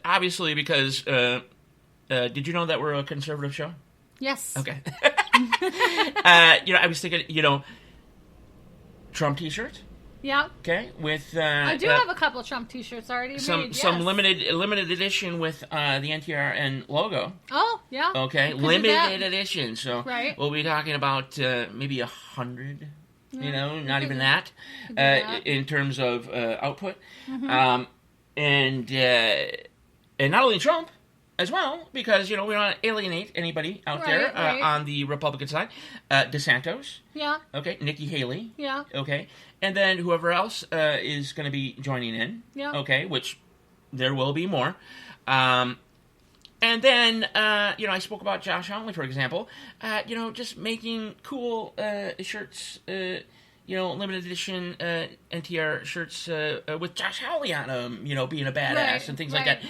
obviously because, did you know that we're a conservative show? Yes. Okay. I was thinking, Trump t-shirts. Yeah. Okay. With I do have a couple of Trump t-shirts already made. Some limited edition with the NTRN logo. Oh yeah. Okay. Limited edition. So right. We'll be talking about maybe 100. Not even that. In terms of output. Mm-hmm. And not only Trump as well, because we don't want to alienate anybody out there on the Republican side. DeSantis. Yeah. Okay. Nikki Haley. Yeah. Okay. And then whoever else is going to be joining in. Yeah. Okay. Which there will be more. And then I spoke about Josh Hawley, for example. Just making cool shirts. Limited edition NTR shirts with Josh Hawley on them, being a badass and things like that.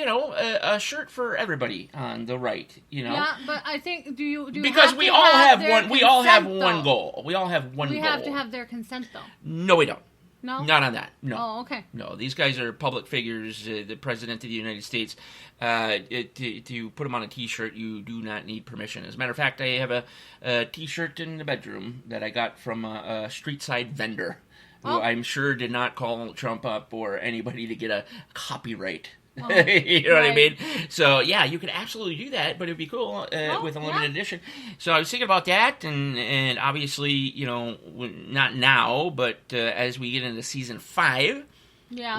A shirt for everybody on the right, Yeah, but I think do because we all have one. We all have one goal. We all have one goal. We have to have their consent, though. No, we don't. No? Not on that. No. Oh, okay. No, these guys are public figures. The President of the United States. To put them on a T-shirt, you do not need permission. As a matter of fact, I have a T-shirt in the bedroom that I got from a street side vendor, who I'm sure did not call Trump up or anybody to get a copyright. You know what I mean? So, yeah, you could absolutely do that, but it'd be cool with a limited edition. So I was thinking about that, and obviously, not now, but as we get into Season 5,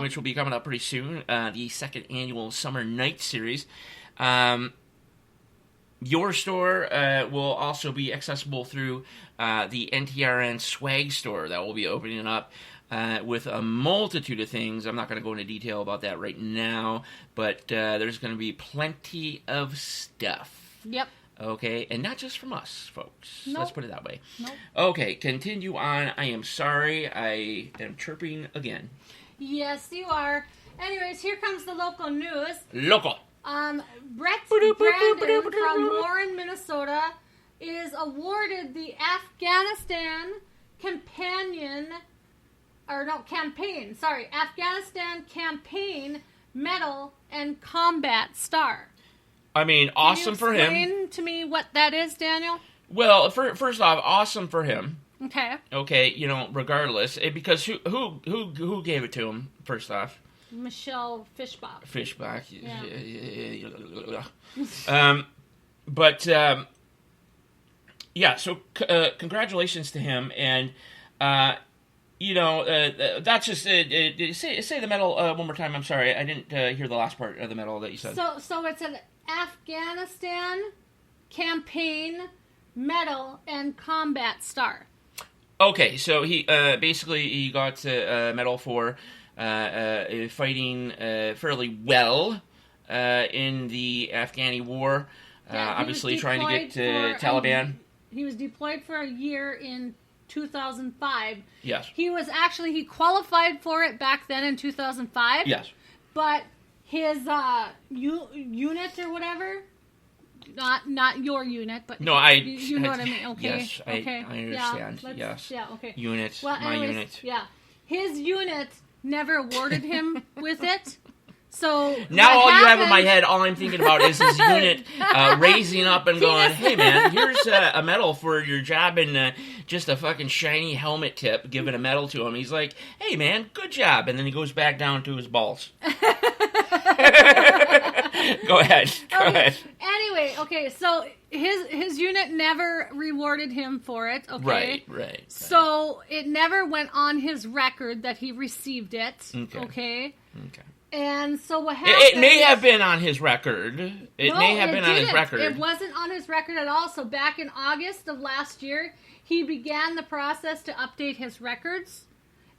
which will be coming up pretty soon, the second annual Summer Night Series, your store will also be accessible through the NTRN swag store that will be opening up. With a multitude of things. I'm not going to go into detail about that right now, but there's going to be plenty of stuff. Yep. Okay, and not just from us, folks. Nope. Let's put it that way. Nope. Okay, continue on. I am sorry. I am chirping again. Yes, you are. Anyways, here comes the local news. Local. Brett Brandon from Warren, Minnesota, is awarded the Afghanistan Campaign Medal and Combat Star. I mean, awesome for him. Can you explain to me what that is, Daniel? Well, first off, awesome for him. Okay. Okay, regardless, because who gave it to him? First off, Michelle Fishbach. Fishbach. Yeah. But yeah. So congratulations to him, and that's just say the medal one more time. I'm sorry, I didn't hear the last part of the medal that you said. So it's an Afghanistan Campaign Medal, and Combat Star. Okay, so he basically he got a medal for fighting fairly well in the Afghani war. Obviously, trying to get to Taliban. He was deployed for a year in 2005. Yes. He qualified for it back then in 2005. Yes. But his unit or whatever, not your unit, but no, you know what I mean. Okay. Yes, okay. I understand. Yes. Yeah. Okay. Unit. Well, anyways, my unit. Yeah. His unit never awarded him with it. So now all you have in my head, all I'm thinking about is his unit raising up and going, "Hey man, here's a medal for your job," and just a fucking shiny helmet tip, giving a medal to him. He's like, "Hey man, good job," and then he goes back down to his balls. Go ahead. Go ahead. Anyway, okay, so his unit never rewarded him for it. Okay, right. So it never went on his record that he received it. Okay. And so what happened? It may have been on his record. It may have been on his record. It wasn't on his record at all. So back in August of last year, he began the process to update his records.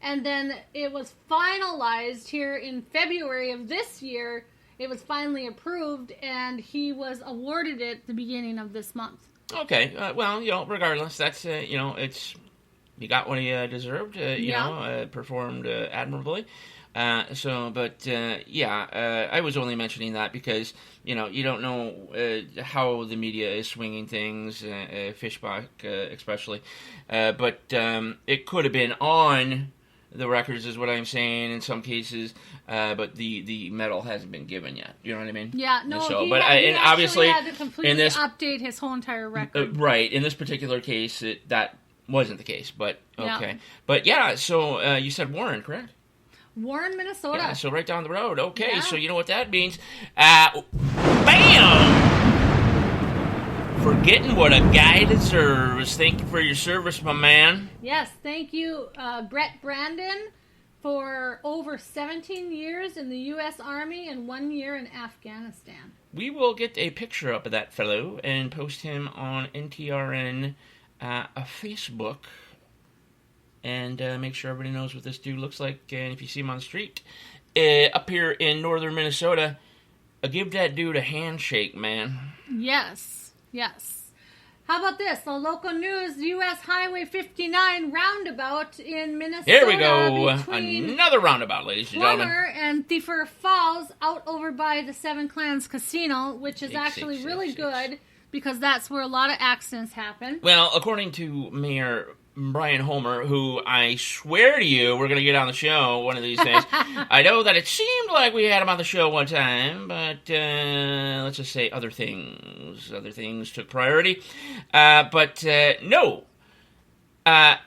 And then it was finalized here in February of this year. It was finally approved, and he was awarded it at the beginning of this month. Okay. Well, regardless, that's, it's... He got what he deserved, performed admirably. I was only mentioning that because, you don't know how the media is swinging things, Fishbach especially. But it could have been on the records is what I'm saying in some cases, but the medal hasn't been given yet. You know what I mean? Yeah, no, so, he obviously had to completely update his whole entire record. Right. In this particular case, that wasn't the case, but okay. Yeah. But so you said Warren, correct? Warren, Minnesota. Yeah, so right down the road. Okay, Yeah. so you know what that means. Bam! For getting what a guy deserves. Thank you for your service, my man. Yes, thank you, Brett Brandon, for over 17 years in the U.S. Army and 1 year in Afghanistan. We will get a picture up of that fellow and post him on NTRN Facebook. And make sure everybody knows what this dude looks like. And if you see him on the street up here in northern Minnesota, give that dude a handshake, man. Yes. How about this? The local news, U.S. Highway 59 roundabout in Minnesota. Here we go. Another roundabout, ladies and gentlemen. Plummer and Thief Falls out over by the Seven Clans Casino, which is actually really good because that's where a lot of accidents happen. Well, according to Mayor Brian Homer, who I swear to you we're going to get on the show one of these days. I know that it seemed like we had him on the show one time, but let's just say other things took priority. No. I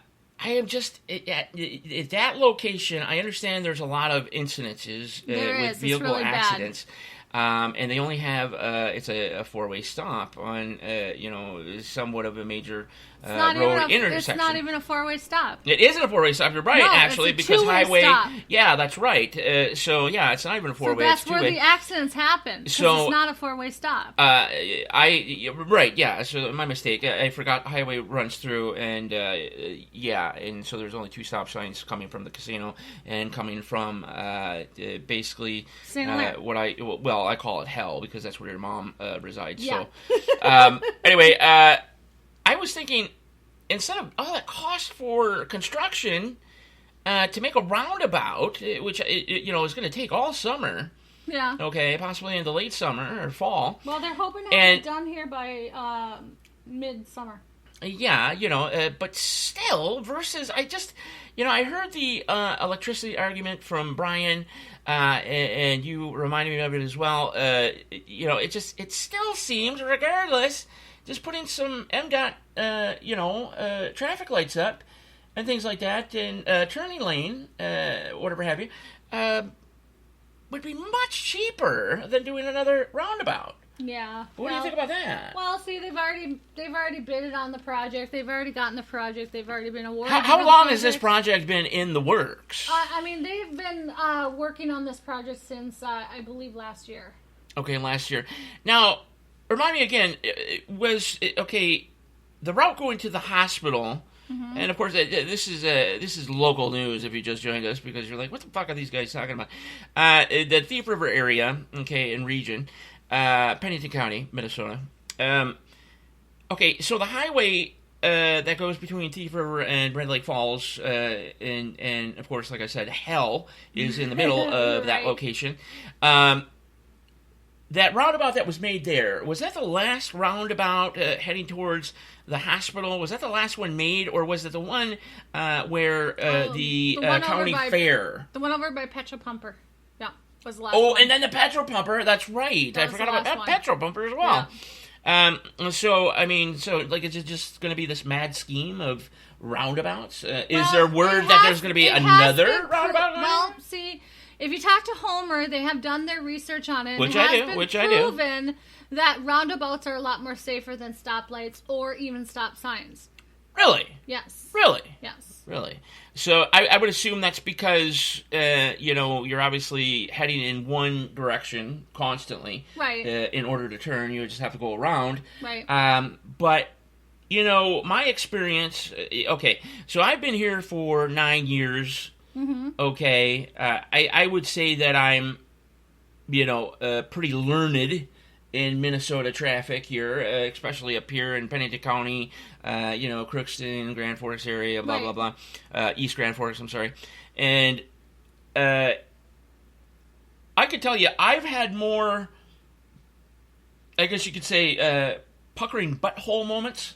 am just, at that location, I understand there's a lot of incidences with vehicle really accidents. And they only have, it's a four-way stop on, somewhat of a major road intersection. It's not even a four-way stop. It isn't a four-way stop, you're right, no, actually, it's a because two-way highway... stop. Yeah, that's right. It's not even a four-way, it's two-way. So that's where the accidents happen, because it's not a four-way stop. Right, yeah, so my mistake. I forgot highway runs through, and and so there's only two stop signs coming from the casino and coming from basically what I call it hell, because that's where your mom resides. Yeah. So, anyway, I was thinking, instead of all that cost for construction to make a roundabout, which is going to take all summer. Yeah. Okay, possibly in the late summer or fall. Well, they're hoping to have it done here by mid-summer. Yeah, but still, versus, I heard the electricity argument from Brian, and you reminded me of it as well. It still seems, regardless, just putting some MDOT, traffic lights up and things like that, and turning lane, whatever have you, would be much cheaper than doing another roundabout. Yeah. What do you think about that? Well, see, they've already bidded on the project. They've already gotten the project. They've already been awarded. How long has this project been in the works? They've been working on this project since I believe last year. Okay, last year. Now, remind me again. the route going to the hospital, and of course this is local news if you just joined us because you're like, what the fuck are these guys talking about? The Thief River area, okay, and region, Pennington County, Minnesota. Okay, so the highway that goes between Thief River and Red Lake Falls, and of course, like I said, hell is in the middle of that location. That roundabout that was made there, was that the last roundabout heading towards the hospital? Was that the last one made, or was it the one where the one county fair? The one over by Petrol Pumper. Yeah, was the last one. one. And then the Petrol Pumper, that's right. I forgot about that Petrol Pumper as well. Yeah. So like, is it just going to be this mad scheme of roundabouts? Is there word that there's going to be another roundabout? Well, see, if you talk to Homer, they have done their research on it. Which it I has do. been Which I do. proven that roundabouts are a lot more safer than stoplights or even stop signs. Really? Yes. Really? Yes. Really? So I would assume that's because, you're obviously heading in one direction constantly. Right. In order to turn, you just have to go around. Right. But, my experience, okay, so I've been here for 9 years. Mm-hmm. Okay. I would say that I'm, pretty learned in Minnesota traffic here, especially up here in Pennington County, Crookston, Grand Forks area, blah, blah, blah. East Grand Forks, I'm sorry. And I could tell you, I've had more, I guess you could say, puckering butthole moments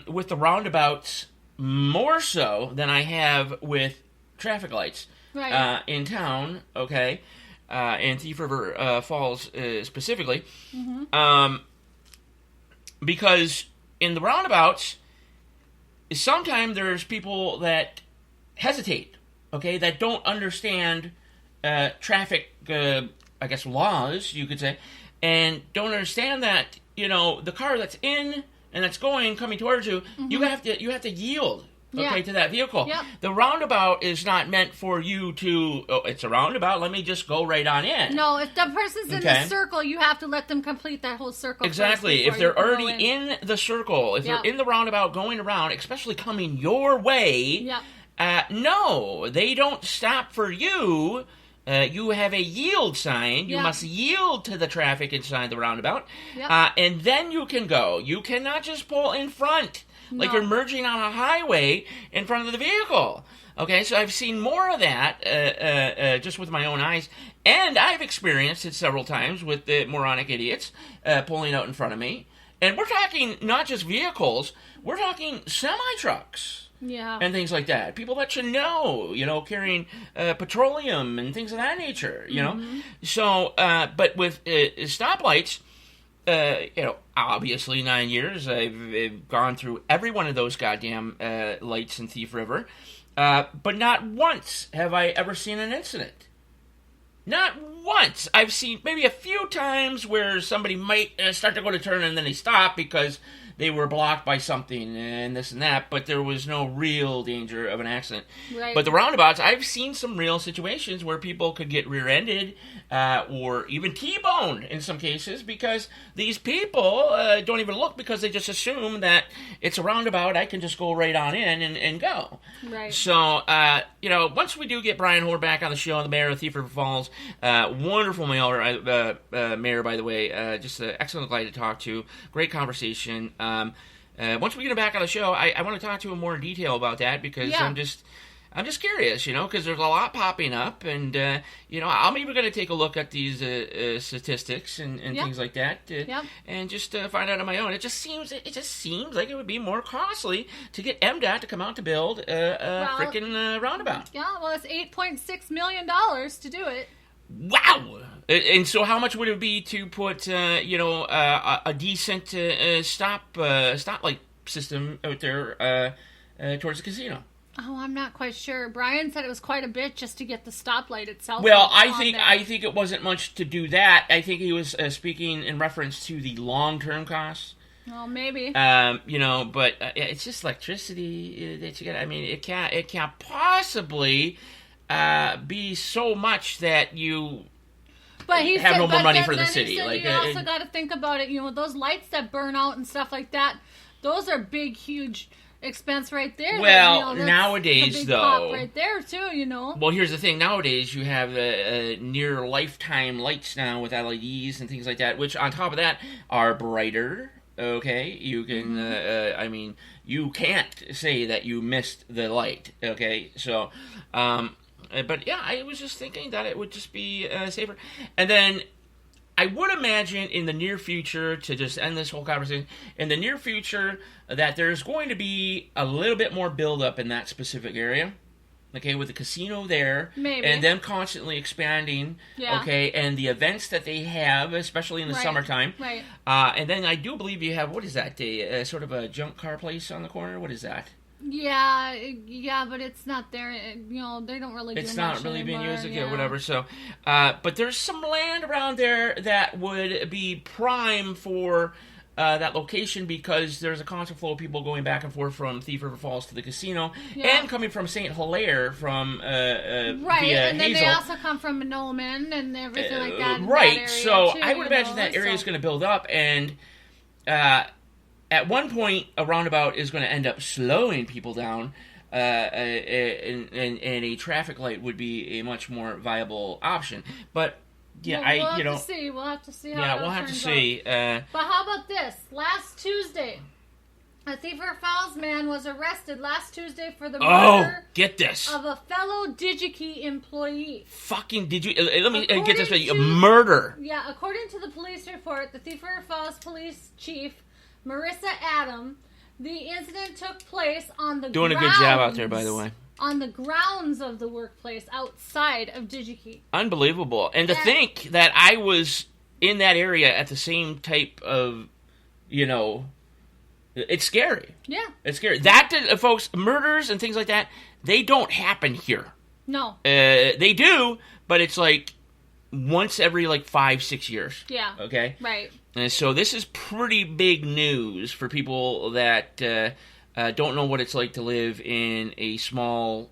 with the roundabouts more so than I have with traffic lights in town, okay? And Thief River Falls specifically, because in the roundabouts, sometimes there's people that hesitate, okay, that don't understand traffic, I guess, laws, you could say, and don't understand that, the car that's in and that's coming towards you, you have to yield. Okay, to that vehicle. Yep. The roundabout is not meant for you to, it's a roundabout, let me just go right on in. No, if the person's in the circle, you have to let them complete that whole circle. Exactly. If they're already in the circle, if they're in the roundabout going around, especially coming your way, no, they don't stop for you. You have a yield sign. You must yield to the traffic inside the roundabout. And then you can go. You cannot just pull in front. Like you're merging on a highway in front of the vehicle. Okay, so I've seen more of that just with my own eyes. And I've experienced it several times with the moronic idiots pulling out in front of me. And we're talking not just vehicles, we're talking semi-trucks. Yeah. And things like that. People that you know, carrying petroleum and things of that nature, you know. So, but with stoplights, obviously 9 years, I've gone through every one of those goddamn lights in Thief River, but not once have I ever seen an incident. Not once. I've seen maybe a few times where somebody might start to go to turn and then they stop because they were blocked by something and this and that, but there was no real danger of an accident. Right. But the roundabouts, I've seen some real situations where people could get rear-ended or even T-boned in some cases because these people don't even look because they just assume that it's a roundabout, I can just go right on in and go. Right. So, once we do get Brian Hoare back on the show, the mayor of Thief River Falls, wonderful mayor, by the way, just an excellent guy to talk to, great conversation. Once we get him back on the show, I want to talk to him more in detail about that because I'm just curious, because there's a lot popping up, and I'm even going to take a look at these statistics and things like that, and just find out on my own. It just seems like it would be more costly to get MDOT to come out to build a freaking roundabout. Yeah, well, it's $8.6 million to do it. Wow! And so, how much would it be to put, a decent stoplight system out there towards the casino? Oh, I'm not quite sure. Brian said it was quite a bit just to get the stoplight itself. Well, I think it wasn't much to do that. I think he was speaking in reference to the long-term costs. Well, maybe. But it's just electricity that you get. I mean, it can't possibly be so much that you have no more money for the city. You also got to think about it. Those lights that burn out and stuff like that. those are big, huge expense right there. Well, that's nowadays, a big though, pop right there too. Well, here's the thing. Nowadays, you have near lifetime lights now with LEDs and things like that, which on top of that are brighter. Okay, you can. I mean, you can't say that you missed the light. Okay, so, but yeah, I was just thinking that it would just be safer, and then. I would imagine in the near future, to just end this whole conversation, in the near future, that there's going to be a little bit more buildup in that specific area. Okay, with the casino there. Maybe. And them constantly expanding. Yeah. Okay, and the events that they have, especially in the summertime. Right. And then I do believe you have, what is that, sort of a junk car place on the corner? What is that? Yeah, but it's not there. They don't really. It's do not much really being anymore, used again, whatever. So, but there's some land around there that would be prime for that location because there's a constant flow of people going back and forth from Thief River Falls to the casino, and coming from St. Hilaire from right, via and then Hazel. they also come from Monoman and everything like that. in Right. that area So too, I would imagine that area is going to build up and. At one point, a roundabout is going to end up slowing people down, and a traffic light would be a much more viable option. But yeah, we'll have to see. We'll have to see how. Yeah, we'll have to see. But how about this? Last Tuesday, a Thief River Falls man was arrested last Tuesday for the murder. Get this! Of a fellow DigiKey employee. Fucking did you? Let me get this right. to- Murder. Yeah, according to the police report, the Thief River Falls police chief, Marissa Adam, the incident took place on the Doing grounds, a good job out there, by the way. On the grounds of the workplace outside of DigiKey. Unbelievable. And to think that I was in that area at the same type of, it's scary. Yeah. It's scary. That, folks, murders and things like that, they don't happen here. No. They do, but it's like once every 5-6 years. Yeah. Okay? Right. And so this is pretty big news for people that don't know what it's like to live in a small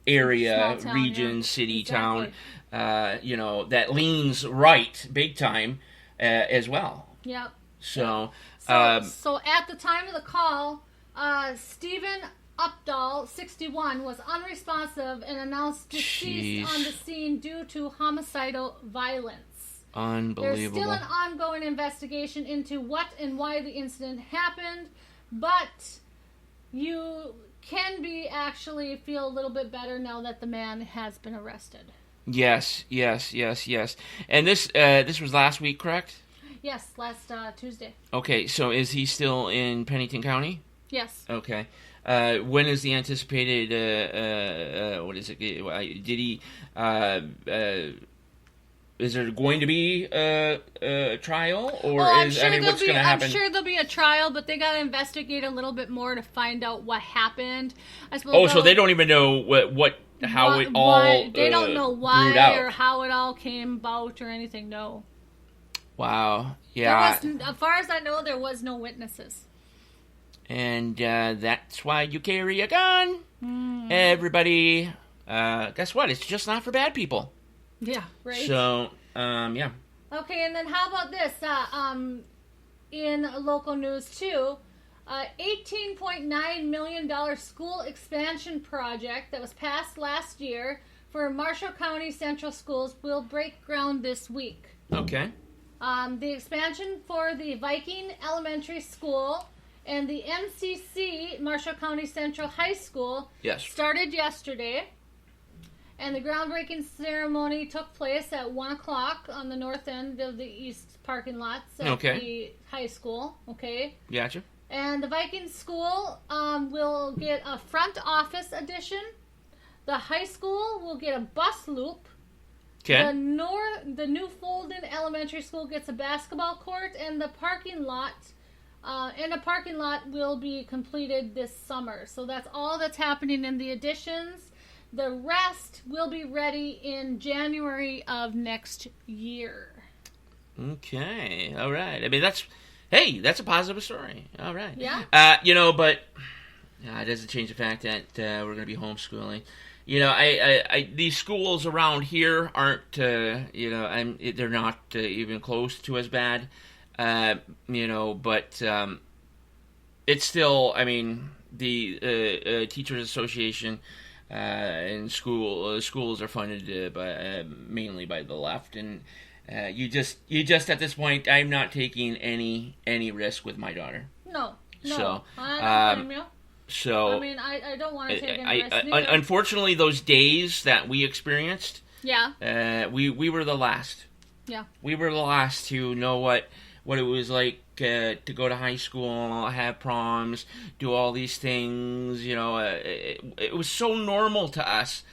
area, Small town, region, city, exactly. town, that leans right big time as well. Yep. So, So at the time of the call, Stephen Updahl, 61, was unresponsive and announced deceased on the scene due to homicidal violence. Unbelievable. There's still an ongoing investigation into what and why the incident happened, but you can actually feel a little bit better now that the man has been arrested. Yes. And this was last week, correct? Yes, last Tuesday. Okay, so is he still in Pennington County? Yes. Okay. When is the anticipated, what is it, did he, is there going to be a trial, or what's going to happen? I'm sure there'll be a trial, but they got to investigate a little bit more to find out what happened. I suppose. So they don't even know how it all they don't know why or how it all came about or anything. No. Wow. Yeah. As far as I know, there was no witnesses. And that's why you carry a gun. Everybody. Guess what? It's just not for bad people. Yeah, right. So, yeah. Okay, and then how about this? In local news, too, $18.9 million school expansion project that was passed last year for Marshall County Central Schools will break ground this week. Okay. The expansion for the Viking Elementary School and the MCC, Marshall County Central High School, started yesterday. And the groundbreaking ceremony took place at 1 o'clock on the north end of the east parking lots at the high school. Okay. Gotcha. And the Viking school will get a front office addition. The high school will get a bus loop. Okay. The new Folden Elementary School gets a basketball court, and the parking lot. A parking lot will be completed this summer. So that's all that's happening in the additions. The rest will be ready in January of next year. Okay. All right. I mean, that's a positive story. All right. Yeah. But it doesn't change the fact that we're going to be homeschooling. These schools around here aren't, they're not even close to as bad. But it's still, I mean, the Teachers Association and schools are funded mainly by the left, and you just at this point, I'm not taking any risk with my daughter. No. So, I don't blame you. So I mean, I don't want to take any risk. Unfortunately, those days that we experienced, we were the last. Yeah. We were the last to know what it was like to go to high school, have proms, do all these things. You know, it was so normal to us,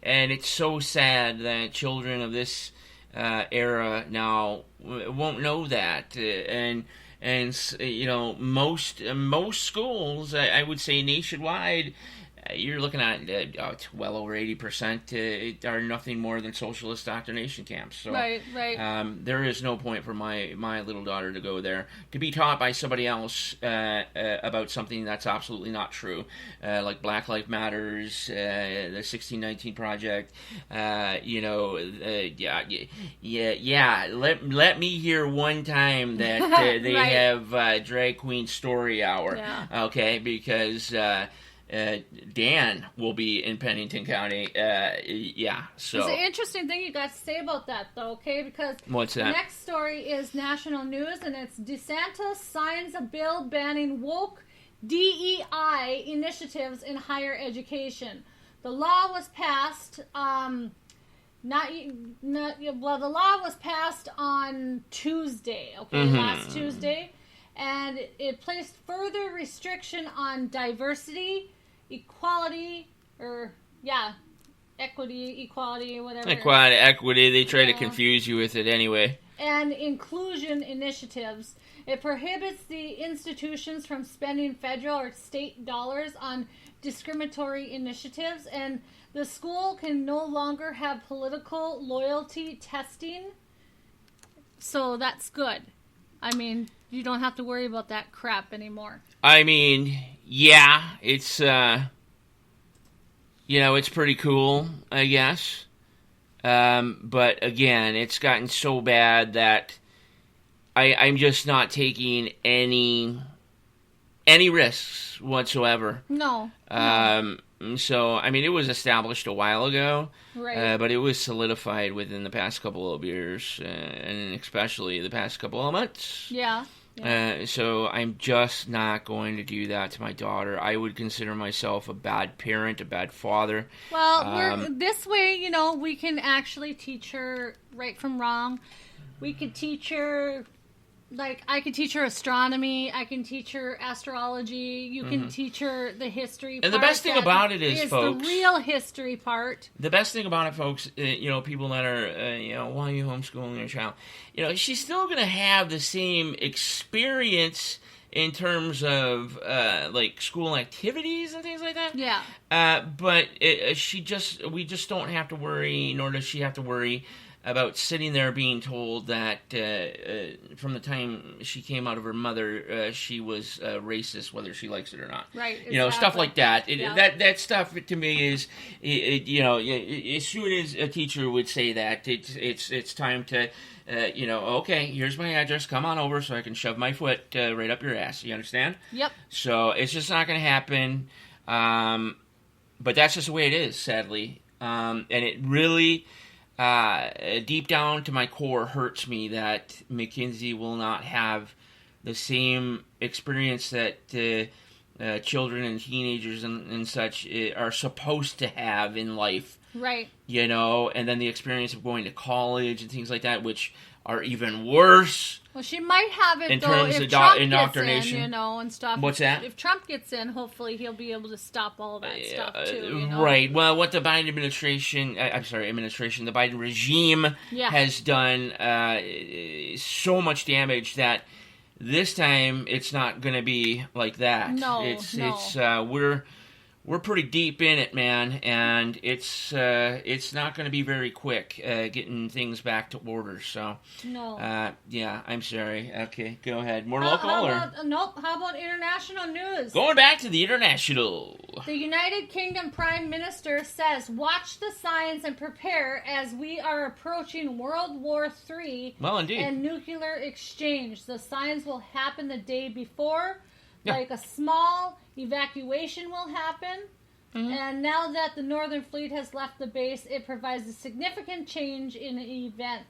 and it's so sad that children of this era now won't know that. And you know, most schools, I would say nationwide, you're looking at well over 80% are nothing more than socialist indoctrination camps. So, right. There is no point for my little daughter to go there to be taught by somebody else about something that's absolutely not true, like Black Lives Matters, the 1619 Project. Let me hear one time that they have drag queen story hour. Yeah. Okay, because. Dan will be in Pennington County. So it's an interesting thing you got to say about that, though. Okay, because what's that? The next story is national news, and it's DeSantis signs a bill banning woke DEI initiatives in higher education. The law was passed. The law was passed on Tuesday. Okay, last Tuesday, and it placed further restriction on diversity, equality, equality, whatever. Equity. They try to confuse you with it anyway. And inclusion initiatives. It prohibits the institutions from spending federal or state dollars on discriminatory initiatives, and the school can no longer have political loyalty testing. So that's good. I mean, you don't have to worry about that crap anymore. I mean, yeah, it's it's pretty cool, I guess. But again, it's gotten so bad that I'm just not taking any risks whatsoever. No. So, I mean, it was established a while ago, right? But it was solidified within the past couple of years, and especially the past couple of months. Yeah. So I'm just not going to do that to my daughter. I would consider myself a bad parent, a bad father. Well, this way, we can actually teach her right from wrong. We could teach her, I can teach her astronomy. I can teach her astrology. You can teach her the history part. And the best thing about it is, folks, the real history part. The best thing about it, folks, people that are, while you're homeschooling your child, she's still going to have the same experience in terms of, school activities and things like that. Yeah. But we just don't have to worry, nor does she have to worry about sitting there being told that from the time she came out of her mother, she was racist, whether she likes it or not. Right. Exactly. Stuff like that. That stuff to me is, as soon as a teacher would say that, it's time to, okay, here's my address. Come on over so I can shove my foot right up your ass. You understand? Yep. So it's just not going to happen. But that's just the way it is, sadly. And it really. Deep down to my core hurts me that Mackenzie will not have the same experience that children and teenagers and such are supposed to have in life. Right. And then the experience of going to college and things like that, which are even worse. Well, she might have it, in though, terms if of Trump indoctrination. Gets in, and stuff. What's that? If Trump gets in, hopefully he'll be able to stop all that stuff, too, Right. Well, what the Biden administration, the Biden regime has done so much damage that this time it's not going to be like that. No, it's we're pretty deep in it, man, and it's not going to be very quick getting things back to order. So, no, I'm sorry. Okay, go ahead. More local nope. How about international news? Going back to the international. The United Kingdom Prime Minister says, "Watch the signs and prepare as we are approaching World War III well, indeed. and nuclear exchange. The signs will happen the day before." like a small evacuation will happen. Mm-hmm. And now that the Northern Fleet has left the base, it provides a significant change in events.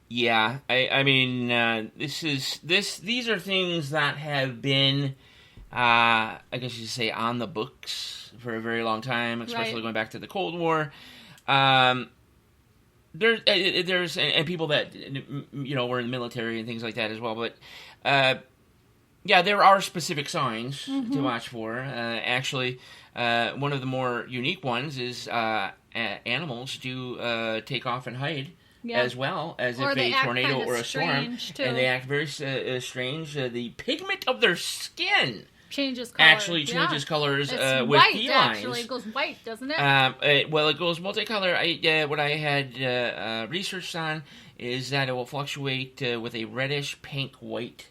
Yeah, I mean, these are things that have been, I guess you could say, on the books for a very long time, especially going back to the Cold War. There's and people that were in the military and things like that as well, but yeah, there are specific signs to watch for. Actually, one of the more unique ones is animals do take off and hide. Yeah. As well as or if a tornado or a storm, too. And they act very strange. The pigment of their skin changes color. Actually changes colors it's with white, felines. Actually, it goes white, doesn't it? Well, it goes multicolor. What I had researched on is that it will fluctuate with a reddish, pink, white.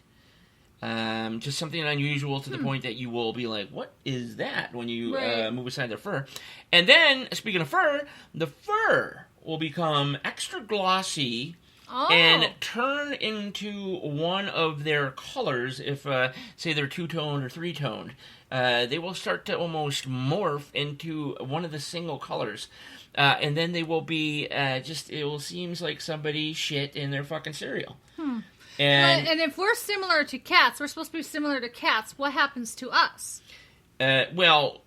Just something unusual to the point that you will be like, what is that, when you move aside their fur. And then, speaking of fur, the fur will become extra glossy and turn into one of their colors. If, say, they're two-toned or three-toned, they will start to almost morph into one of the single colors. And then they will be it will seem like somebody shit in their fucking cereal. And if we're similar to cats, we're supposed to be similar to cats, what happens to us? Well,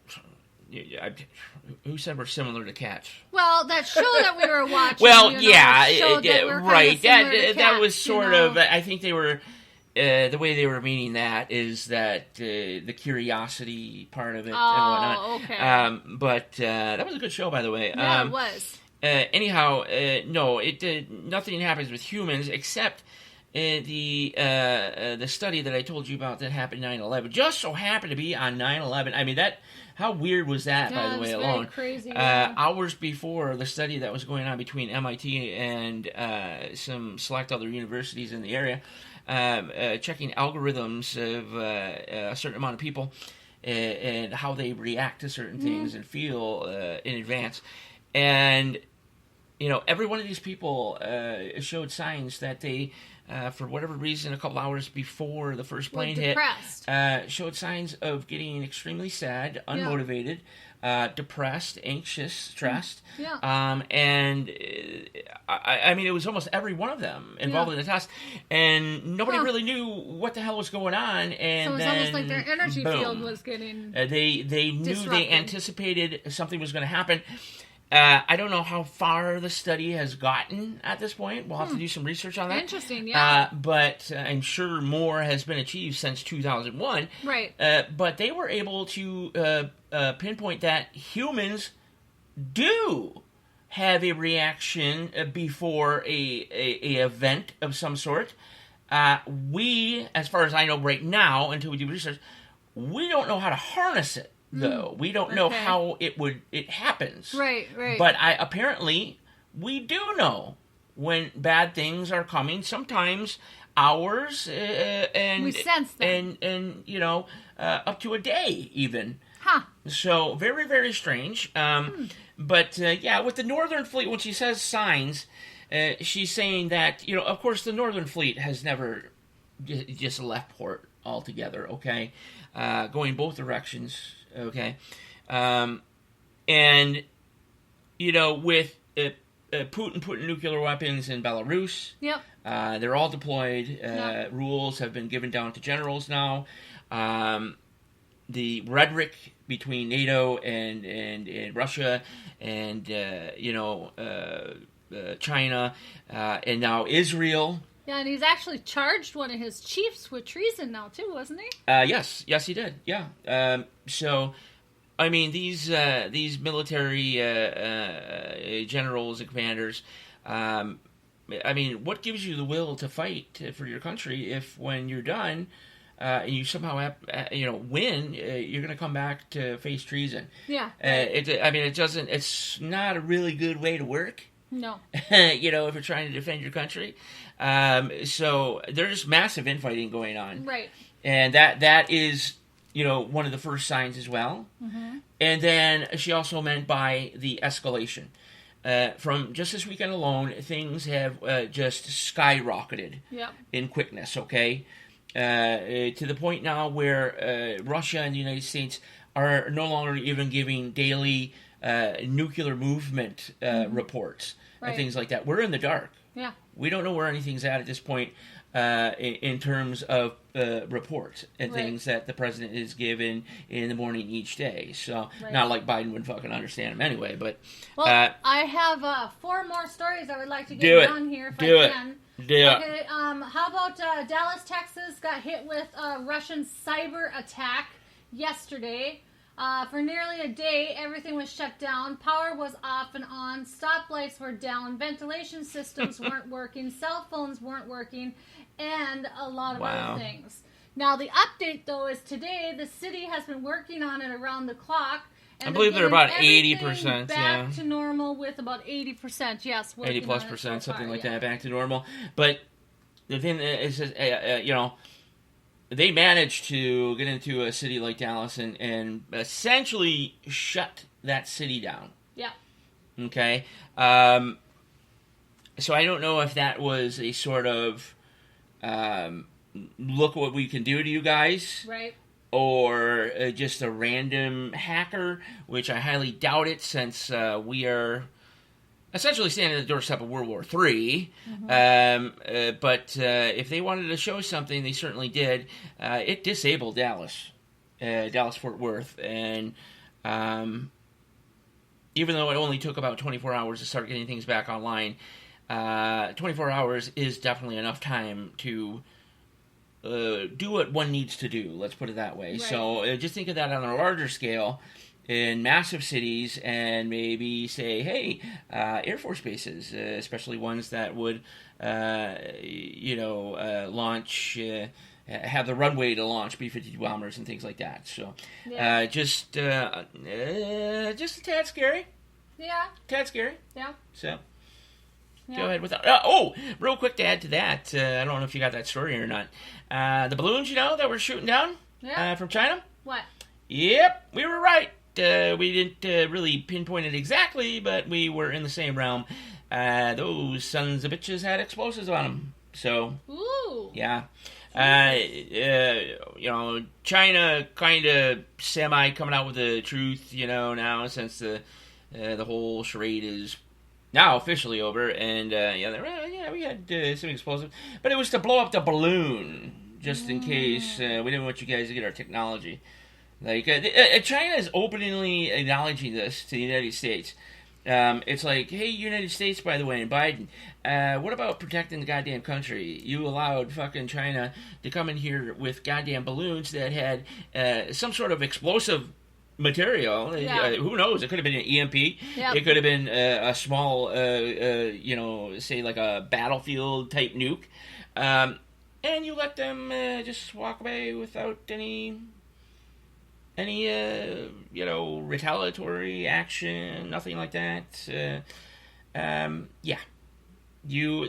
who said we're similar to cats? Well, that show that we were watching. Well, right. That was sort of. I think they were. The way they were meaning that is that the curiosity part of it and whatnot. Okay. But that was a good show, by the way. Yeah, it was. Anyhow, no, nothing happens with humans except. The study that I told you about that happened 9/11 just so happened to be on 9/11. I mean, how weird was that, by the way, alone? Crazy, hours before the study that was going on between MIT and some select other universities in the area, checking algorithms of a certain amount of people and how they react to certain things and feel in advance. And, every one of these people showed signs that they... for whatever reason, a couple hours before the first plane hit, showed signs of getting extremely sad, unmotivated, depressed, anxious, stressed. And I mean, it was almost every one of them involved in the test, and nobody really knew what the hell was going on. And so it was then, almost like their energy boom. field was getting they knew disrupted. they anticipated something was going to happen. I don't know how far the study has gotten at this point. We'll have to do some research on that. Interesting, yeah. But I'm sure more has been achieved since 2001. Right. But they were able to pinpoint that humans do have a reaction before a event of some sort. We, as far as I know right now, until we do research, we don't know how to harness it. Though we don't know how it happens. Right. But apparently we do know when bad things are coming. Sometimes hours and we sense them. and up to a day even. Huh. So very, very strange. But with the Northern Fleet, when she says signs, she's saying that of course the Northern Fleet has never just left port altogether. Okay, going both directions. Okay, and with Putin putting nuclear weapons in Belarus, they're all deployed. Rules have been given down to generals now. The rhetoric between NATO and Russia and China and now Israel. Yeah, and he's actually charged one of his chiefs with treason now, too, wasn't he? Yes, he did. Yeah. So, I mean, these military generals and commanders. I mean, what gives you the will to fight for your country if, when you're done, and you somehow win, you're going to come back to face treason? Yeah. It's not a really good way to work. No. If you're trying to defend your country. So there's massive infighting going on. Right. And that is, one of the first signs as well. Mm-hmm. And then she also meant by the escalation. From just this weekend alone, things have just skyrocketed in quickness, okay? to the point now where Russia and the United States are no longer even giving daily nuclear movement reports and things like that. We're in the dark. Yeah. We don't know where anything's at this point in terms of reports and things that the president is given in the morning each day. So, not like Biden would fucking understand them anyway, but... Well, I have 4 more stories I would like to get on here if I can. Okay, how about Dallas, Texas got hit with a Russian cyber attack yesterday. For nearly a day, everything was shut down. Power was off and on. Stoplights were down. Ventilation systems weren't working. Cell phones weren't working. And a lot of other things. Now, the update, though, is today the city has been working on it around the clock. And I believe they're about 80%. Back to normal with about 80%. Yes, 80+%, something like that, back to normal. But the thing is, they managed to get into a city like Dallas and essentially shut that city down. Yeah. Okay. So I don't know if that was a sort of look what we can do to you guys. Right. Or just a random hacker, which I highly doubt it, since we are essentially standing at the doorstep of World War III. But if they wanted to show something, they certainly did. It disabled Dallas, Dallas-Fort Worth, and even though it only took about 24 hours to start getting things back online, 24 hours is definitely enough time to do what one needs to do, let's put it that way. Right. So just think of that on a larger scale in massive cities, and maybe say, hey, Air Force bases, especially ones that would, launch, have the runway to launch B-52 bombers and things like that. So just a tad scary. Yeah. Tad scary. Yeah. So... Yeah. Go ahead with that. Real quick to add to that, I don't know if you got that story or not. The balloons, that were shooting down from China? What? Yep, we were right. We didn't really pinpoint it exactly, but we were in the same realm. Those sons of bitches had explosives on them. So, yeah. China kind of semi coming out with the truth, now, since the whole charade is now officially over, and we had some explosives, but it was to blow up the balloon, just in case. We didn't want you guys to get our technology. Like, China is openly acknowledging this to the United States. It's like, hey, United States, by the way, and Biden, what about protecting the goddamn country? You allowed fucking China to come in here with goddamn balloons that had some sort of explosive material. Who knows? It could have been an EMP. Yep. It could have been a small, say like a battlefield type nuke. And you let them just walk away without any retaliatory action, nothing like that. You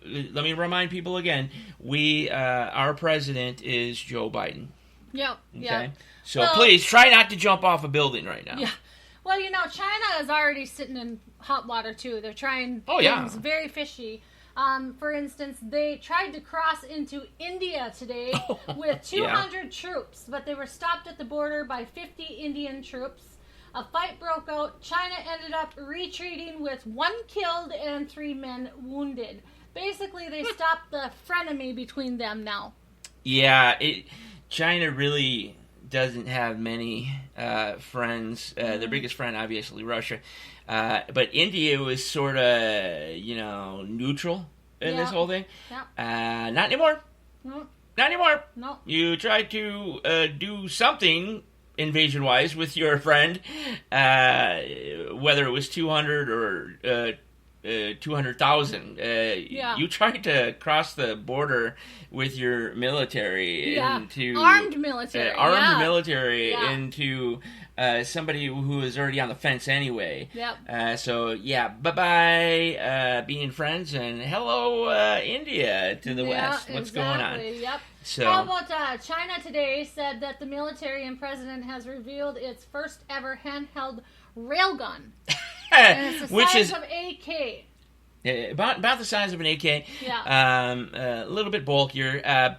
let me remind people again. Our president is Joe Biden. Yep. Okay. Yep. So please try not to jump off a building right now. Yeah. Well, China is already sitting in hot water too. They're trying things very fishy. For instance, they tried to cross into India today with 200 troops, but they were stopped at the border by 50 Indian troops. A fight broke out. China ended up retreating with 1 killed and 3 men wounded. Basically, they stopped the frenemy between them now. Yeah, China really doesn't have many friends. Their biggest friend, obviously, Russia. But India was sort of, neutral in this whole thing. Yeah. Not anymore. No. Not anymore. No. You tried to do something invasion-wise with your friend, whether it was 200 or 200,000. You tried to cross the border with your military into armed military into somebody who is already on the fence anyway. Yep. Bye being friends, and hello India to the west. What's going on? Yep. So, how about China today said that the military and president has revealed its first ever handheld railgun. And it's the size of AK. About the size of an AK. Yeah. A little bit bulkier.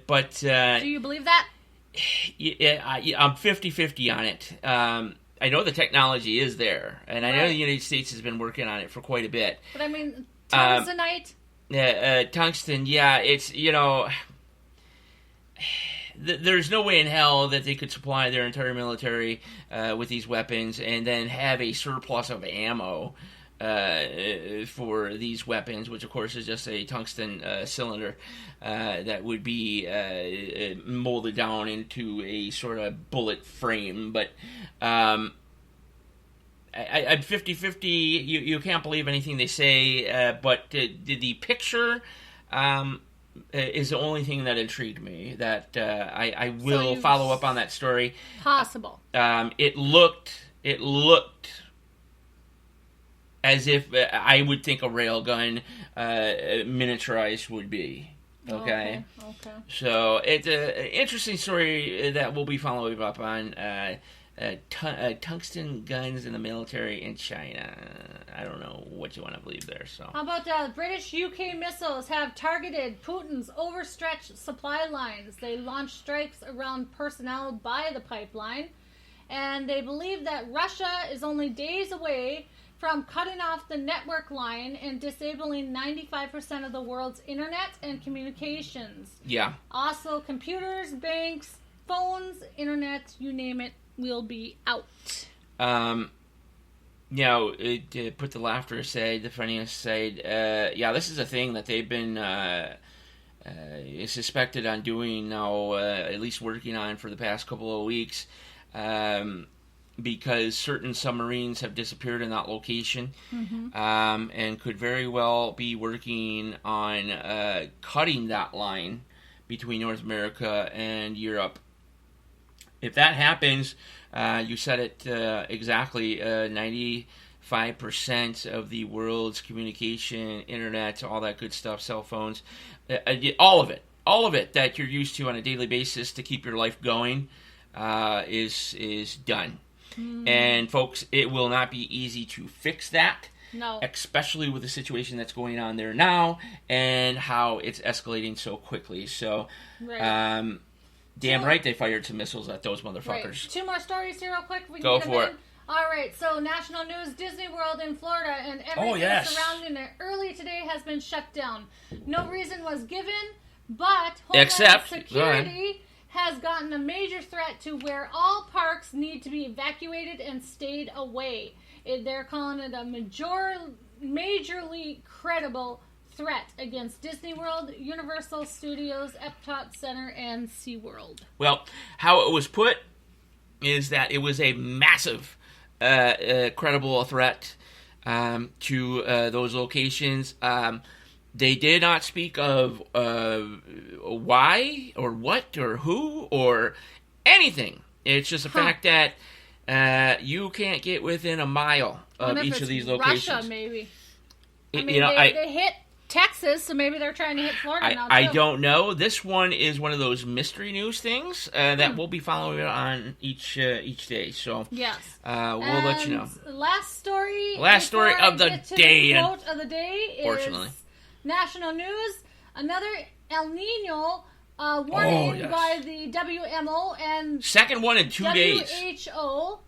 But Do you believe that? I'm 50-50 on it. I know the technology is there, and I know the United States has been working on it for quite a bit. But I mean, tungstonite? Tungsten, yeah, it's, there's no way in hell that they could supply their entire military with these weapons and then have a surplus of ammo for these weapons, which of course is just a tungsten cylinder that would be molded down into a sort of bullet frame. But I'm 50-50. You can't believe anything they say, but the picture is the only thing that intrigued me. That I will follow up on that story. Possible. It looked as if I would think a railgun miniaturized would be. Okay. So it's an interesting story that we'll be following up on. Tungsten guns in the military in China. I don't know what you want to believe there. So how about British UK missiles have targeted Putin's overstretched supply lines? They launched strikes around personnel by the pipeline, and they believe that Russia is only days away from cutting off the network line and disabling 95% of the world's internet and communications. Yeah. Also, computers, banks, phones, internet, you name it, will be out. Put the laughter aside, the funniness aside, this is a thing that they've been suspected on doing now, at least working on for the past couple of weeks. Because certain submarines have disappeared in that location, and could very well be working on cutting that line between North America and Europe. If that happens, you said it exactly, 95% of the world's communication, internet, all that good stuff, cell phones, all of it that you're used to on a daily basis to keep your life going is done. And folks, it will not be easy to fix that. No. Especially with the situation that's going on there now and how it's escalating so quickly. So, right. Damn right they fired some missiles at those motherfuckers. Right. Two more stories here real quick. We can Go get them for in. it. All right, so national news, Disney World in Florida and everything surrounding it early today has been shut down. No reason was given, but Homeland Security has gotten a major threat to where all parks need to be evacuated and stayed away. They're calling it a majorly credible threat against Disney World, Universal Studios, Epcot Center, and SeaWorld. Well, how it was put is that it was a massive, credible threat to those locations. They did not speak of why or what or who or anything. It's just the fact that you can't get within a mile of each of these locations. Russia, maybe. They hit Texas, so maybe they're trying to hit Florida now, too. I don't know. This one is one of those mystery news things that we'll be following on each day. So yes, we'll let you know. Last story of the day. The quote of the day is national news. Another El Nino warning by the WMO and second one in 2 days. WHO,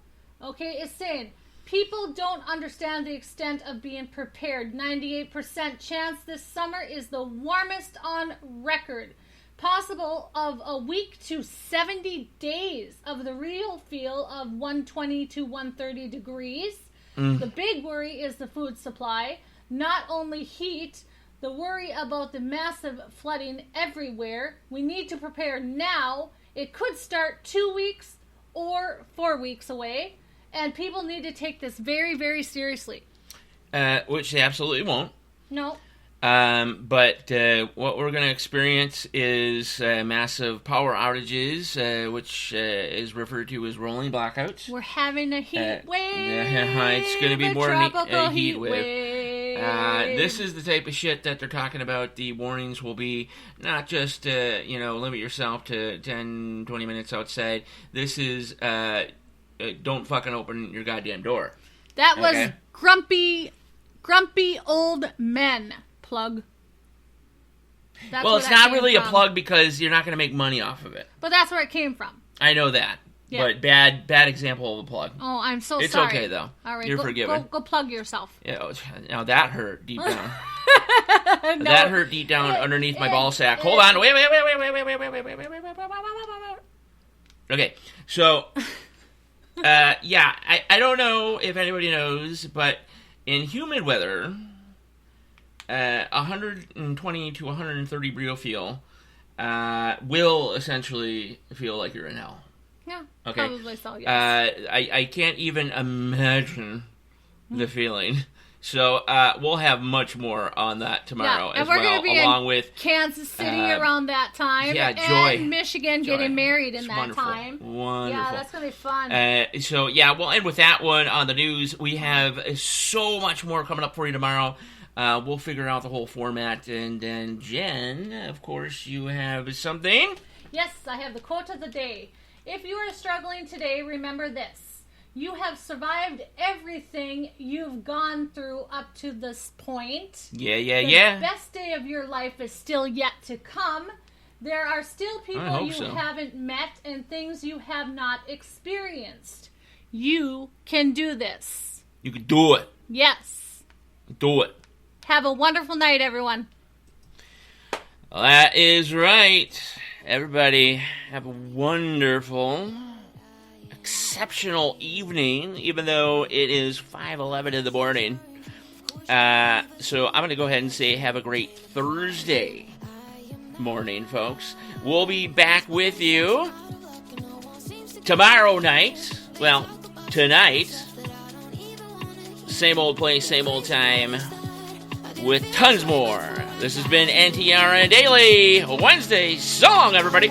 is saying people don't understand the extent of being prepared. 98% chance this summer is the warmest on record. Possible of a week to 70 days of the real feel of 120 to 130 degrees. The big worry is the food supply. Not only heat, the worry about the massive flooding everywhere. We need to prepare now. It could start 2 weeks or 4 weeks away. And people need to take this very, very seriously. Which they absolutely won't. No. But what we're going to experience is massive power outages, which is referred to as rolling blackouts. We're having a heat wave. It's going to be more than a heat wave. wave. This is the type of shit that they're talking about. The warnings will be not just, limit yourself to 10, 20 minutes outside. This is, don't fucking open your goddamn door. That was grumpy old men. Plug. That's Well, where it's that not came really a from. plug because you're not going to make money off of it. But that's where it came from. I know that. Yeah. But bad example of a plug. Oh, I'm so It's sorry. okay, though. All right, You're forgiven. Go plug yourself. Yeah, now that hurt deep down. No. That hurt deep down underneath my ball sack. Hold on. Wait. Okay, so, yeah, I don't know if anybody knows, but in humid weather, 120 to 130 Brio feel will essentially feel like you're in hell. Yeah, Okay. probably so, yes. I can't even imagine the feeling. So we'll have much more on that tomorrow and as we're well, gonna be along in with Kansas City around that time. yeah, and Joy. Michigan Joy. getting married in It's that wonderful. time. Wonderful. Yeah, that's gonna be fun. So yeah, we'll end with that one on the news. We have so much more coming up for you tomorrow. We'll figure out the whole format, and then Jen, of course, you have something. Yes, I have the quote of the day. If you are struggling today, remember this. You have survived everything you've gone through up to this point. Yeah. The best day of your life is still yet to come. There are still I people hope you so. haven't met and things you have not experienced. You can do this. You can do it. Yes. Do it. Have a wonderful night, everyone. Well, that is right. Everybody have a wonderful, exceptional evening, even though it is 5:11 in the morning. So I'm going to go ahead and say have a great Thursday morning, folks. We'll be back with you tomorrow night. Well, tonight. Same old place, same old time, with tons more. This has been NTRN Daily Wednesday song, everybody.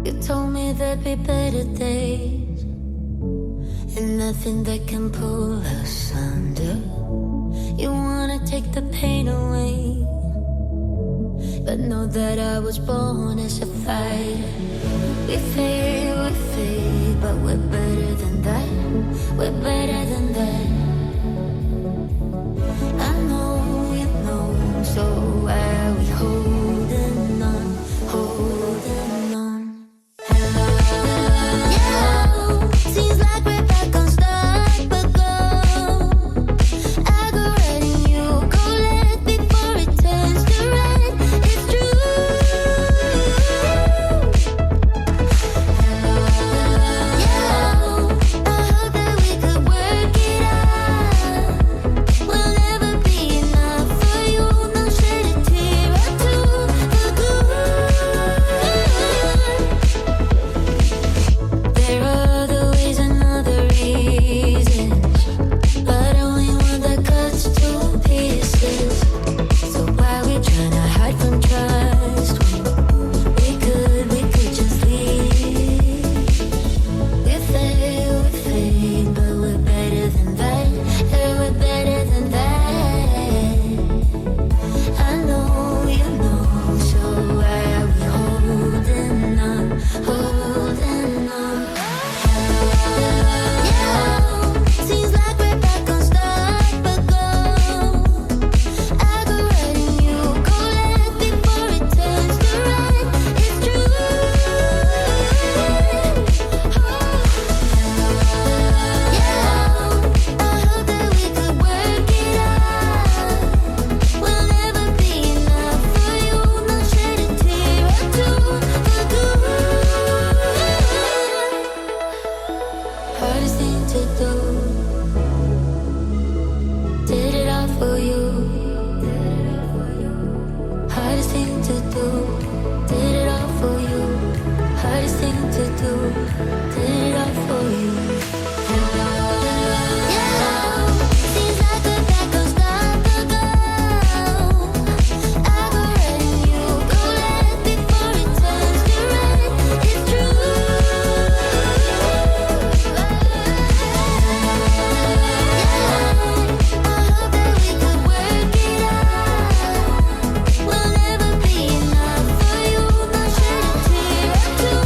You told me there'd be better days, and nothing that can pull us under. You wanna take the pain away, but know that I was born as a fighter. We fade, but we're better than that. We're better than that. I know you know, so why are we holding on, holding on? Yeah, seems like we're back on stop but go. I go right and you go left before it turns to red. It's true. Yeah, I hope that we could work it out. We'll never be enough for you. No shed a tear or two for good. There are other ways and other reasons, but only one that cuts to pieces. So why we tryna hide from trust when we could just leave? We fade, but we're better than that. Yeah, we're better than that. I know you know, so why are we holding on, holding on? Yeah, seems like we're back on stop but go. I go right and you go left before it turns to red. It's true. Yeah, I hope that we could work it out. We'll never be enough for you. No shed a tear or two for good. Hardest thing to do did it all for you. Yeah, seems like a back goes stop ago. I go red and you go left before it turns to red. It's true. I hope that we could work it out. We'll never be enough for you. Not shed a tear or two.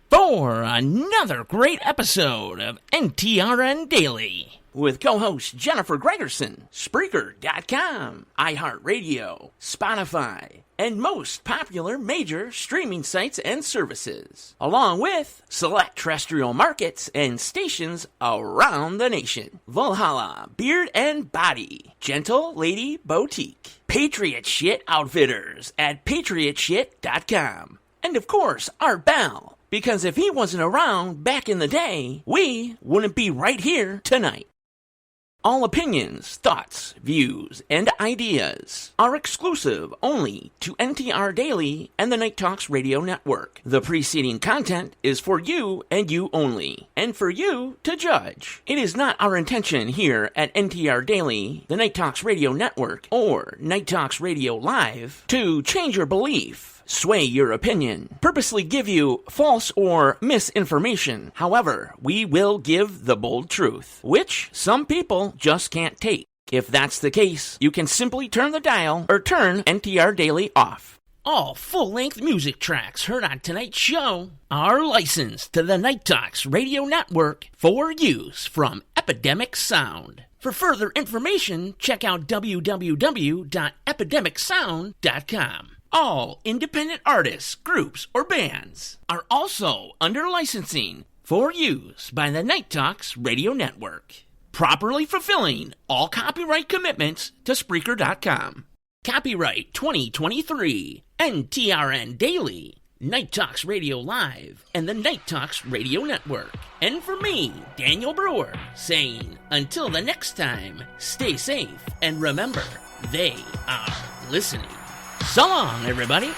For another great episode of NTRN Daily with co-host Jennifer Gregerson, Spreaker.com, iHeartRadio, Spotify, and most popular major streaming sites and services, along with select terrestrial markets and stations around the nation. Valhalla Beard and Body, Gentle Lady Boutique, Patriot Shit Outfitters at patriotshit.com, and of course, Art Bell. Because if he wasn't around back in the day, we wouldn't be right here tonight. All opinions, thoughts, views, and ideas are exclusive only to NTR Daily and the Night Talks Radio Network. The preceding content is for you and you only, and for you to judge. It is not our intention here at NTR Daily, the Night Talks Radio Network, or Night Talks Radio Live to change your belief, sway your opinion, purposely give you false or misinformation. However, we will give the bold truth, which some people just can't take. If that's the case, you can simply turn the dial or turn NTR Daily off. All full-length music tracks heard on tonight's show are licensed to the Night Talks Radio Network for use from Epidemic Sound. For further information, check out www.epidemicsound.com. All independent artists, groups, or bands are also under licensing for use by the Night Talks Radio Network, properly fulfilling all copyright commitments to Spreaker.com. Copyright 2023, NTRN Daily, Night Talks Radio Live, and the Night Talks Radio Network. And for me, Daniel Brewer, saying, until the next time, stay safe, and remember, they are listening. So long, everybody.